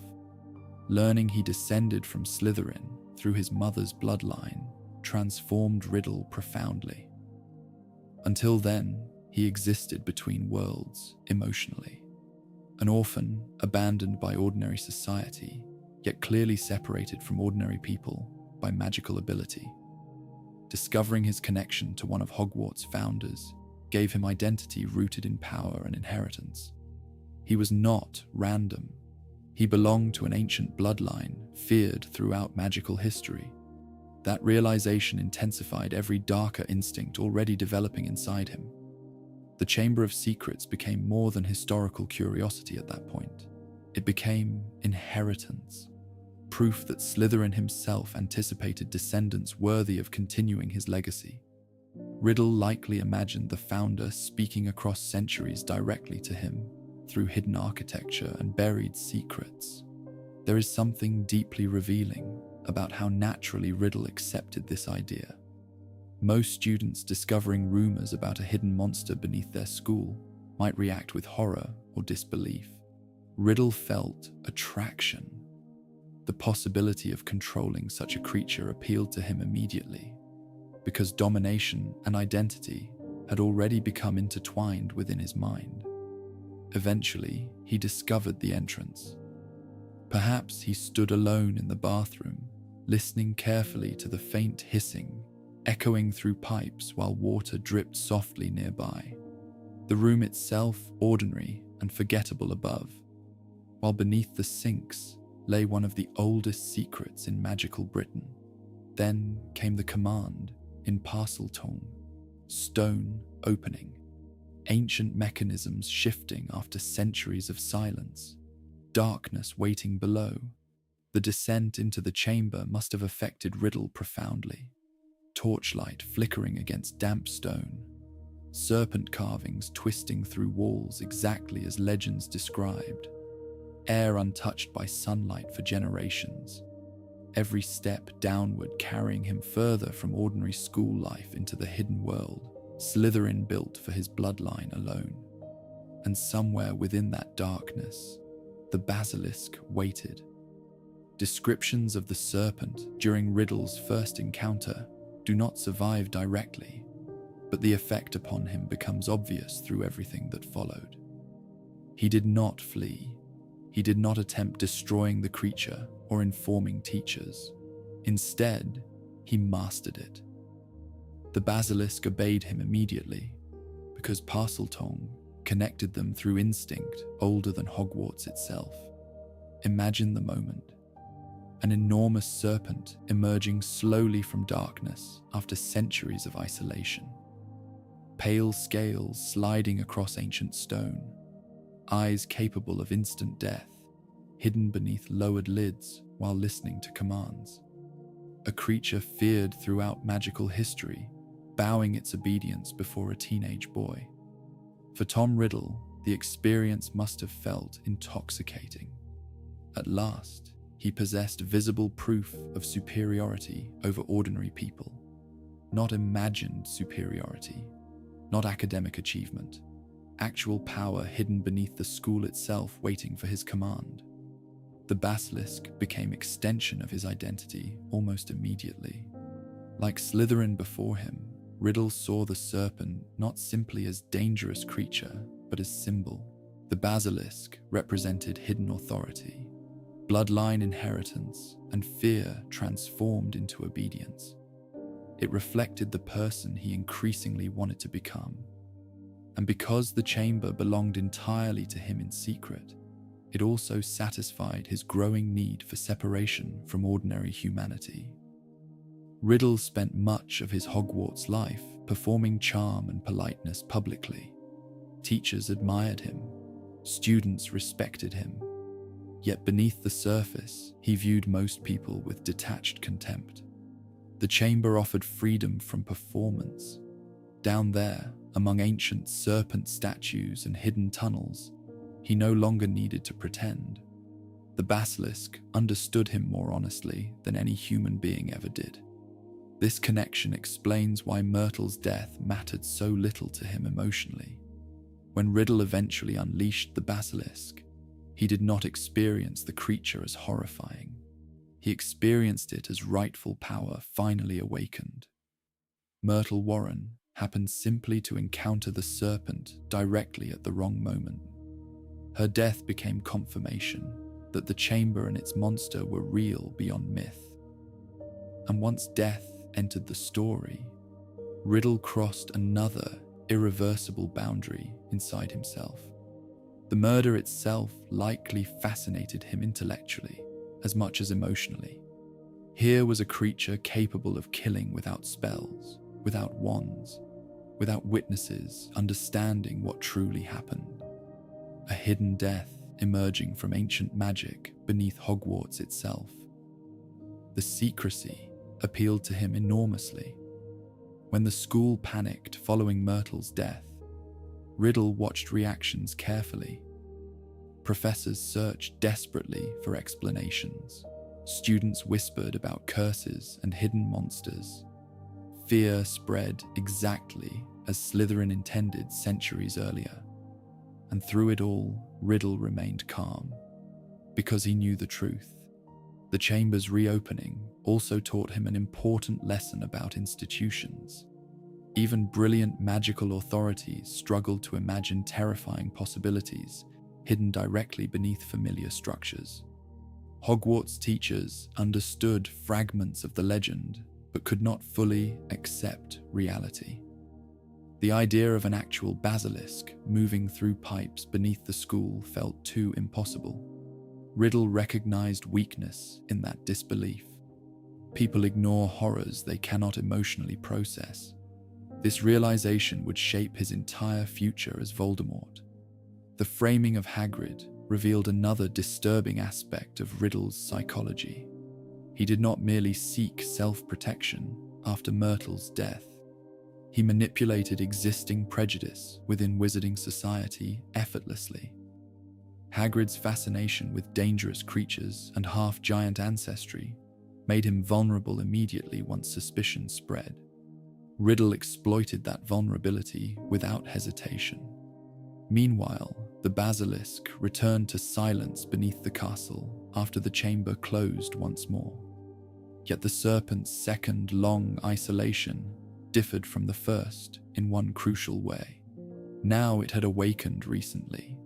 Learning he descended from Slytherin through his mother's bloodline transformed Riddle profoundly. Until then, he existed between worlds emotionally. An orphan, abandoned by ordinary society, yet clearly separated from ordinary people by magical ability. Discovering his connection to one of Hogwarts' founders gave him identity rooted in power and inheritance. He was not random. He belonged to an ancient bloodline feared throughout magical history. That realization intensified every darker instinct already developing inside him. The Chamber of Secrets became more than historical curiosity at that point. It became inheritance, proof that Slytherin himself anticipated descendants worthy of continuing his legacy. Riddle likely imagined the founder speaking across centuries directly to him through hidden architecture and buried secrets. There is something deeply revealing about how naturally Riddle accepted this idea. Most students discovering rumors about a hidden monster beneath their school might react with horror or disbelief. Riddle felt attraction. The possibility of controlling such a creature appealed to him immediately, because domination and identity had already become intertwined within his mind. Eventually, he discovered the entrance. Perhaps he stood alone in the bathroom, listening carefully to the faint hissing echoing through pipes while water dripped softly nearby. The room itself ordinary and forgettable above, while beneath the sinks lay one of the oldest secrets in magical Britain. Then came the command in Parseltongue, stone opening, ancient mechanisms shifting after centuries of silence, darkness waiting below. The descent into the chamber must have affected Riddle profoundly. Torchlight flickering against damp stone, serpent carvings twisting through walls exactly as legends described, air untouched by sunlight for generations, every step downward carrying him further from ordinary school life into the hidden world Slytherin built for his bloodline alone. And somewhere within that darkness, the basilisk waited. Descriptions of the serpent during Riddle's first encounter do not survive directly, but the effect upon him becomes obvious through everything that followed. He did not flee. He did not attempt destroying the creature or informing teachers. Instead, he mastered it. The basilisk obeyed him immediately, because Parseltongue connected them through instinct older than Hogwarts itself. Imagine the moment. An enormous serpent emerging slowly from darkness after centuries of isolation. Pale scales sliding across ancient stone, eyes capable of instant death, hidden beneath lowered lids while listening to commands. A creature feared throughout magical history, bowing its obedience before a teenage boy. For Tom Riddle, the experience must have felt intoxicating. At last, he possessed visible proof of superiority over ordinary people. Not imagined superiority, not academic achievement, actual power hidden beneath the school itself waiting for his command. The basilisk became extension of his identity almost immediately. Like Slytherin before him, Riddle saw the serpent not simply as dangerous creature, but as symbol. The basilisk represented hidden authority, bloodline inheritance, and fear transformed into obedience. It reflected the person he increasingly wanted to become. And because the chamber belonged entirely to him in secret, it also satisfied his growing need for separation from ordinary humanity. Riddle spent much of his Hogwarts life performing charm and politeness publicly. Teachers admired him, students respected him. Yet beneath the surface, he viewed most people with detached contempt. The chamber offered freedom from performance. Down there, among ancient serpent statues and hidden tunnels, he no longer needed to pretend. The basilisk understood him more honestly than any human being ever did. This connection explains why Myrtle's death mattered so little to him emotionally. When Riddle eventually unleashed the basilisk, he did not experience the creature as horrifying. He experienced it as rightful power finally awakened. Myrtle Warren happened simply to encounter the serpent directly at the wrong moment. Her death became confirmation that the chamber and its monster were real beyond myth. And once death entered the story, Riddle crossed another irreversible boundary inside himself. The murder itself likely fascinated him intellectually as much as emotionally. Here was a creature capable of killing without spells, without wands, without witnesses understanding what truly happened. A hidden death emerging from ancient magic beneath Hogwarts itself. The secrecy appealed to him enormously. When the school panicked following Myrtle's death, Riddle watched reactions carefully. Professors searched desperately for explanations. Students whispered about curses and hidden monsters. Fear spread exactly as Slytherin intended centuries earlier. And through it all, Riddle remained calm, because he knew the truth. The chamber's reopening also taught him an important lesson about institutions. Even brilliant magical authorities struggled to imagine terrifying possibilities hidden directly beneath familiar structures. Hogwarts teachers understood fragments of the legend, but could not fully accept reality. The idea of an actual basilisk moving through pipes beneath the school felt too impossible. Riddle recognized weakness in that disbelief. People ignore horrors they cannot emotionally process. This realization would shape his entire future as Voldemort. The framing of Hagrid revealed another disturbing aspect of Riddle's psychology. He did not merely seek self-protection after Myrtle's death. He manipulated existing prejudice within wizarding society effortlessly. Hagrid's fascination with dangerous creatures and half-giant ancestry made him vulnerable immediately once suspicion spread. Riddle exploited that vulnerability without hesitation. Meanwhile, the basilisk returned to silence beneath the castle after the chamber closed once more. Yet the serpent's second long isolation differed from the first in one crucial way. Now it had awakened recently.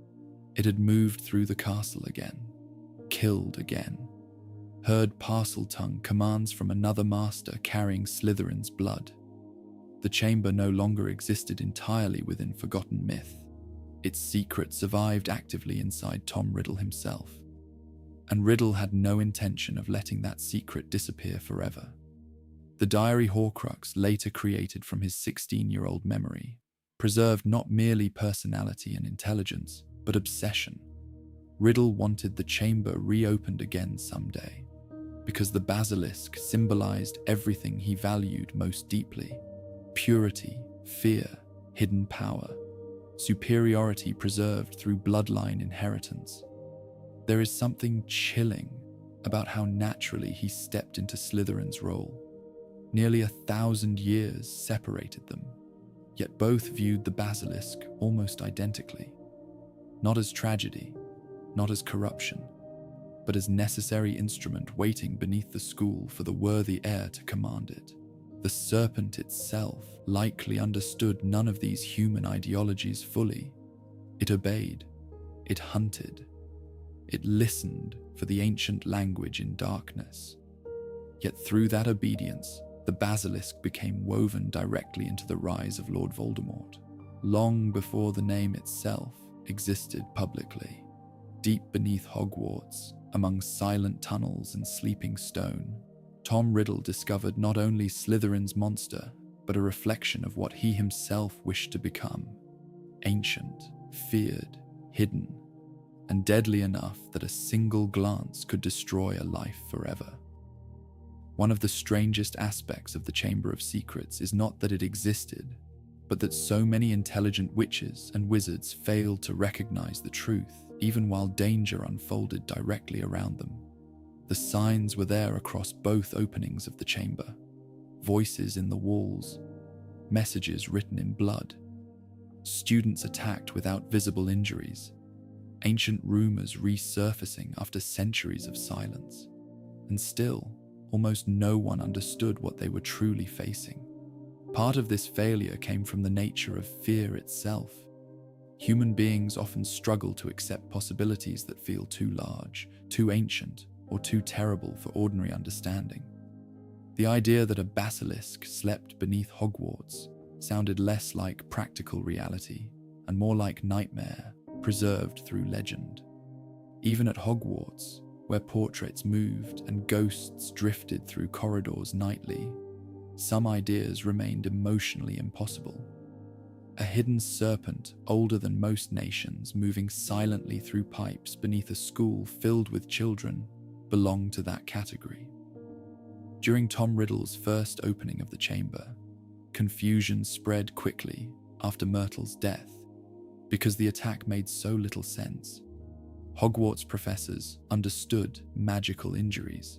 It had moved through the castle again, killed again, heard Parseltongue commands from another master carrying Slytherin's blood. The chamber no longer existed entirely within forgotten myth. Its secret survived actively inside Tom Riddle himself. And Riddle had no intention of letting that secret disappear forever. The diary Horcrux, later created from his 16-year-old memory, preserved not merely personality and intelligence, but obsession. Riddle wanted the chamber reopened again someday, because the basilisk symbolized everything he valued most deeply: purity, fear, hidden power, superiority preserved through bloodline inheritance. There is something chilling about how naturally he stepped into Slytherin's role. Nearly 1,000 years separated them, yet both viewed the basilisk almost identically. Not as tragedy, not as corruption, but as necessary instrument waiting beneath the school for the worthy heir to command it. The serpent itself likely understood none of these human ideologies fully. It obeyed, it hunted, it listened for the ancient language in darkness. Yet through that obedience, the basilisk became woven directly into the rise of Lord Voldemort, long before the name itself existed publicly. Deep beneath Hogwarts, among silent tunnels and sleeping stone, Tom Riddle discovered not only Slytherin's monster, but a reflection of what he himself wished to become: ancient, feared, hidden, and deadly enough that a single glance could destroy a life forever. One of the strangest aspects of the Chamber of Secrets is not that it existed, but that so many intelligent witches and wizards failed to recognize the truth, even while danger unfolded directly around them. The signs were there across both openings of the chamber: voices in the walls, messages written in blood, students attacked without visible injuries, ancient rumors resurfacing after centuries of silence. And still, almost no one understood what they were truly facing. Part of this failure came from the nature of fear itself. Human beings often struggle to accept possibilities that feel too large, too ancient, or too terrible for ordinary understanding. The idea that a basilisk slept beneath Hogwarts sounded less like practical reality and more like nightmare preserved through legend. Even at Hogwarts, where portraits moved and ghosts drifted through corridors nightly, some ideas remained emotionally impossible. A hidden serpent older than most nations moving silently through pipes beneath a school filled with children belonged to that category. During Tom Riddle's first opening of the chamber, confusion spread quickly after Myrtle's death because the attack made so little sense. Hogwarts professors understood magical injuries.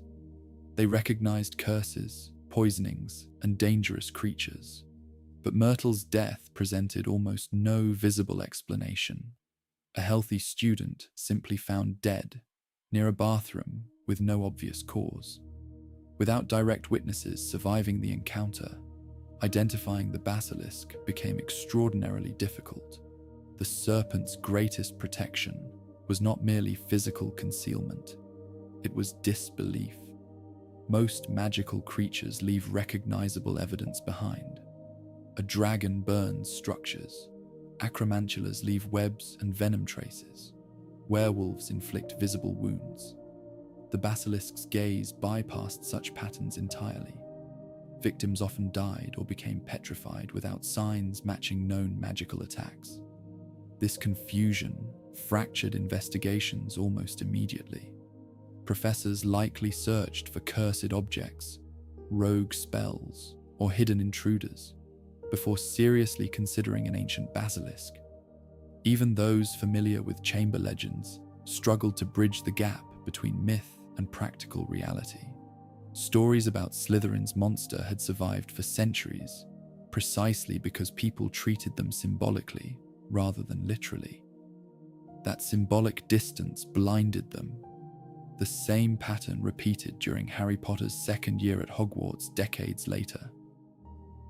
They recognized curses, poisonings, and dangerous creatures. But Myrtle's death presented almost no visible explanation. A healthy student simply found dead near a bathroom with no obvious cause. Without direct witnesses surviving the encounter, identifying the basilisk became extraordinarily difficult. The serpent's greatest protection was not merely physical concealment, it was disbelief. Most magical creatures leave recognizable evidence behind. A dragon burns structures. Acromantulas leave webs and venom traces. Werewolves inflict visible wounds. The basilisk's gaze bypassed such patterns entirely. Victims often died or became petrified without signs matching known magical attacks. This confusion fractured investigations almost immediately. Professors likely searched for cursed objects, rogue spells, or hidden intruders before seriously considering an ancient basilisk. Even those familiar with chamber legends struggled to bridge the gap between myth and practical reality. Stories about Slytherin's monster had survived for centuries, precisely because people treated them symbolically rather than literally. That symbolic distance blinded them. The same pattern repeated during Harry Potter's second year at Hogwarts decades later.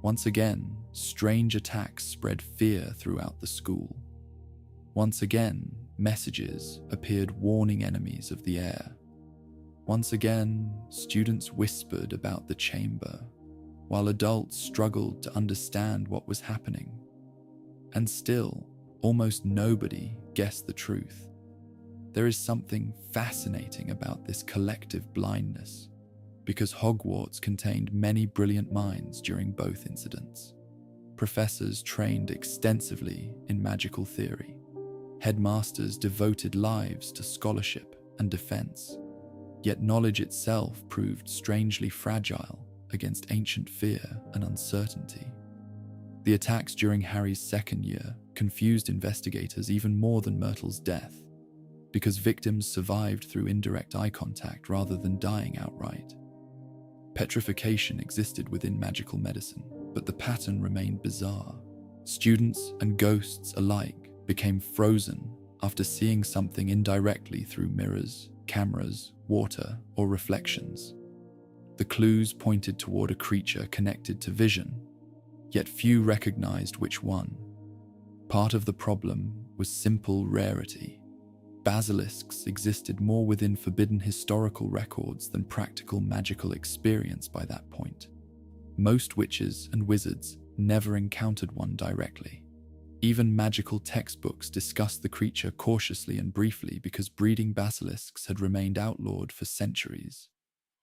Once again, strange attacks spread fear throughout the school. Once again, messages appeared warning enemies of the air. Once again, students whispered about the chamber, while adults struggled to understand what was happening. And still, almost nobody guessed the truth. There is something fascinating about this collective blindness, because Hogwarts contained many brilliant minds during both incidents. Professors trained extensively in magical theory. Headmasters devoted lives to scholarship and defense. Yet knowledge itself proved strangely fragile against ancient fear and uncertainty. The attacks during Harry's second year confused investigators even more than Myrtle's death, because victims survived through indirect eye contact rather than dying outright. Petrification existed within magical medicine, but the pattern remained bizarre. Students and ghosts alike became frozen after seeing something indirectly through mirrors, cameras, water, or reflections. The clues pointed toward a creature connected to vision, yet few recognized which one. Part of the problem was simple rarity. Basilisks existed more within forbidden historical records than practical magical experience by that point. Most witches and wizards never encountered one directly. Even magical textbooks discussed the creature cautiously and briefly because breeding basilisks had remained outlawed for centuries.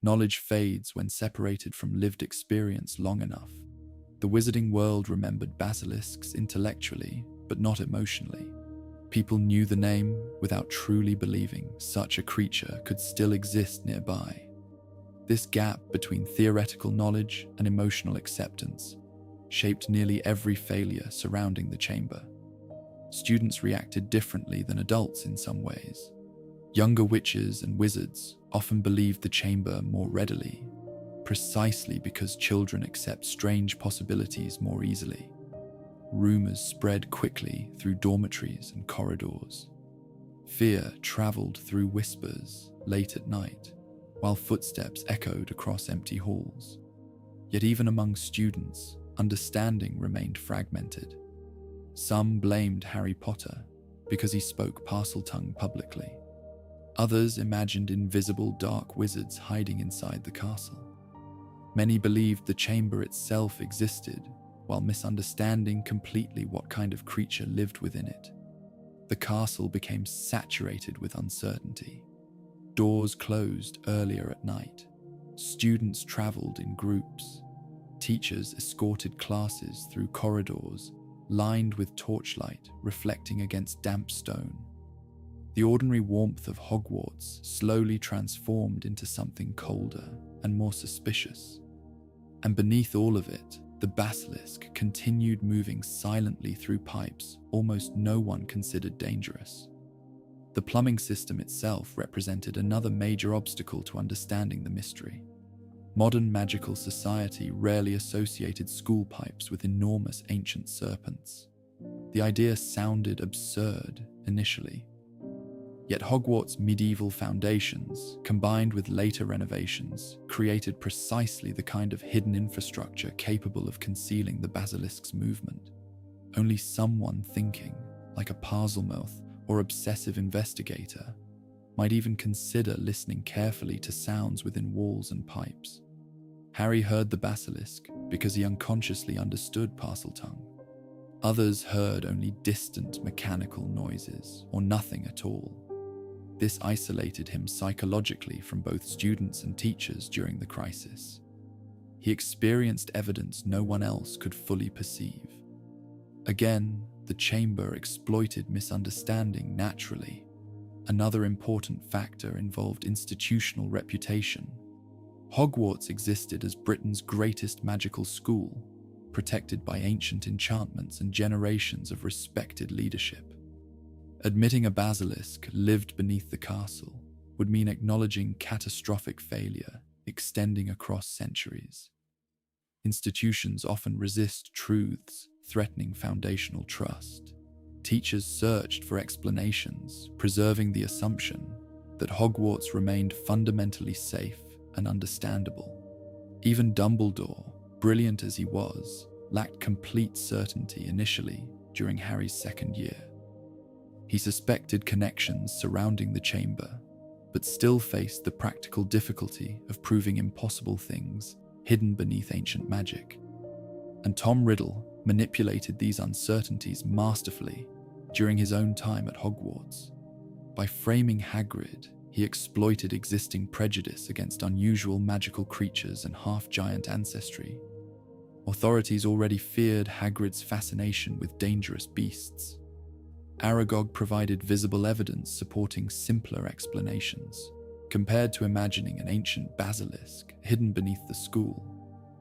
Knowledge fades when separated from lived experience long enough. The wizarding world remembered basilisks intellectually, but not emotionally. People knew the name without truly believing such a creature could still exist nearby. This gap between theoretical knowledge and emotional acceptance shaped nearly every failure surrounding the chamber. Students reacted differently than adults in some ways. Younger witches and wizards often believed the chamber more readily, precisely because children accept strange possibilities more easily. Rumors spread quickly through dormitories and corridors. Fear traveled through whispers late at night, while footsteps echoed across empty halls. Yet even among students, understanding remained fragmented. Some blamed Harry Potter because he spoke Parseltongue publicly. Others imagined invisible dark wizards hiding inside the castle. Many believed the chamber itself existed, while misunderstanding completely what kind of creature lived within it. The castle became saturated with uncertainty. Doors closed earlier at night. Students traveled in groups. Teachers escorted classes through corridors lined with torchlight reflecting against damp stone. The ordinary warmth of Hogwarts slowly transformed into something colder and more suspicious. And beneath all of it, the basilisk continued moving silently through pipes almost no one considered dangerous. The plumbing system itself represented another major obstacle to understanding the mystery. Modern magical society rarely associated school pipes with enormous ancient serpents. The idea sounded absurd initially. Yet Hogwarts' medieval foundations, combined with later renovations, created precisely the kind of hidden infrastructure capable of concealing the Basilisks' movement. Only someone thinking, like a Parselmouth or obsessive investigator, might even consider listening carefully to sounds within walls and pipes. Harry heard the basilisk because he unconsciously understood Parseltongue. Others heard only distant mechanical noises or nothing at all. This isolated him psychologically from both students and teachers during the crisis. He experienced evidence no one else could fully perceive. Again, the chamber exploited misunderstanding naturally. Another important factor involved institutional reputation. Hogwarts existed as Britain's greatest magical school, protected by ancient enchantments and generations of respected leadership. Admitting a basilisk lived beneath the castle would mean acknowledging catastrophic failure extending across centuries. Institutions often resist truths threatening foundational trust. Teachers searched for explanations, preserving the assumption that Hogwarts remained fundamentally safe and understandable. Even Dumbledore, brilliant as he was, lacked complete certainty initially during Harry's second year. He suspected connections surrounding the chamber, but still faced the practical difficulty of proving impossible things hidden beneath ancient magic. And Tom Riddle manipulated these uncertainties masterfully during his own time at Hogwarts. By framing Hagrid, he exploited existing prejudice against unusual magical creatures and half-giant ancestry. Authorities already feared Hagrid's fascination with dangerous beasts. Aragog provided visible evidence supporting simpler explanations. Compared to imagining an ancient basilisk hidden beneath the school,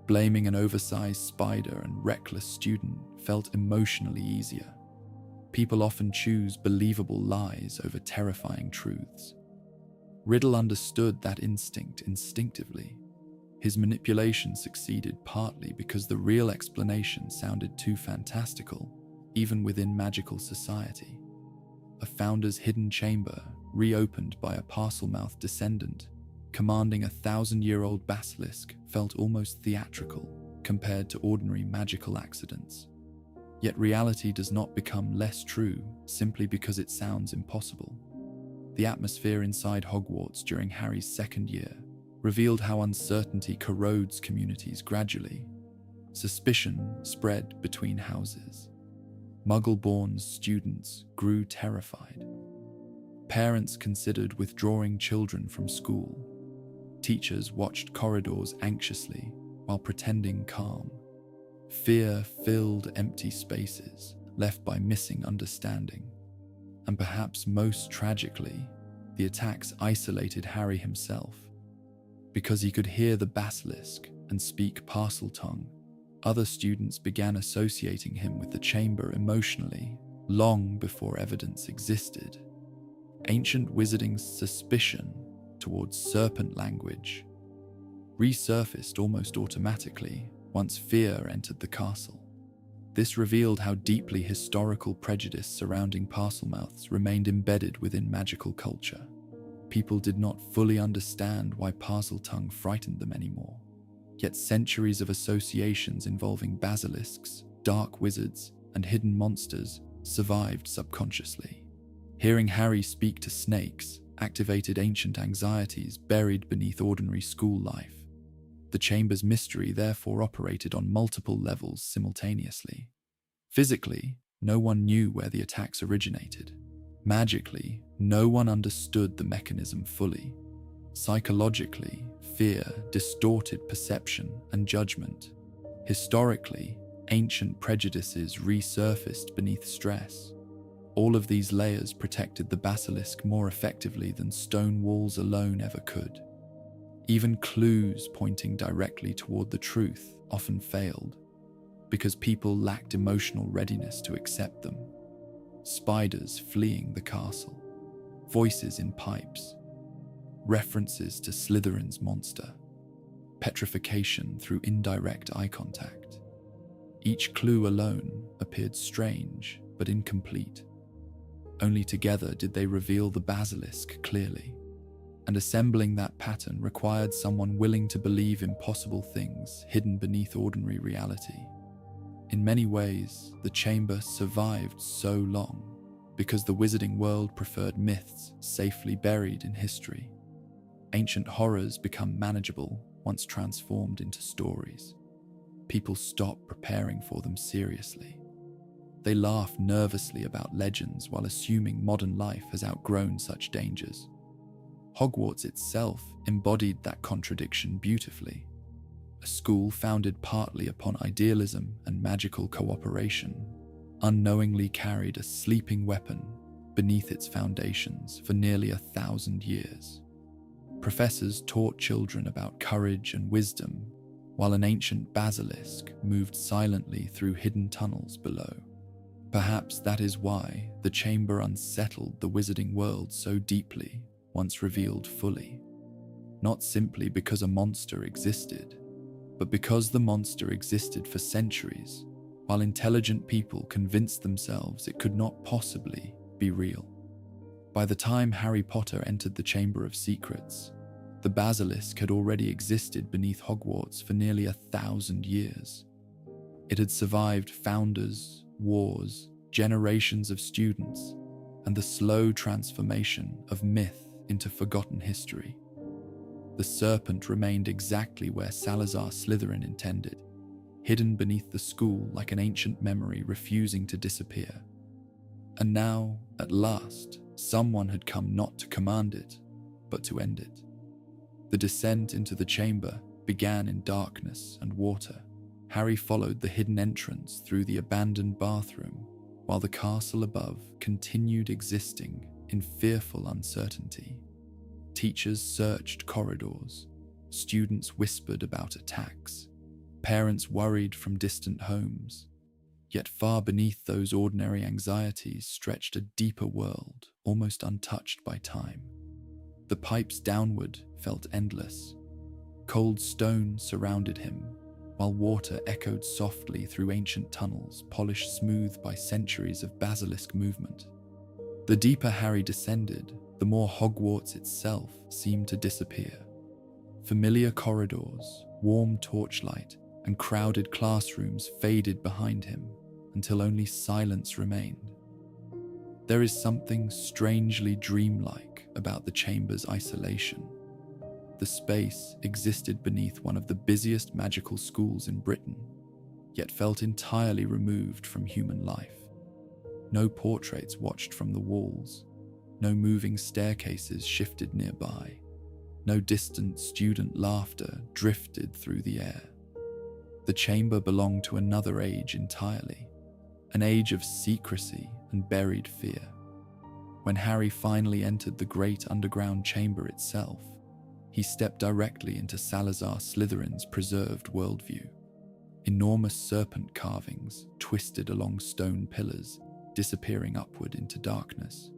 blaming an oversized spider and reckless student felt emotionally easier. People often choose believable lies over terrifying truths. Riddle understood that instinct instinctively. His manipulation succeeded partly because the real explanation sounded too fantastical, even within magical society. A founder's hidden chamber, reopened by a Parselmouth descendant, commanding a 1,000-year-old basilisk, felt almost theatrical compared to ordinary magical accidents. Yet reality does not become less true simply because it sounds impossible. The atmosphere inside Hogwarts during Harry's second year revealed how uncertainty corrodes communities gradually. Suspicion spread between houses. Muggle-born students grew terrified. Parents considered withdrawing children from school. Teachers watched corridors anxiously while pretending calm. Fear filled empty spaces left by missing understanding. And perhaps most tragically, the attacks isolated Harry himself. Because he could hear the basilisk and speak Parseltongue, other students began associating him with the chamber emotionally, long before evidence existed. Ancient wizarding's suspicion towards serpent language resurfaced almost automatically once fear entered the castle. This revealed how deeply historical prejudice surrounding Parselmouths remained embedded within magical culture. People did not fully understand why Parseltongue frightened them anymore. Yet centuries of associations involving basilisks, dark wizards, and hidden monsters survived subconsciously. Hearing Harry speak to snakes activated ancient anxieties buried beneath ordinary school life. The chamber's mystery therefore operated on multiple levels simultaneously. Physically, no one knew where the attacks originated. Magically, no one understood the mechanism fully. Psychologically, fear distorted perception and judgment. Historically, ancient prejudices resurfaced beneath stress. All of these layers protected the basilisk more effectively than stone walls alone ever could. Even clues pointing directly toward the truth often failed, because people lacked emotional readiness to accept them. Spiders fleeing the castle, voices in pipes, references to Slytherin's monster, petrification through indirect eye contact. Each clue alone appeared strange but incomplete. Only together did they reveal the basilisk clearly. And assembling that pattern required someone willing to believe impossible things hidden beneath ordinary reality. In many ways, the chamber survived so long because the wizarding world preferred myths safely buried in history. Ancient horrors become manageable once transformed into stories. People stop preparing for them seriously. They laugh nervously about legends while assuming modern life has outgrown such dangers. Hogwarts itself embodied that contradiction beautifully. A school founded partly upon idealism and magical cooperation, unknowingly carried a sleeping weapon beneath its foundations for nearly 1,000 years. Professors taught children about courage and wisdom, while an ancient basilisk moved silently through hidden tunnels below. Perhaps that is why the chamber unsettled the wizarding world so deeply once revealed fully. Not simply because a monster existed, but because the monster existed for centuries, while intelligent people convinced themselves it could not possibly be real. By the time Harry Potter entered the Chamber of Secrets, the basilisk had already existed beneath Hogwarts for nearly 1,000 years. It had survived founders, wars, generations of students, and the slow transformation of myth into forgotten history. The serpent remained exactly where Salazar Slytherin intended, hidden beneath the school like an ancient memory refusing to disappear. And now, at last, someone had come not to command it, but to end it. The descent into the chamber began in darkness and water. Harry followed the hidden entrance through the abandoned bathroom, while the castle above continued existing in fearful uncertainty. Teachers searched corridors, students whispered about attacks, parents worried from distant homes. Yet far beneath those ordinary anxieties stretched a deeper world, almost untouched by time. The pipes downward felt endless. Cold stone surrounded him, while water echoed softly through ancient tunnels polished smooth by centuries of basilisk movement. The deeper Harry descended, the more Hogwarts itself seemed to disappear. Familiar corridors, warm torchlight, and crowded classrooms faded behind him until only silence remained. There is something strangely dreamlike about the chamber's isolation. The space existed beneath one of the busiest magical schools in Britain, yet felt entirely removed from human life. No portraits watched from the walls, no moving staircases shifted nearby, no distant student laughter drifted through the air. The chamber belonged to another age entirely, an age of secrecy and buried fear. When Harry finally entered the great underground chamber itself, he stepped directly into Salazar Slytherin's preserved worldview. Enormous serpent carvings twisted along stone pillars, disappearing upward into darkness.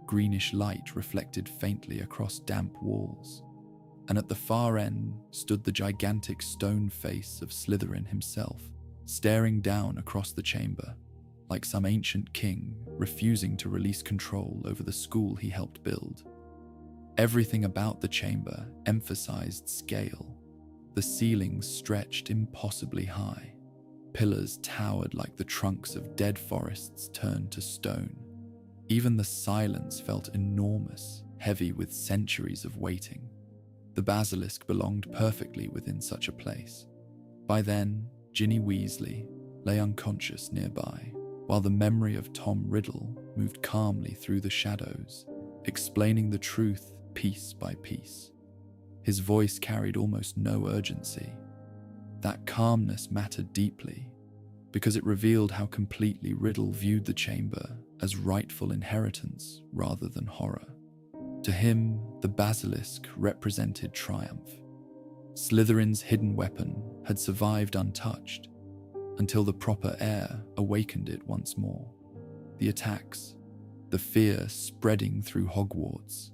Greenish light reflected faintly across damp walls, and at the far end stood the gigantic stone face of Slytherin himself, staring down across the chamber, like some ancient king refusing to release control over the school he helped build. Everything about the chamber emphasized scale. The ceilings stretched impossibly high. Pillars towered like the trunks of dead forests turned to stone. Even the silence felt enormous, heavy with centuries of waiting. The basilisk belonged perfectly within such a place. By then, Ginny Weasley lay unconscious nearby, while the memory of Tom Riddle moved calmly through the shadows, explaining the truth piece by piece. His voice carried almost no urgency. That calmness mattered deeply, because it revealed how completely Riddle viewed the chamber as rightful inheritance rather than horror. To him, the basilisk represented triumph. Slytherin's hidden weapon had survived untouched until the proper heir awakened it once more. The attacks, the fear spreading through Hogwarts,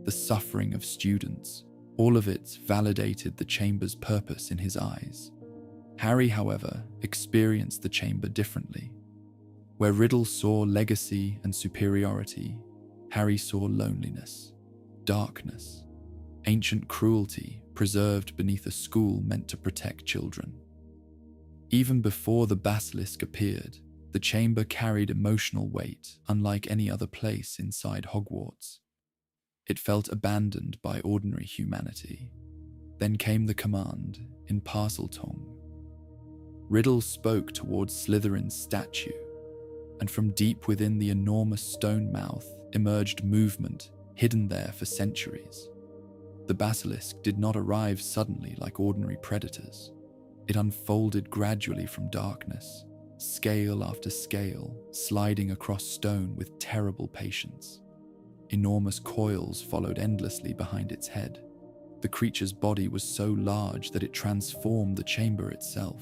the suffering of students, all of it validated the chamber's purpose in his eyes. Harry, however, experienced the chamber differently. Where Riddle saw legacy and superiority, Harry saw loneliness, darkness, ancient cruelty preserved beneath a school meant to protect children. Even before the basilisk appeared, the chamber carried emotional weight unlike any other place inside Hogwarts. It felt abandoned by ordinary humanity. Then came the command in Parseltongue. Riddle spoke towards Slytherin's statue, and from deep within the enormous stone mouth emerged movement hidden there for centuries. The basilisk did not arrive suddenly like ordinary predators. It unfolded gradually from darkness, scale after scale, sliding across stone with terrible patience. Enormous coils followed endlessly behind its head. The creature's body was so large that it transformed the chamber itself.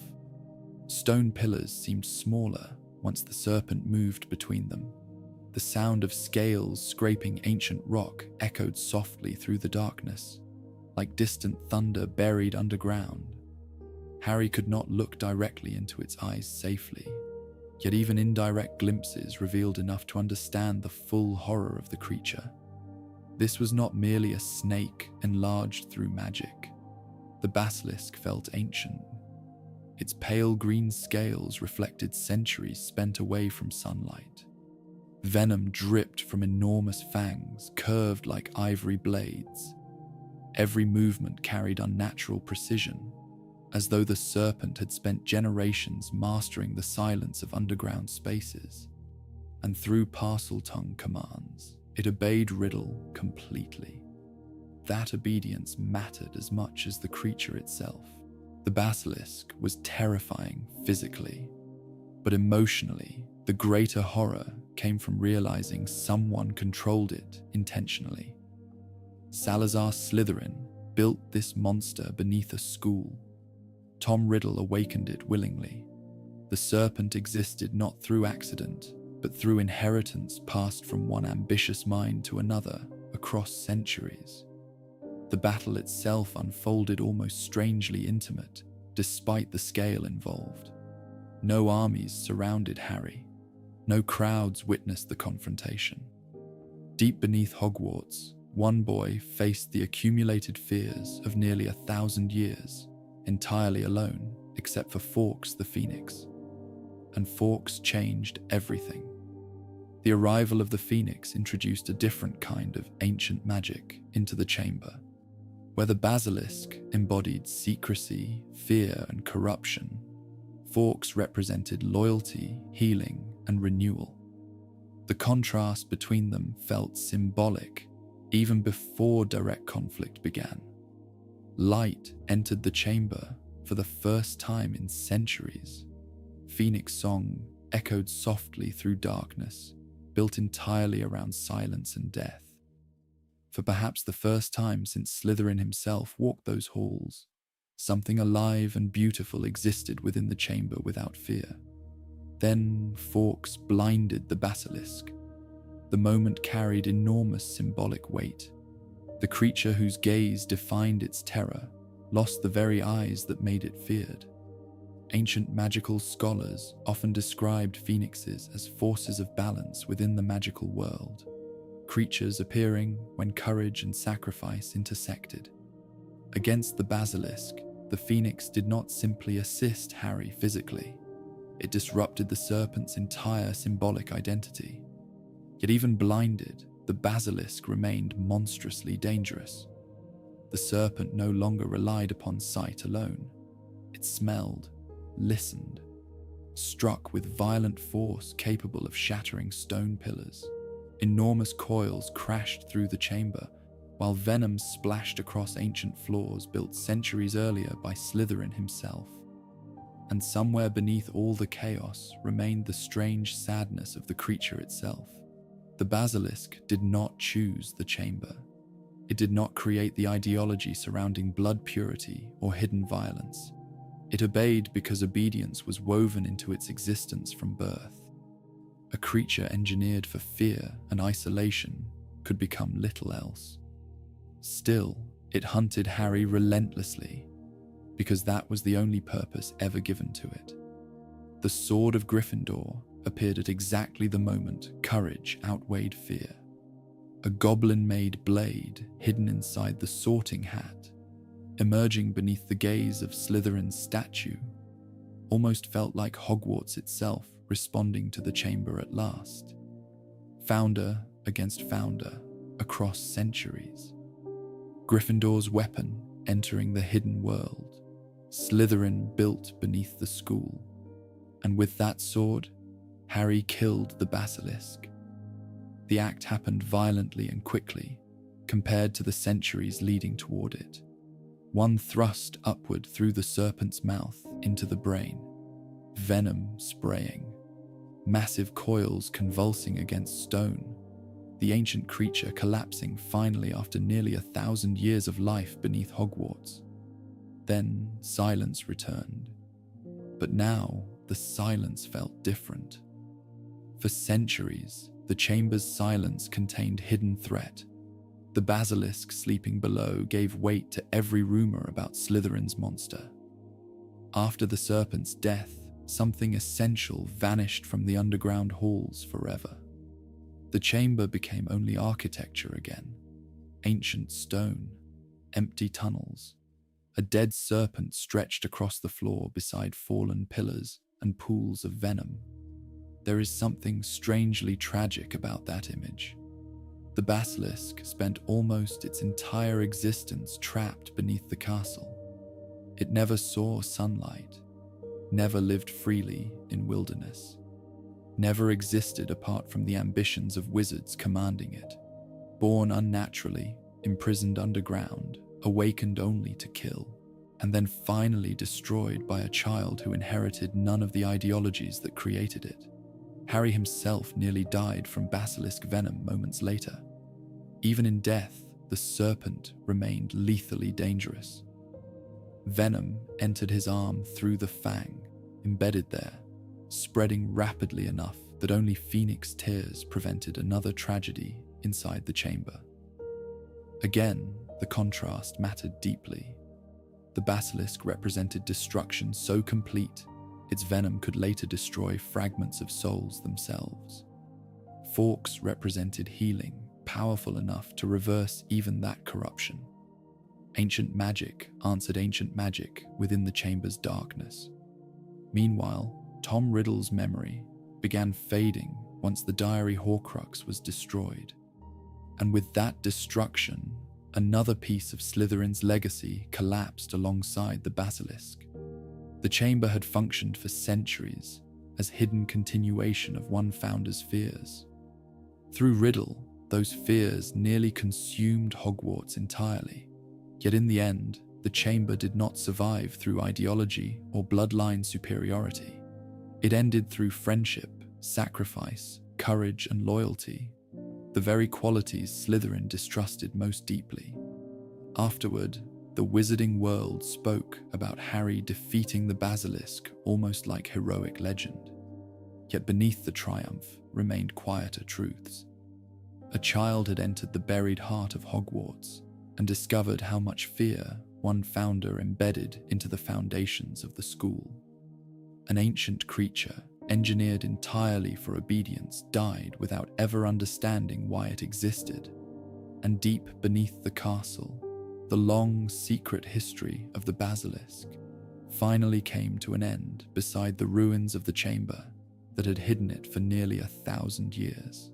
Stone pillars seemed smaller once the serpent moved between them. The sound of scales scraping ancient rock echoed softly through the darkness, like distant thunder buried underground. Harry could not look directly into its eyes safely, yet even indirect glimpses revealed enough to understand the full horror of the creature. This was not merely a snake enlarged through magic. The basilisk felt ancient. Its pale green scales reflected centuries spent away from sunlight. Venom dripped from enormous fangs, curved like ivory blades. Every movement carried unnatural precision, as though the serpent had spent generations mastering the silence of underground spaces. And through Parseltongue commands, it obeyed Riddle completely. That obedience mattered as much as the creature itself. The basilisk was terrifying physically, but emotionally, the greater horror came from realizing someone controlled it intentionally. Salazar Slytherin built this monster beneath a school. Tom Riddle awakened it willingly. The serpent existed not through accident, but through inheritance passed from one ambitious mind to another across centuries. The battle itself unfolded almost strangely intimate, despite the scale involved. No armies surrounded Harry. No crowds witnessed the confrontation. Deep beneath Hogwarts, one boy faced the accumulated fears of nearly 1,000 years, entirely alone, except for Fawkes the Phoenix. And Fawkes changed everything. The arrival of the Phoenix introduced a different kind of ancient magic into the chamber. Where the basilisk embodied secrecy, fear, and corruption, Fawkes represented loyalty, healing, and renewal. The contrast between them felt symbolic even before direct conflict began. Light entered the chamber for the first time in centuries. Phoenix song echoed softly through darkness, built entirely around silence and death. For perhaps the first time since Slytherin himself walked those halls, something alive and beautiful existed within the chamber without fear. Then Fawkes blinded the basilisk. The moment carried enormous symbolic weight. The creature whose gaze defined its terror lost the very eyes that made it feared. Ancient magical scholars often described phoenixes as forces of balance within the magical world, creatures appearing when courage and sacrifice intersected. Against the basilisk, the phoenix did not simply assist Harry physically. It disrupted the serpent's entire symbolic identity. Yet even blinded, the basilisk remained monstrously dangerous. The serpent no longer relied upon sight alone. It smelled, listened, struck with violent force capable of shattering stone pillars. Enormous coils crashed through the chamber, while venom splashed across ancient floors built centuries earlier by Slytherin himself. And somewhere beneath all the chaos remained the strange sadness of the creature itself. The basilisk did not choose the chamber. It did not create the ideology surrounding blood purity or hidden violence. It obeyed because obedience was woven into its existence from birth. A creature engineered for fear and isolation could become little else. Still, it hunted Harry relentlessly, because that was the only purpose ever given to it. The sword of Gryffindor, appeared at exactly the moment courage outweighed fear. A goblin-made blade hidden inside the sorting hat, emerging beneath the gaze of Slytherin's statue, almost felt like Hogwarts itself responding to the chamber at last. Founder against founder across centuries. Gryffindor's weapon entering the hidden world, Slytherin built beneath the school, and with that sword, Harry killed the basilisk. The act happened violently and quickly, compared to the centuries leading toward it. One thrust upward through the serpent's mouth into the brain, venom spraying, massive coils convulsing against stone, the ancient creature collapsing finally after nearly 1,000 years of life beneath Hogwarts. Then silence returned. But now the silence felt different. For centuries, the chamber's silence contained hidden threat. The basilisk sleeping below gave weight to every rumor about Slytherin's monster. After the serpent's death, something essential vanished from the underground halls forever. The chamber became only architecture again. Ancient stone, empty tunnels, a dead serpent stretched across the floor beside fallen pillars and pools of venom. There is something strangely tragic about that image. The basilisk spent almost its entire existence trapped beneath the castle. It never saw sunlight, never lived freely in wilderness, never existed apart from the ambitions of wizards commanding it. Born unnaturally, imprisoned underground, awakened only to kill, and then finally destroyed by a child who inherited none of the ideologies that created it. Harry himself nearly died from basilisk venom moments later. Even in death, the serpent remained lethally dangerous. Venom entered his arm through the fang, embedded there, spreading rapidly enough that only Phoenix tears prevented another tragedy inside the chamber. Again, the contrast mattered deeply. The basilisk represented destruction so complete, its venom could later destroy fragments of souls themselves. Fawkes represented healing, powerful enough to reverse even that corruption. Ancient magic answered ancient magic within the chamber's darkness. Meanwhile, Tom Riddle's memory began fading once the diary Horcrux was destroyed. And with that destruction, another piece of Slytherin's legacy collapsed alongside the basilisk. The chamber had functioned for centuries as hidden continuation of one founder's fears. Through Riddle, those fears nearly consumed Hogwarts entirely. Yet in the end, the chamber did not survive through ideology or bloodline superiority. It ended through friendship, sacrifice, courage, and loyalty, the very qualities Slytherin distrusted most deeply. Afterward, the wizarding world spoke about Harry defeating the basilisk almost like heroic legend. Yet beneath the triumph remained quieter truths. A child had entered the buried heart of Hogwarts and discovered how much fear one founder embedded into the foundations of the school. An ancient creature, engineered entirely for obedience, died without ever understanding why it existed. And deep beneath the castle, the long, secret history of the basilisk finally came to an end beside the ruins of the chamber that had hidden it for nearly 1,000 years.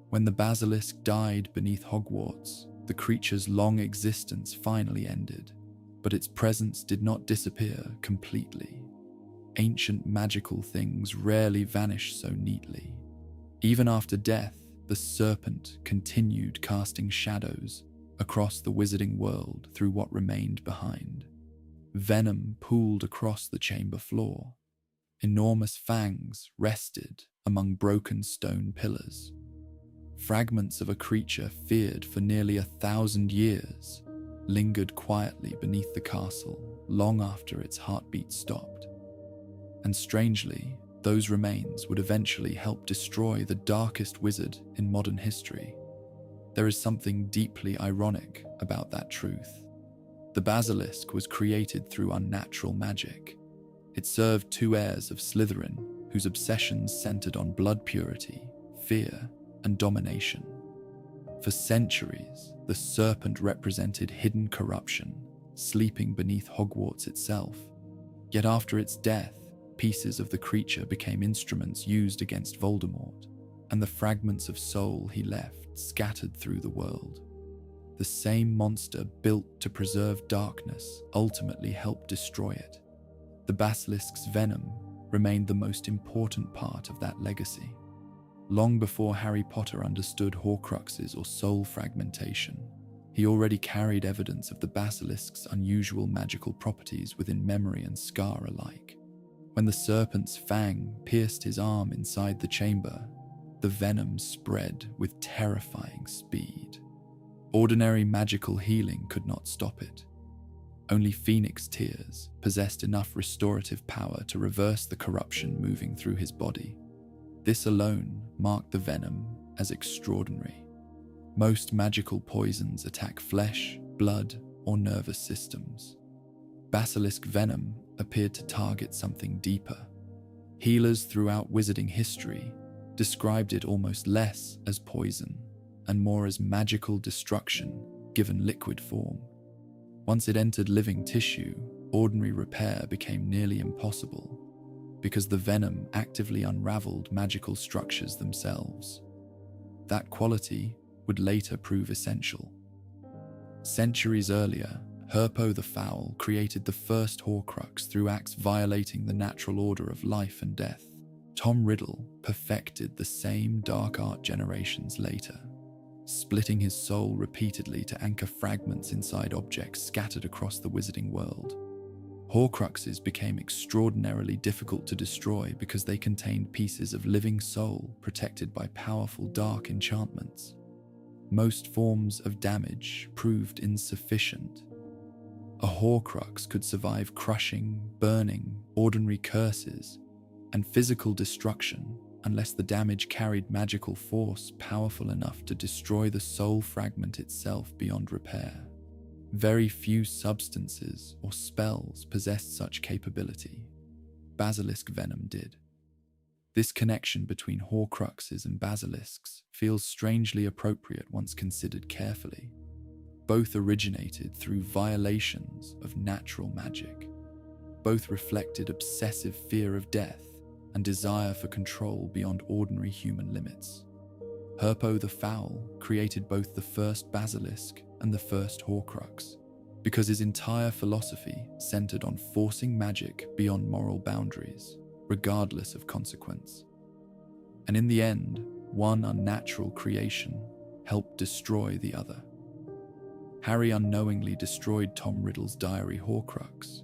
When the basilisk died beneath Hogwarts, the creature's long existence finally ended, but its presence did not disappear completely. Ancient magical things rarely vanish so neatly. Even after death, the serpent continued casting shadows across the wizarding world through what remained behind. Venom pooled across the chamber floor. Enormous fangs rested among broken stone pillars. Fragments of a creature feared for nearly 1,000 years lingered quietly beneath the castle long after its heartbeat stopped. And strangely, those remains would eventually help destroy the darkest wizard in modern history. There is something deeply ironic about that truth. The basilisk was created through unnatural magic. It served two heirs of Slytherin whose obsessions centered on blood purity, fear, and domination. For centuries, the serpent represented hidden corruption, sleeping beneath Hogwarts itself. Yet after its death, pieces of the creature became instruments used against Voldemort, and the fragments of soul he left scattered through the world. The same monster built to preserve darkness ultimately helped destroy it. The Basilisk's venom remained the most important part of that legacy. Long before Harry Potter understood Horcruxes or soul fragmentation, he already carried evidence of the Basilisk's unusual magical properties within memory and scar alike. When the serpent's fang pierced his arm inside the chamber, the venom spread with terrifying speed. Ordinary magical healing could not stop it. Only Phoenix tears possessed enough restorative power to reverse the corruption moving through his body. This alone marked the venom as extraordinary. Most magical poisons attack flesh, blood, or nervous systems. Basilisk venom appeared to target something deeper. Healers throughout wizarding history described it almost less as poison and more as magical destruction given liquid form. Once it entered living tissue, ordinary repair became nearly impossible because the venom actively unraveled magical structures themselves. That quality would later prove essential. Centuries earlier, Herpo the Foul created the first Horcrux through acts violating the natural order of life and death. Tom Riddle perfected the same dark art generations later, splitting his soul repeatedly to anchor fragments inside objects scattered across the wizarding world. Horcruxes became extraordinarily difficult to destroy because they contained pieces of living soul protected by powerful dark enchantments. Most forms of damage proved insufficient. A Horcrux could survive crushing, burning, ordinary curses, and physical destruction unless the damage carried magical force powerful enough to destroy the soul fragment itself beyond repair. Very few substances or spells possessed such capability. Basilisk venom did. This connection between Horcruxes and Basilisks feels strangely appropriate once considered carefully. Both originated through violations of natural magic. Both reflected obsessive fear of death and desire for control beyond ordinary human limits. Herpo the Foul created both the first Basilisk and the first Horcrux because his entire philosophy centered on forcing magic beyond moral boundaries, regardless of consequence. And in the end, one unnatural creation helped destroy the other. Harry unknowingly destroyed Tom Riddle's diary Horcrux,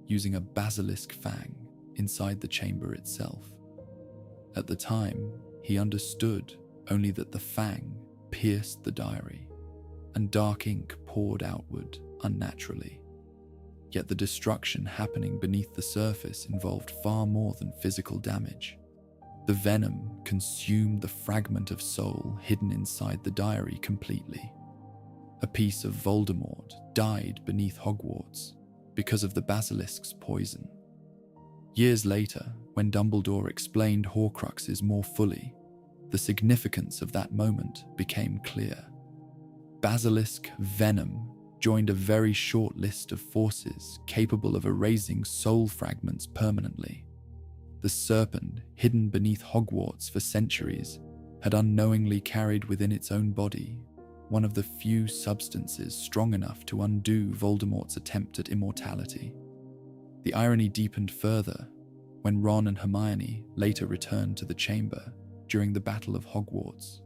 using a basilisk fang inside the chamber itself. At the time, he understood only that the fang pierced the diary, and dark ink poured outward unnaturally. Yet the destruction happening beneath the surface involved far more than physical damage. The venom consumed the fragment of soul hidden inside the diary completely. A piece of Voldemort died beneath Hogwarts because of the Basilisk's poison. Years later, when Dumbledore explained Horcruxes more fully, the significance of that moment became clear. Basilisk venom joined a very short list of forces capable of erasing soul fragments permanently. The serpent, hidden beneath Hogwarts for centuries, had unknowingly carried within its own body one of the few substances strong enough to undo Voldemort's attempt at immortality. The irony deepened further when Ron and Hermione later returned to the chamber during the Battle of Hogwarts.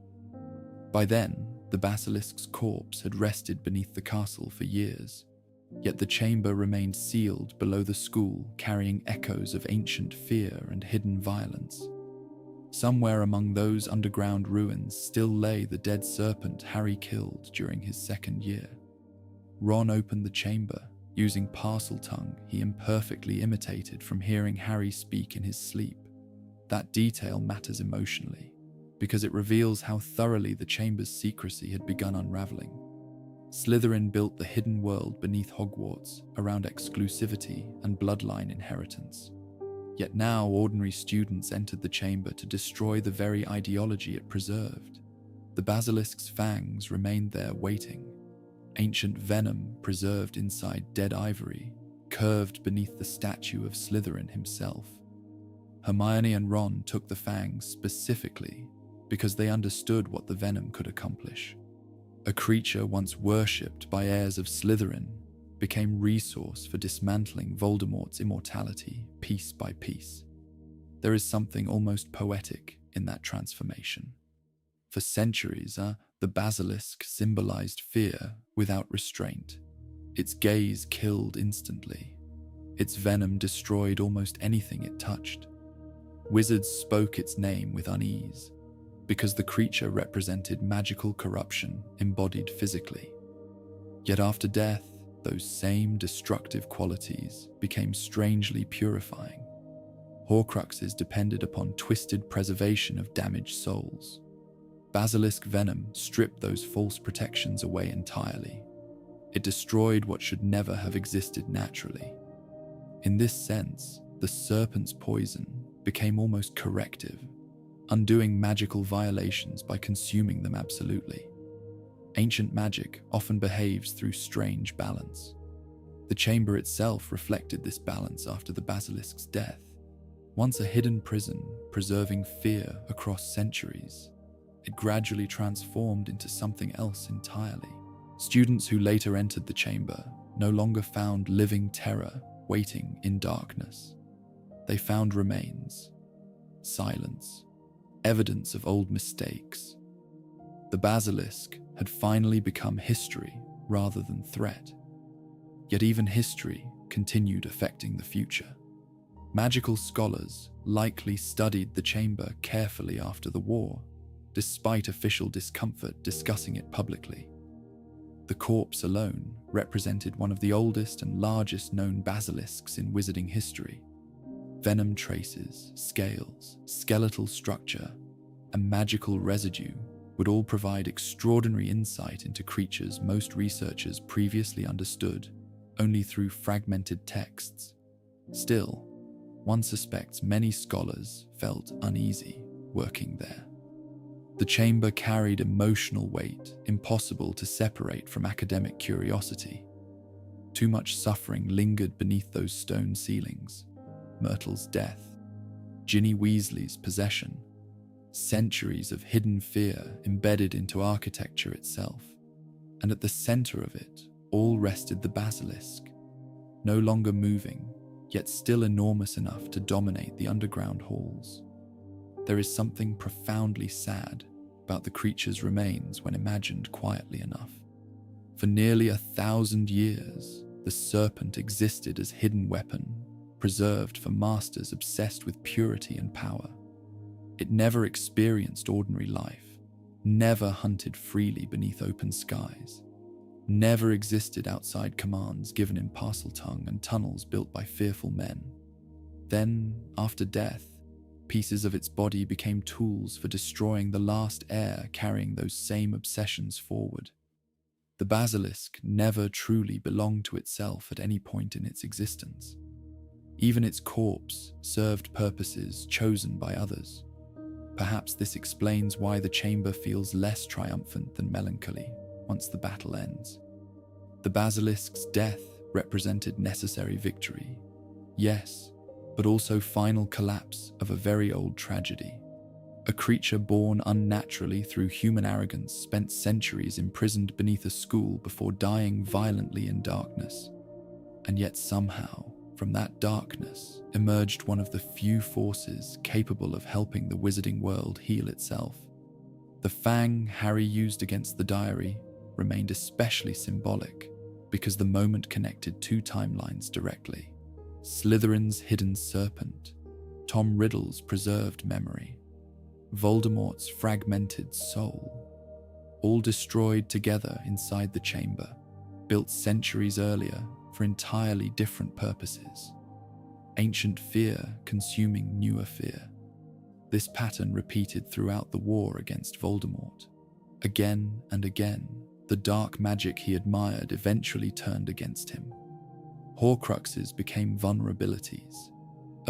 By then, the Basilisk's corpse had rested beneath the castle for years, yet the chamber remained sealed below the school, carrying echoes of ancient fear and hidden violence. Somewhere among those underground ruins still lay the dead serpent Harry killed during his second year. Ron opened the chamber, using Parseltongue he imperfectly imitated from hearing Harry speak in his sleep. That detail matters emotionally, because it reveals how thoroughly the chamber's secrecy had begun unraveling. Slytherin built the hidden world beneath Hogwarts around exclusivity and bloodline inheritance. Yet now ordinary students entered the chamber to destroy the very ideology it preserved. The basilisk's fangs remained there waiting, ancient venom preserved inside dead ivory, curved beneath the statue of Slytherin himself. Hermione and Ron took the fangs specifically because they understood what the venom could accomplish. A creature once worshipped by heirs of Slytherin became resource for dismantling Voldemort's immortality piece by piece. There is something almost poetic in that transformation. For centuries, the basilisk symbolized fear without restraint. Its gaze killed instantly. Its venom destroyed almost anything it touched. Wizards spoke its name with unease, because the creature represented magical corruption embodied physically. Yet after death, those same destructive qualities became strangely purifying. Horcruxes depended upon twisted preservation of damaged souls. Basilisk venom stripped those false protections away entirely. It destroyed what should never have existed naturally. In this sense, the serpent's poison became almost corrective, undoing magical violations by consuming them absolutely. Ancient magic often behaves through strange balance. The chamber itself reflected this balance after the basilisk's death. Once a hidden prison preserving fear across centuries, it gradually transformed into something else entirely. Students who later entered the chamber no longer found living terror waiting in darkness. They found remains, silence, evidence of old mistakes. The basilisk had finally become history rather than threat. Yet even history continued affecting the future. Magical scholars likely studied the chamber carefully after the war, despite official discomfort discussing it publicly. The corpse alone represented one of the oldest and largest known basilisks in wizarding history. Venom traces, scales, skeletal structure, and magical residue would all provide extraordinary insight into creatures most researchers previously understood only through fragmented texts. Still, one suspects many scholars felt uneasy working there. The chamber carried emotional weight impossible to separate from academic curiosity. Too much suffering lingered beneath those stone ceilings. Myrtle's death, Ginny Weasley's possession, centuries of hidden fear embedded into architecture itself. And at the center of it all rested the basilisk, no longer moving, yet still enormous enough to dominate the underground halls. There is something profoundly sad about the creature's remains when imagined quietly enough. For nearly 1,000 years, the serpent existed as hidden weapon, preserved for masters obsessed with purity and power. It never experienced ordinary life, never hunted freely beneath open skies, never existed outside commands given in Parseltongue and tunnels built by fearful men. Then, after death, pieces of its body became tools for destroying the last heir carrying those same obsessions forward. The basilisk never truly belonged to itself at any point in its existence. Even its corpse served purposes chosen by others. Perhaps this explains why the chamber feels less triumphant than melancholy once the battle ends. The basilisk's death represented necessary victory, yes, but also final collapse of a very old tragedy. A creature born unnaturally through human arrogance spent centuries imprisoned beneath a school before dying violently in darkness. And yet somehow, from that darkness, emerged one of the few forces capable of helping the wizarding world heal itself. The fang Harry used against the diary remained especially symbolic because the moment connected two timelines directly. Slytherin's hidden serpent, Tom Riddle's preserved memory, Voldemort's fragmented soul, all destroyed together inside the chamber, built centuries earlier for entirely different purposes. Ancient fear consuming newer fear. This pattern repeated throughout the war against Voldemort. Again and again, the dark magic he admired eventually turned against him. Horcruxes became vulnerabilities,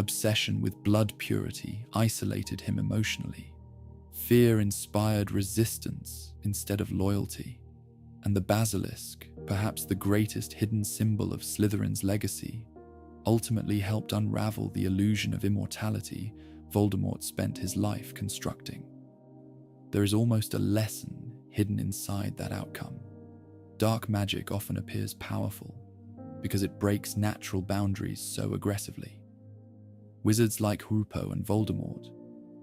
obsession with blood purity isolated him emotionally. Fear inspired resistance instead of loyalty. And the basilisk, perhaps the greatest hidden symbol of Slytherin's legacy, ultimately helped unravel the illusion of immortality Voldemort spent his life constructing. There is almost a lesson hidden inside that outcome. Dark magic often appears powerful because it breaks natural boundaries so aggressively. Wizards like Hupo and Voldemort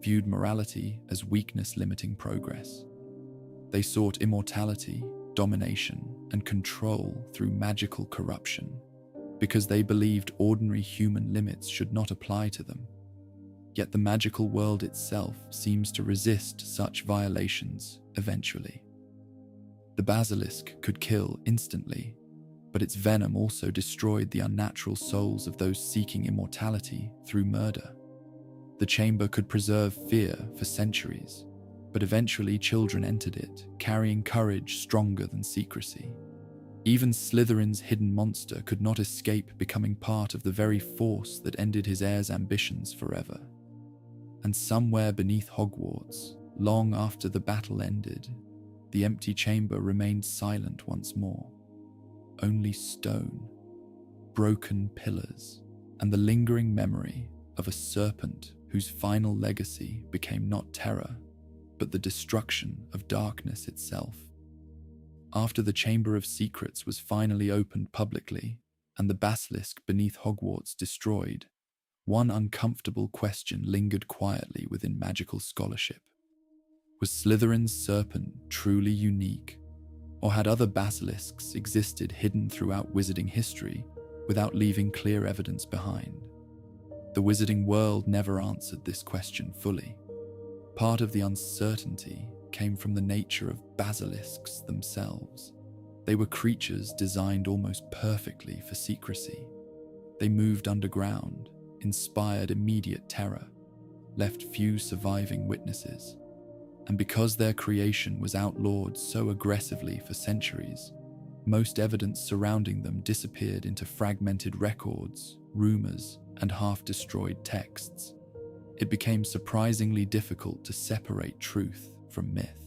viewed morality as weakness limiting progress. They sought immortality, domination, and control through magical corruption because they believed ordinary human limits should not apply to them. Yet the magical world itself seems to resist such violations eventually. The basilisk could kill instantly, but its venom also destroyed the unnatural souls of those seeking immortality through murder. The chamber could preserve fear for centuries, but eventually children entered it, carrying courage stronger than secrecy. Even Slytherin's hidden monster could not escape becoming part of the very force that ended his heir's ambitions forever. And somewhere beneath Hogwarts, long after the battle ended, the empty chamber remained silent once more. Only stone, broken pillars, and the lingering memory of a serpent whose final legacy became not terror, but the destruction of darkness itself. After the Chamber of Secrets was finally opened publicly, and the basilisk beneath Hogwarts destroyed, one uncomfortable question lingered quietly within magical scholarship. Was Slytherin's serpent truly unique, or had other basilisks existed hidden throughout wizarding history without leaving clear evidence behind? The wizarding world never answered this question fully. Part of the uncertainty came from the nature of basilisks themselves. They were creatures designed almost perfectly for secrecy. They moved underground, inspired immediate terror, left few surviving witnesses. And because their creation was outlawed so aggressively for centuries, most evidence surrounding them disappeared into fragmented records, rumors, and half-destroyed texts. It became surprisingly difficult to separate truth from myth.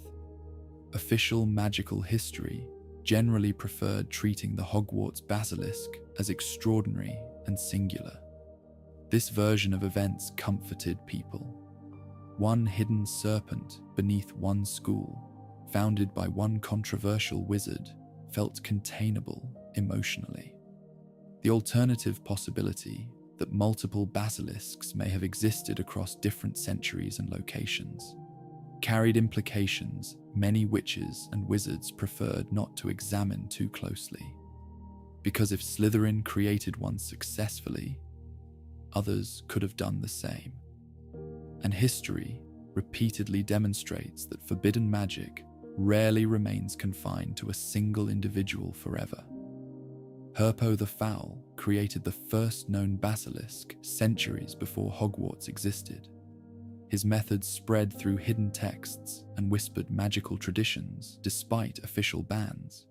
Official magical history generally preferred treating the Hogwarts basilisk as extraordinary and singular. This version of events comforted people. One hidden serpent beneath one school, founded by one controversial wizard, felt containable emotionally. The alternative possibility that multiple basilisks may have existed across different centuries and locations carried implications many witches and wizards preferred not to examine too closely. Because if Slytherin created one successfully, others could have done the same. And history repeatedly demonstrates that forbidden magic rarely remains confined to a single individual forever. Herpo the Foul created the first known basilisk centuries before Hogwarts existed. His methods spread through hidden texts and whispered magical traditions despite official bans.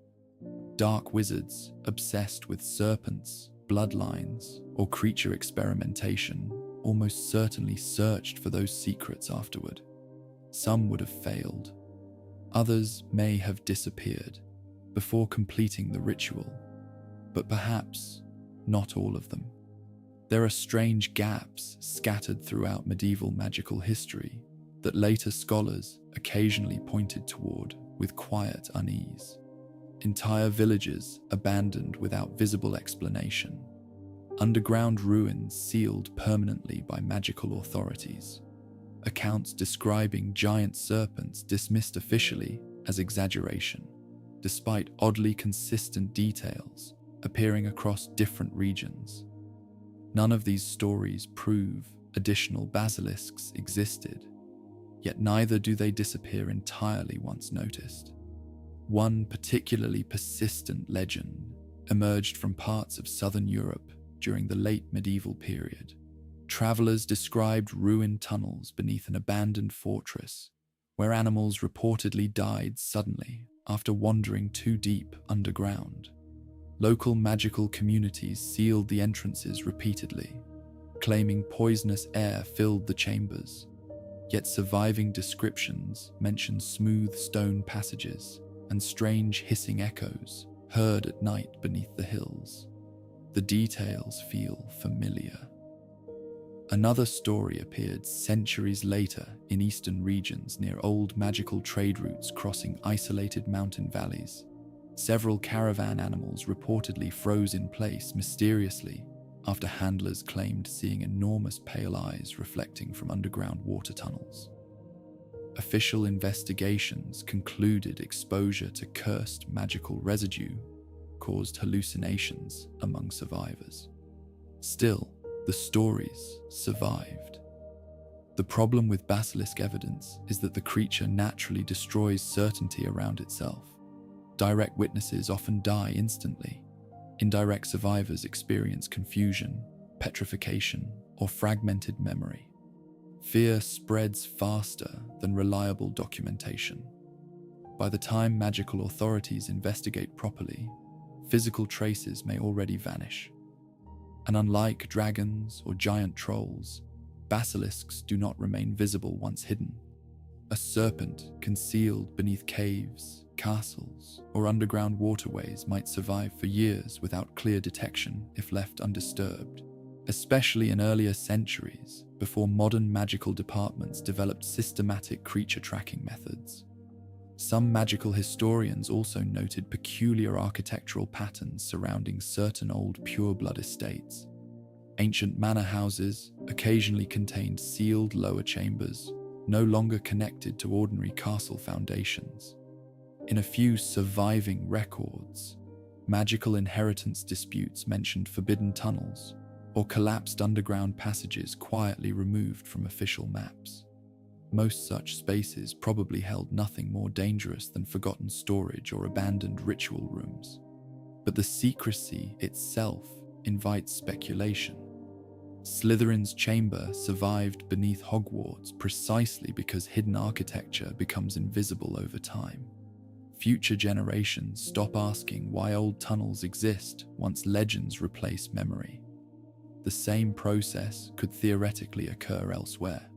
Dark wizards obsessed with serpents, bloodlines, or creature experimentation almost certainly searched for those secrets afterward. Some would have failed. Others may have disappeared before completing the ritual, but perhaps not all of them. There are strange gaps scattered throughout medieval magical history that later scholars occasionally pointed toward with quiet unease. Entire villages abandoned without visible explanation. Underground ruins sealed permanently by magical authorities. Accounts describing giant serpents dismissed officially as exaggeration, despite oddly consistent details appearing across different regions. None of these stories prove additional basilisks existed, yet neither do they disappear entirely once noticed. One particularly persistent legend emerged from parts of southern Europe during the late medieval period. Travelers described ruined tunnels beneath an abandoned fortress, where animals reportedly died suddenly after wandering too deep underground. Local magical communities sealed the entrances repeatedly, claiming poisonous air filled the chambers, yet surviving descriptions mention smooth stone passages and strange hissing echoes heard at night beneath the hills. The details feel familiar. Another story appeared centuries later in eastern regions near old magical trade routes crossing isolated mountain valleys. Several caravan animals reportedly froze in place mysteriously after handlers claimed seeing enormous pale eyes reflecting from underground water tunnels. Official investigations concluded exposure to cursed magical residue caused hallucinations among survivors. Still, the stories survived. The problem with basilisk evidence is that the creature naturally destroys certainty around itself. Direct witnesses often die instantly. Indirect survivors experience confusion, petrification, or fragmented memory. Fear spreads faster than reliable documentation. By the time magical authorities investigate properly, physical traces may already vanish. And unlike dragons or giant trolls, basilisks do not remain visible once hidden. A serpent concealed beneath caves, castles, or underground waterways might survive for years without clear detection if left undisturbed, especially in earlier centuries before modern magical departments developed systematic creature tracking methods. Some magical historians also noted peculiar architectural patterns surrounding certain old pureblood estates. Ancient manor houses occasionally contained sealed lower chambers, no longer connected to ordinary castle foundations. In a few surviving records, magical inheritance disputes mentioned forbidden tunnels or collapsed underground passages quietly removed from official maps. Most such spaces probably held nothing more dangerous than forgotten storage or abandoned ritual rooms. But the secrecy itself invites speculation. Slytherin's chamber survived beneath Hogwarts precisely because hidden architecture becomes invisible over time. Future generations stop asking why old tunnels exist once legends replace memory. The same process could theoretically occur elsewhere.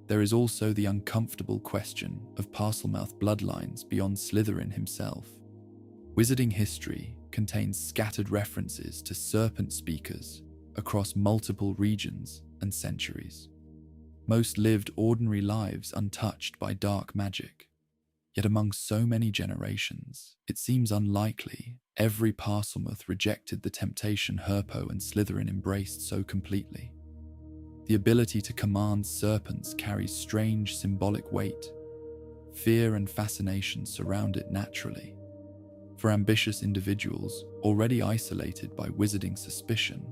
There is also the uncomfortable question of Parselmouth bloodlines beyond Slytherin himself. Wizarding history contains scattered references to serpent speakers across multiple regions and centuries. Most lived ordinary lives untouched by dark magic. Yet among so many generations, it seems unlikely every Parselmouth rejected the temptation Herpo and Slytherin embraced so completely. The ability to command serpents carries strange symbolic weight. Fear and fascination surround it naturally. For ambitious individuals already isolated by wizarding suspicion,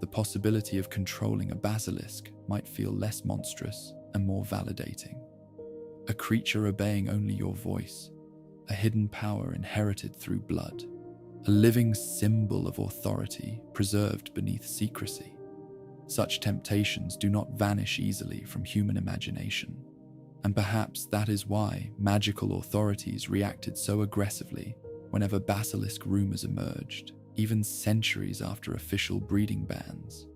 the possibility of controlling a basilisk might feel less monstrous and more validating. A creature obeying only your voice, a hidden power inherited through blood, a living symbol of authority preserved beneath secrecy. Such temptations do not vanish easily from human imagination, and perhaps that is why magical authorities reacted so aggressively whenever basilisk rumors emerged, even centuries after official breeding bans.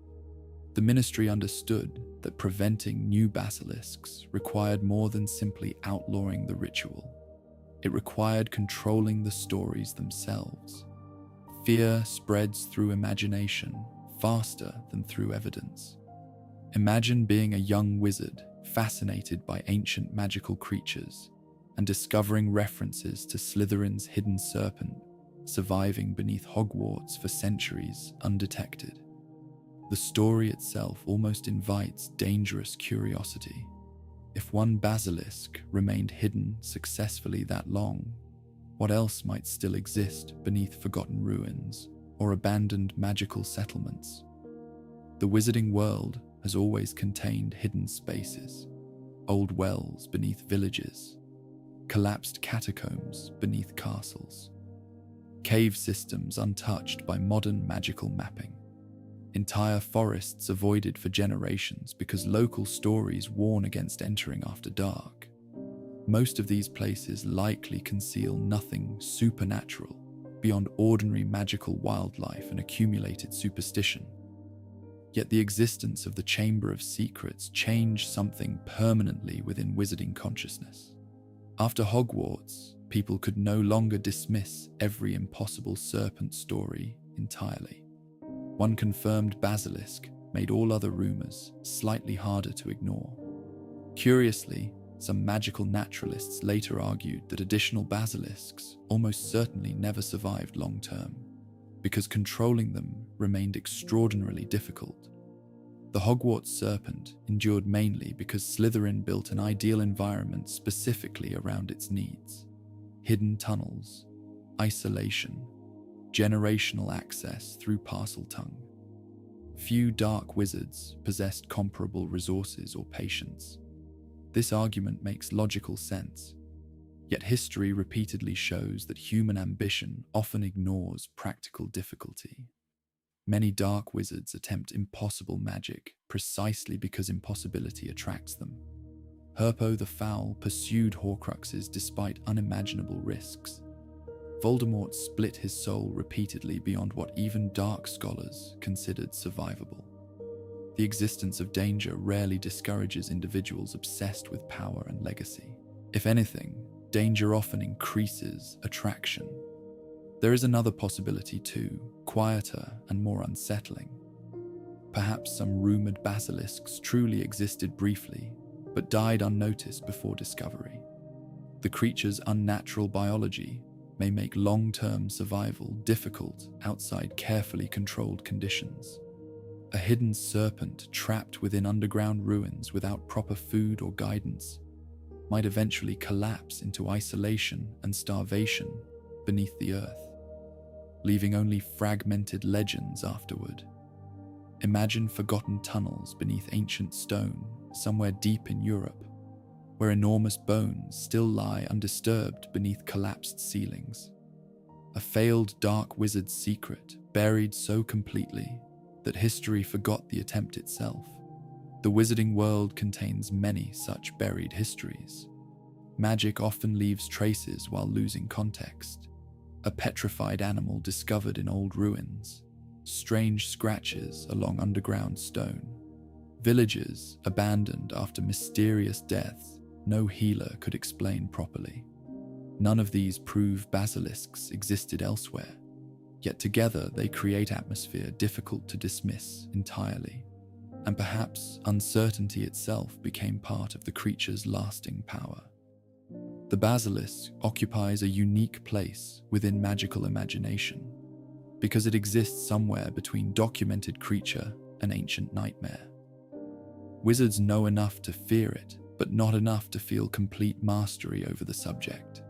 The ministry understood that preventing new basilisks required more than simply outlawing the ritual. It required controlling the stories themselves. Fear spreads through imagination faster than through evidence. Imagine being a young wizard fascinated by ancient magical creatures and discovering references to Slytherin's hidden serpent surviving beneath Hogwarts for centuries undetected. The story itself almost invites dangerous curiosity. If one basilisk remained hidden successfully that long, what else might still exist beneath forgotten ruins or abandoned magical settlements? The wizarding world has always contained hidden spaces, old wells beneath villages, collapsed catacombs beneath castles, cave systems untouched by modern magical mapping, entire forests avoided for generations because local stories warn against entering after dark. Most of these places likely conceal nothing supernatural beyond ordinary magical wildlife and accumulated superstition. Yet the existence of the Chamber of Secrets changed something permanently within wizarding consciousness. After Hogwarts, people could no longer dismiss every impossible serpent story entirely. One confirmed basilisk made all other rumors slightly harder to ignore. Curiously, some magical naturalists later argued that additional basilisks almost certainly never survived long-term, because controlling them remained extraordinarily difficult. The Hogwarts serpent endured mainly because Slytherin built an ideal environment specifically around its needs: hidden tunnels, isolation, generational access through Parseltongue. Few dark wizards possessed comparable resources or patience. This argument makes logical sense, yet history repeatedly shows that human ambition often ignores practical difficulty. Many dark wizards attempt impossible magic precisely because impossibility attracts them. Herpo the Foul pursued Horcruxes despite unimaginable risks. Voldemort split his soul repeatedly beyond what even dark scholars considered survivable. The existence of danger rarely discourages individuals obsessed with power and legacy. If anything, danger often increases attraction. There is another possibility too, quieter and more unsettling. Perhaps some rumored basilisks truly existed briefly, but died unnoticed before discovery. The creature's unnatural biology may make long-term survival difficult outside carefully controlled conditions. A hidden serpent trapped within underground ruins without proper food or guidance might eventually collapse into isolation and starvation beneath the earth, leaving only fragmented legends afterward. Imagine forgotten tunnels beneath ancient stone somewhere deep in Europe, where enormous bones still lie undisturbed beneath collapsed ceilings. A failed dark wizard's secret buried so completely that history forgot the attempt itself. The wizarding world contains many such buried histories. Magic often leaves traces while losing context. A petrified animal discovered in old ruins, strange scratches along underground stone, villages abandoned after mysterious deaths no healer could explain properly. None of these prove basilisks existed elsewhere, yet together they create atmosphere difficult to dismiss entirely, and perhaps uncertainty itself became part of the creature's lasting power. The basilisk occupies a unique place within magical imagination, because it exists somewhere between documented creature and ancient nightmare. Wizards know enough to fear it, but not enough to feel complete mastery over the subject.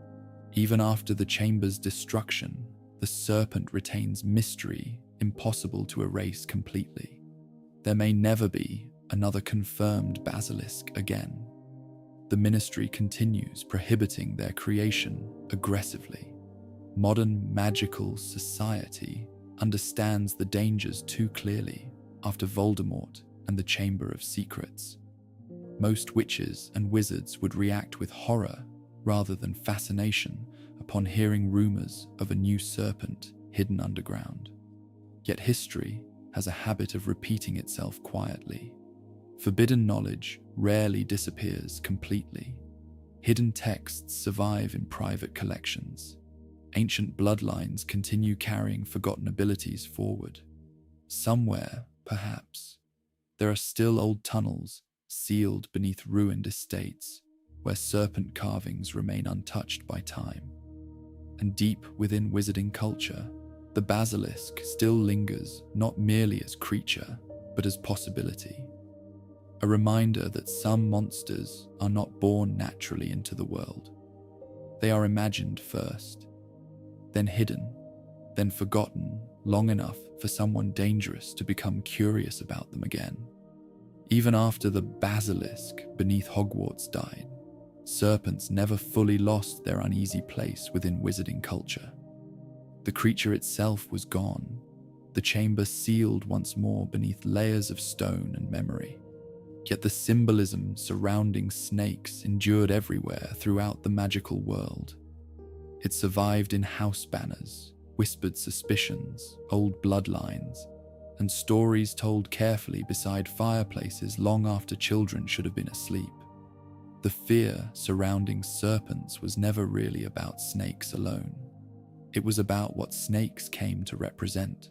Even after the chamber's destruction, the serpent retains mystery impossible to erase completely. There may never be another confirmed basilisk again. The ministry continues prohibiting their creation aggressively. Modern magical society understands the dangers too clearly after Voldemort and the Chamber of Secrets. Most witches and wizards would react with horror rather than fascination upon hearing rumors of a new serpent hidden underground. Yet history has a habit of repeating itself quietly. Forbidden knowledge rarely disappears completely. Hidden texts survive in private collections. Ancient bloodlines continue carrying forgotten abilities forward. Somewhere, perhaps, there are still old tunnels sealed beneath ruined estates where serpent carvings remain untouched by time. And deep within wizarding culture, the basilisk still lingers not merely as creature, but as possibility. A reminder that some monsters are not born naturally into the world. They are imagined first, then hidden, then forgotten long enough for someone dangerous to become curious about them again. Even after the basilisk beneath Hogwarts died, serpents never fully lost their uneasy place within wizarding culture. The creature itself was gone, the chamber sealed once more beneath layers of stone and memory. Yet the symbolism surrounding snakes endured everywhere throughout the magical world. It survived in house banners, whispered suspicions, old bloodlines, and stories told carefully beside fireplaces long after children should have been asleep. The fear surrounding serpents was never really about snakes alone. It was about what snakes came to represent.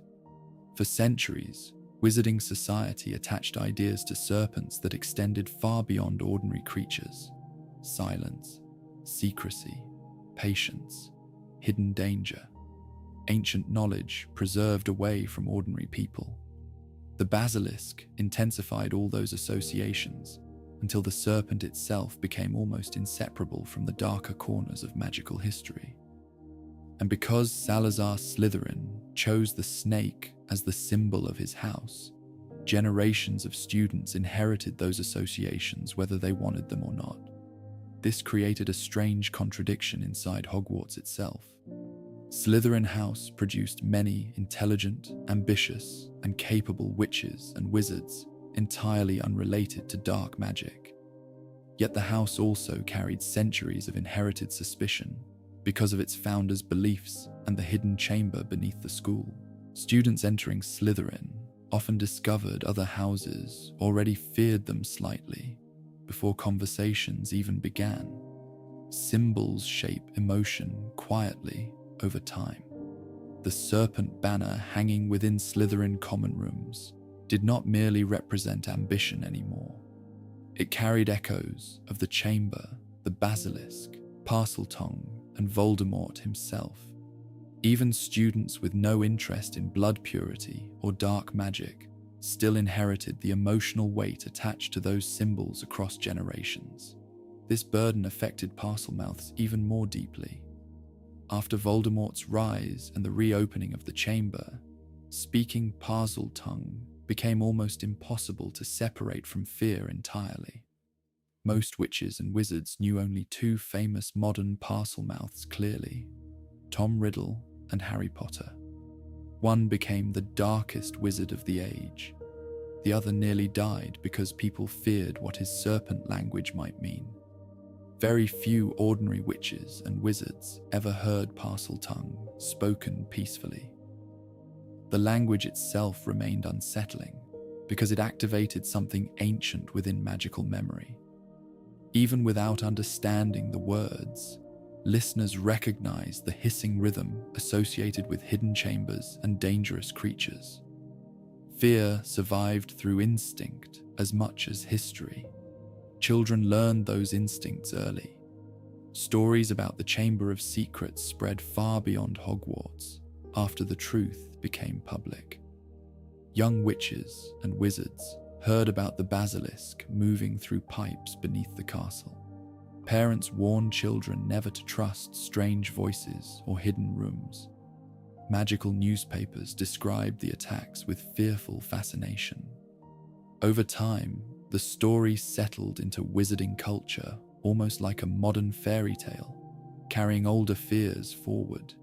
For centuries, wizarding society attached ideas to serpents that extended far beyond ordinary creatures. Silence, secrecy, patience, hidden danger. Ancient knowledge preserved away from ordinary people. The basilisk intensified all those associations until the serpent itself became almost inseparable from the darker corners of magical history. And because Salazar Slytherin chose the snake as the symbol of his house, generations of students inherited those associations whether they wanted them or not. This created a strange contradiction inside Hogwarts itself. Slytherin House produced many intelligent, ambitious, and capable witches and wizards entirely unrelated to dark magic. Yet the house also carried centuries of inherited suspicion because of its founders' beliefs and the hidden chamber beneath the school. Students entering Slytherin often discovered other houses already feared them slightly before conversations even began. Symbols shape emotion quietly over time. The serpent banner hanging within Slytherin common rooms did not merely represent ambition anymore. It carried echoes of the chamber, the basilisk, Parseltongue, and Voldemort himself. Even students with no interest in blood purity or dark magic still inherited the emotional weight attached to those symbols across generations. This burden affected Parselmouths even more deeply. After Voldemort's rise and the reopening of the chamber, speaking Parseltongue became almost impossible to separate from fear entirely. Most witches and wizards knew only two famous modern Parselmouths clearly, Tom Riddle and Harry Potter. One became the darkest wizard of the age. The other nearly died because people feared what his serpent language might mean. Very few ordinary witches and wizards ever heard Parseltongue spoken peacefully. The language itself remained unsettling because it activated something ancient within magical memory. Even without understanding the words, listeners recognized the hissing rhythm associated with hidden chambers and dangerous creatures. Fear survived through instinct as much as history. Children learned those instincts early. Stories about the Chamber of Secrets spread far beyond Hogwarts after the truth became public. Young witches and wizards heard about the basilisk moving through pipes beneath the castle. Parents warned children never to trust strange voices or hidden rooms. Magical newspapers described the attacks with fearful fascination. Over time, the story settled into wizarding culture, almost like a modern fairy tale, carrying older fears forward.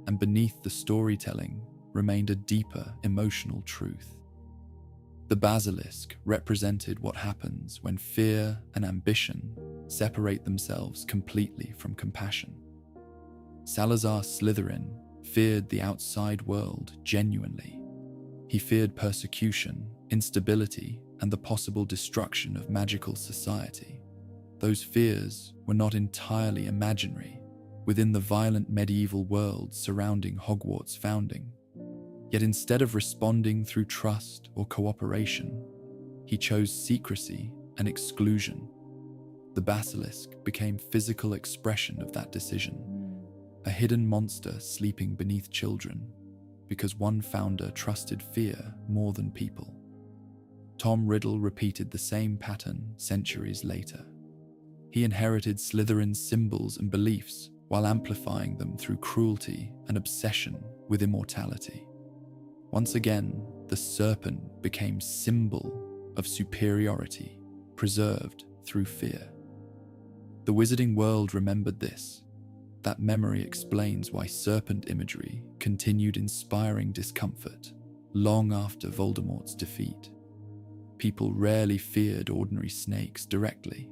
And beneath the storytelling remained a deeper emotional truth. The basilisk represented what happens when fear and ambition separate themselves completely from compassion. Salazar Slytherin feared the outside world genuinely. He feared persecution, instability, and the possible destruction of magical society. Those fears were not entirely imaginary within the violent medieval world surrounding Hogwarts' founding. Yet instead of responding through trust or cooperation, he chose secrecy and exclusion. The basilisk became physical expression of that decision, a hidden monster sleeping beneath children because one founder trusted fear more than people. Tom Riddle repeated the same pattern centuries later. He inherited Slytherin's symbols and beliefs while amplifying them through cruelty and obsession with immortality. Once again, the serpent became symbol of superiority, preserved through fear. The wizarding world remembered this. That memory explains why serpent imagery continued inspiring discomfort long after Voldemort's defeat. People rarely feared ordinary snakes directly.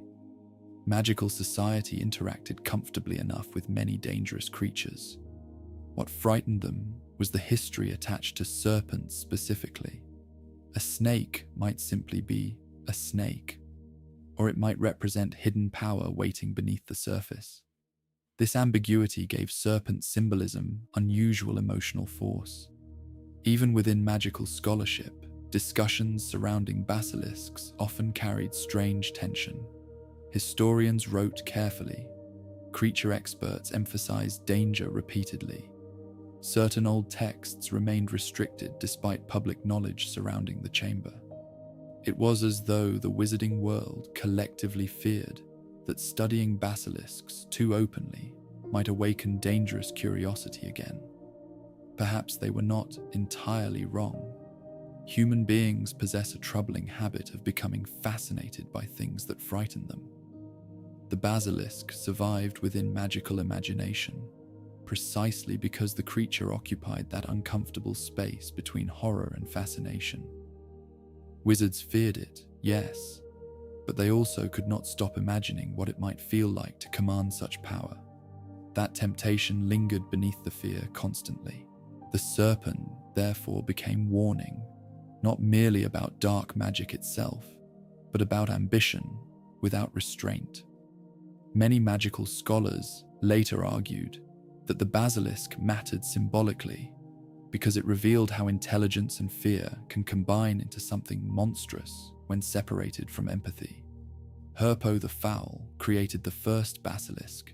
Magical society interacted comfortably enough with many dangerous creatures. What frightened them was the history attached to serpents specifically. A snake might simply be a snake, or it might represent hidden power waiting beneath the surface. This ambiguity gave serpent symbolism unusual emotional force. Even within magical scholarship, discussions surrounding basilisks often carried strange tension. Historians wrote carefully. Creature experts emphasized danger repeatedly. Certain old texts remained restricted despite public knowledge surrounding the chamber. It was as though the wizarding world collectively feared that studying basilisks too openly might awaken dangerous curiosity again. Perhaps they were not entirely wrong. Human beings possess a troubling habit of becoming fascinated by things that frighten them. The basilisk survived within magical imagination, precisely because the creature occupied that uncomfortable space between horror and fascination. Wizards feared it, yes, but they also could not stop imagining what it might feel like to command such power. That temptation lingered beneath the fear constantly. The serpent, therefore, became warning, not merely about dark magic itself, but about ambition without restraint. Many magical scholars later argued that the basilisk mattered symbolically because it revealed how intelligence and fear can combine into something monstrous when separated from empathy. Herpo the Foul created the first basilisk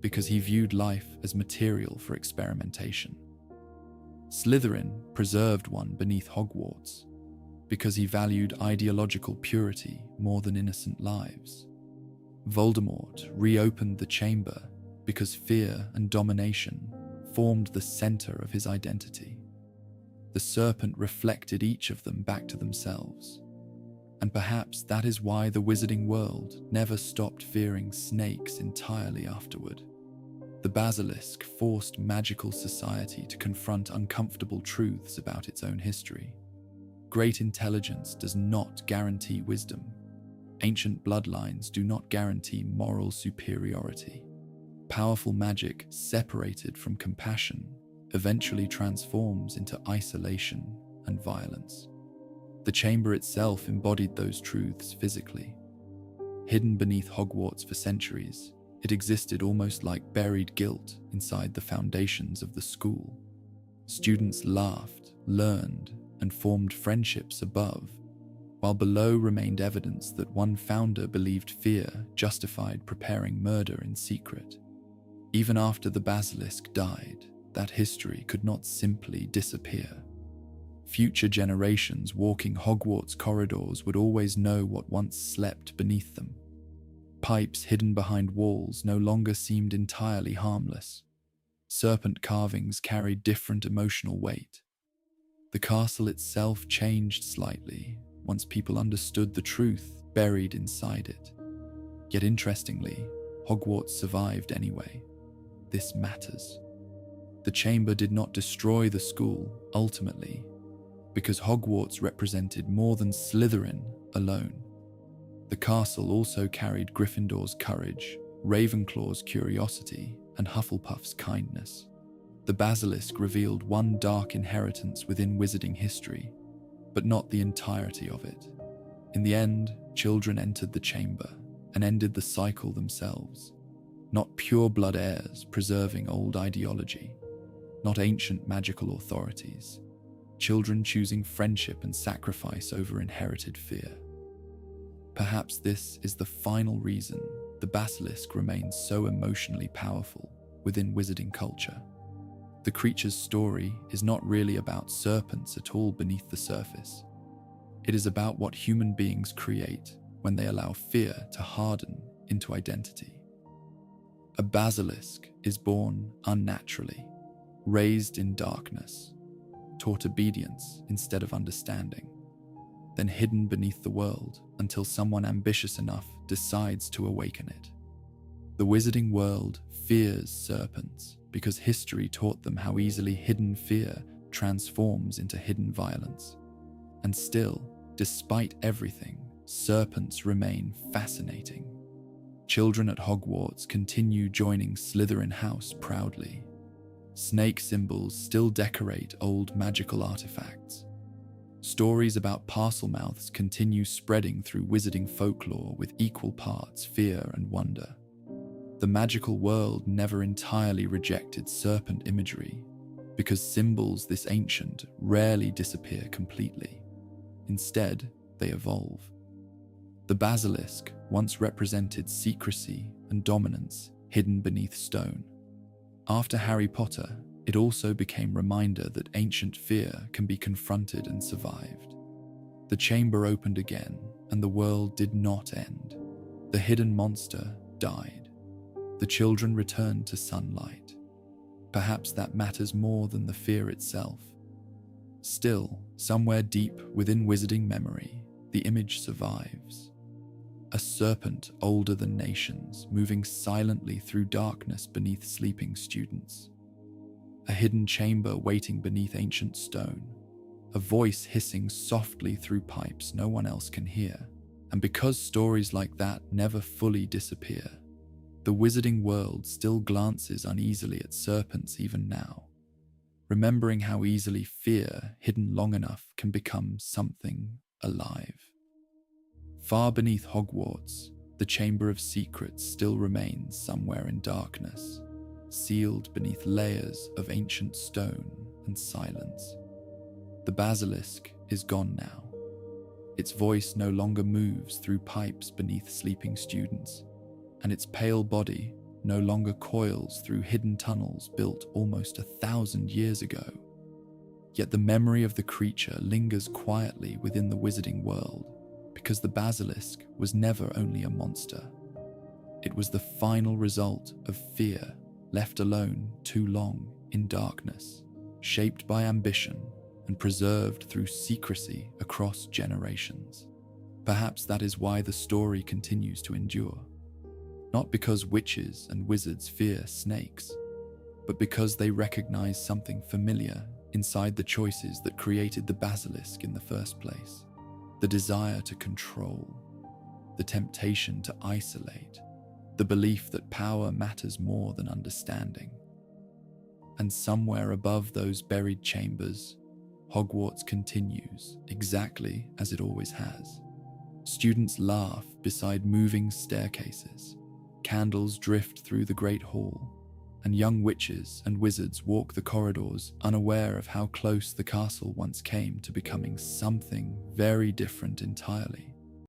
because he viewed life as material for experimentation. Slytherin preserved one beneath Hogwarts because he valued ideological purity more than innocent lives. Voldemort reopened the chamber because fear and domination formed the center of his identity. The serpent reflected each of them back to themselves. And perhaps that is why the wizarding world never stopped fearing snakes entirely afterward. The basilisk forced magical society to confront uncomfortable truths about its own history. Great intelligence does not guarantee wisdom. Ancient bloodlines do not guarantee moral superiority. Powerful magic separated from compassion eventually transforms into isolation and violence. The chamber itself embodied those truths physically. Hidden beneath Hogwarts for centuries, it existed almost like buried guilt inside the foundations of the school. Students laughed, learned, and formed friendships above, while below remained evidence that one founder believed fear justified preparing murder in secret. Even after the basilisk died, that history could not simply disappear. Future generations walking Hogwarts corridors would always know what once slept beneath them. Pipes hidden behind walls no longer seemed entirely harmless. Serpent carvings carried different emotional weight. The castle itself changed slightly once people understood the truth buried inside it. Yet interestingly, Hogwarts survived anyway. This matters. The chamber did not destroy the school, ultimately, because Hogwarts represented more than Slytherin alone. The castle also carried Gryffindor's courage, Ravenclaw's curiosity, and Hufflepuff's kindness. The basilisk revealed one dark inheritance within wizarding history, but not the entirety of it. In the end, children entered the chamber and ended the cycle themselves. Not pure-blood heirs preserving old ideology, not ancient magical authorities. Children choosing friendship and sacrifice over inherited fear. Perhaps this is the final reason the basilisk remains so emotionally powerful within wizarding culture. The creature's story is not really about serpents at all beneath the surface. It is about what human beings create when they allow fear to harden into identity. A basilisk is born unnaturally, raised in darkness, taught obedience instead of understanding, then hidden beneath the world until someone ambitious enough decides to awaken it. The wizarding world fears serpents because history taught them how easily hidden fear transforms into hidden violence. And still, despite everything, serpents remain fascinating. Children at Hogwarts continue joining Slytherin House proudly. Snake symbols still decorate old magical artifacts. Stories about parcel mouths continue spreading through wizarding folklore with equal parts fear and wonder. The magical world never entirely rejected serpent imagery, because symbols this ancient rarely disappear completely. Instead, they evolve. The basilisk once represented secrecy and dominance hidden beneath stone. After Harry Potter, it also became a reminder that ancient fear can be confronted and survived. The chamber opened again, and the world did not end. The hidden monster died. The children returned to sunlight. Perhaps that matters more than the fear itself. Still, somewhere deep within wizarding memory, the image survives. A serpent older than nations, moving silently through darkness beneath sleeping students. A hidden chamber waiting beneath ancient stone. A voice hissing softly through pipes no one else can hear. And because stories like that never fully disappear, the wizarding world still glances uneasily at serpents even now, remembering how easily fear hidden long enough can become something alive. Far beneath Hogwarts, the Chamber of Secrets still remains somewhere in darkness, sealed beneath layers of ancient stone and silence. The basilisk is gone now. Its voice no longer moves through pipes beneath sleeping students, and its pale body no longer coils through hidden tunnels built almost 1,000 years ago. Yet the memory of the creature lingers quietly within the wizarding world, because the basilisk was never only a monster. It was the final result of fear, left alone too long in darkness, shaped by ambition and preserved through secrecy across generations. Perhaps that is why the story continues to endure. Not because witches and wizards fear snakes, but because they recognize something familiar inside the choices that created the basilisk in the first place. The desire to control, the temptation to isolate, the belief that power matters more than understanding. And somewhere above those buried chambers, Hogwarts continues exactly as it always has. Students laugh beside moving staircases, candles drift through the Great Hall, and young witches and wizards walk the corridors unaware of how close the castle once came to becoming something very different entirely.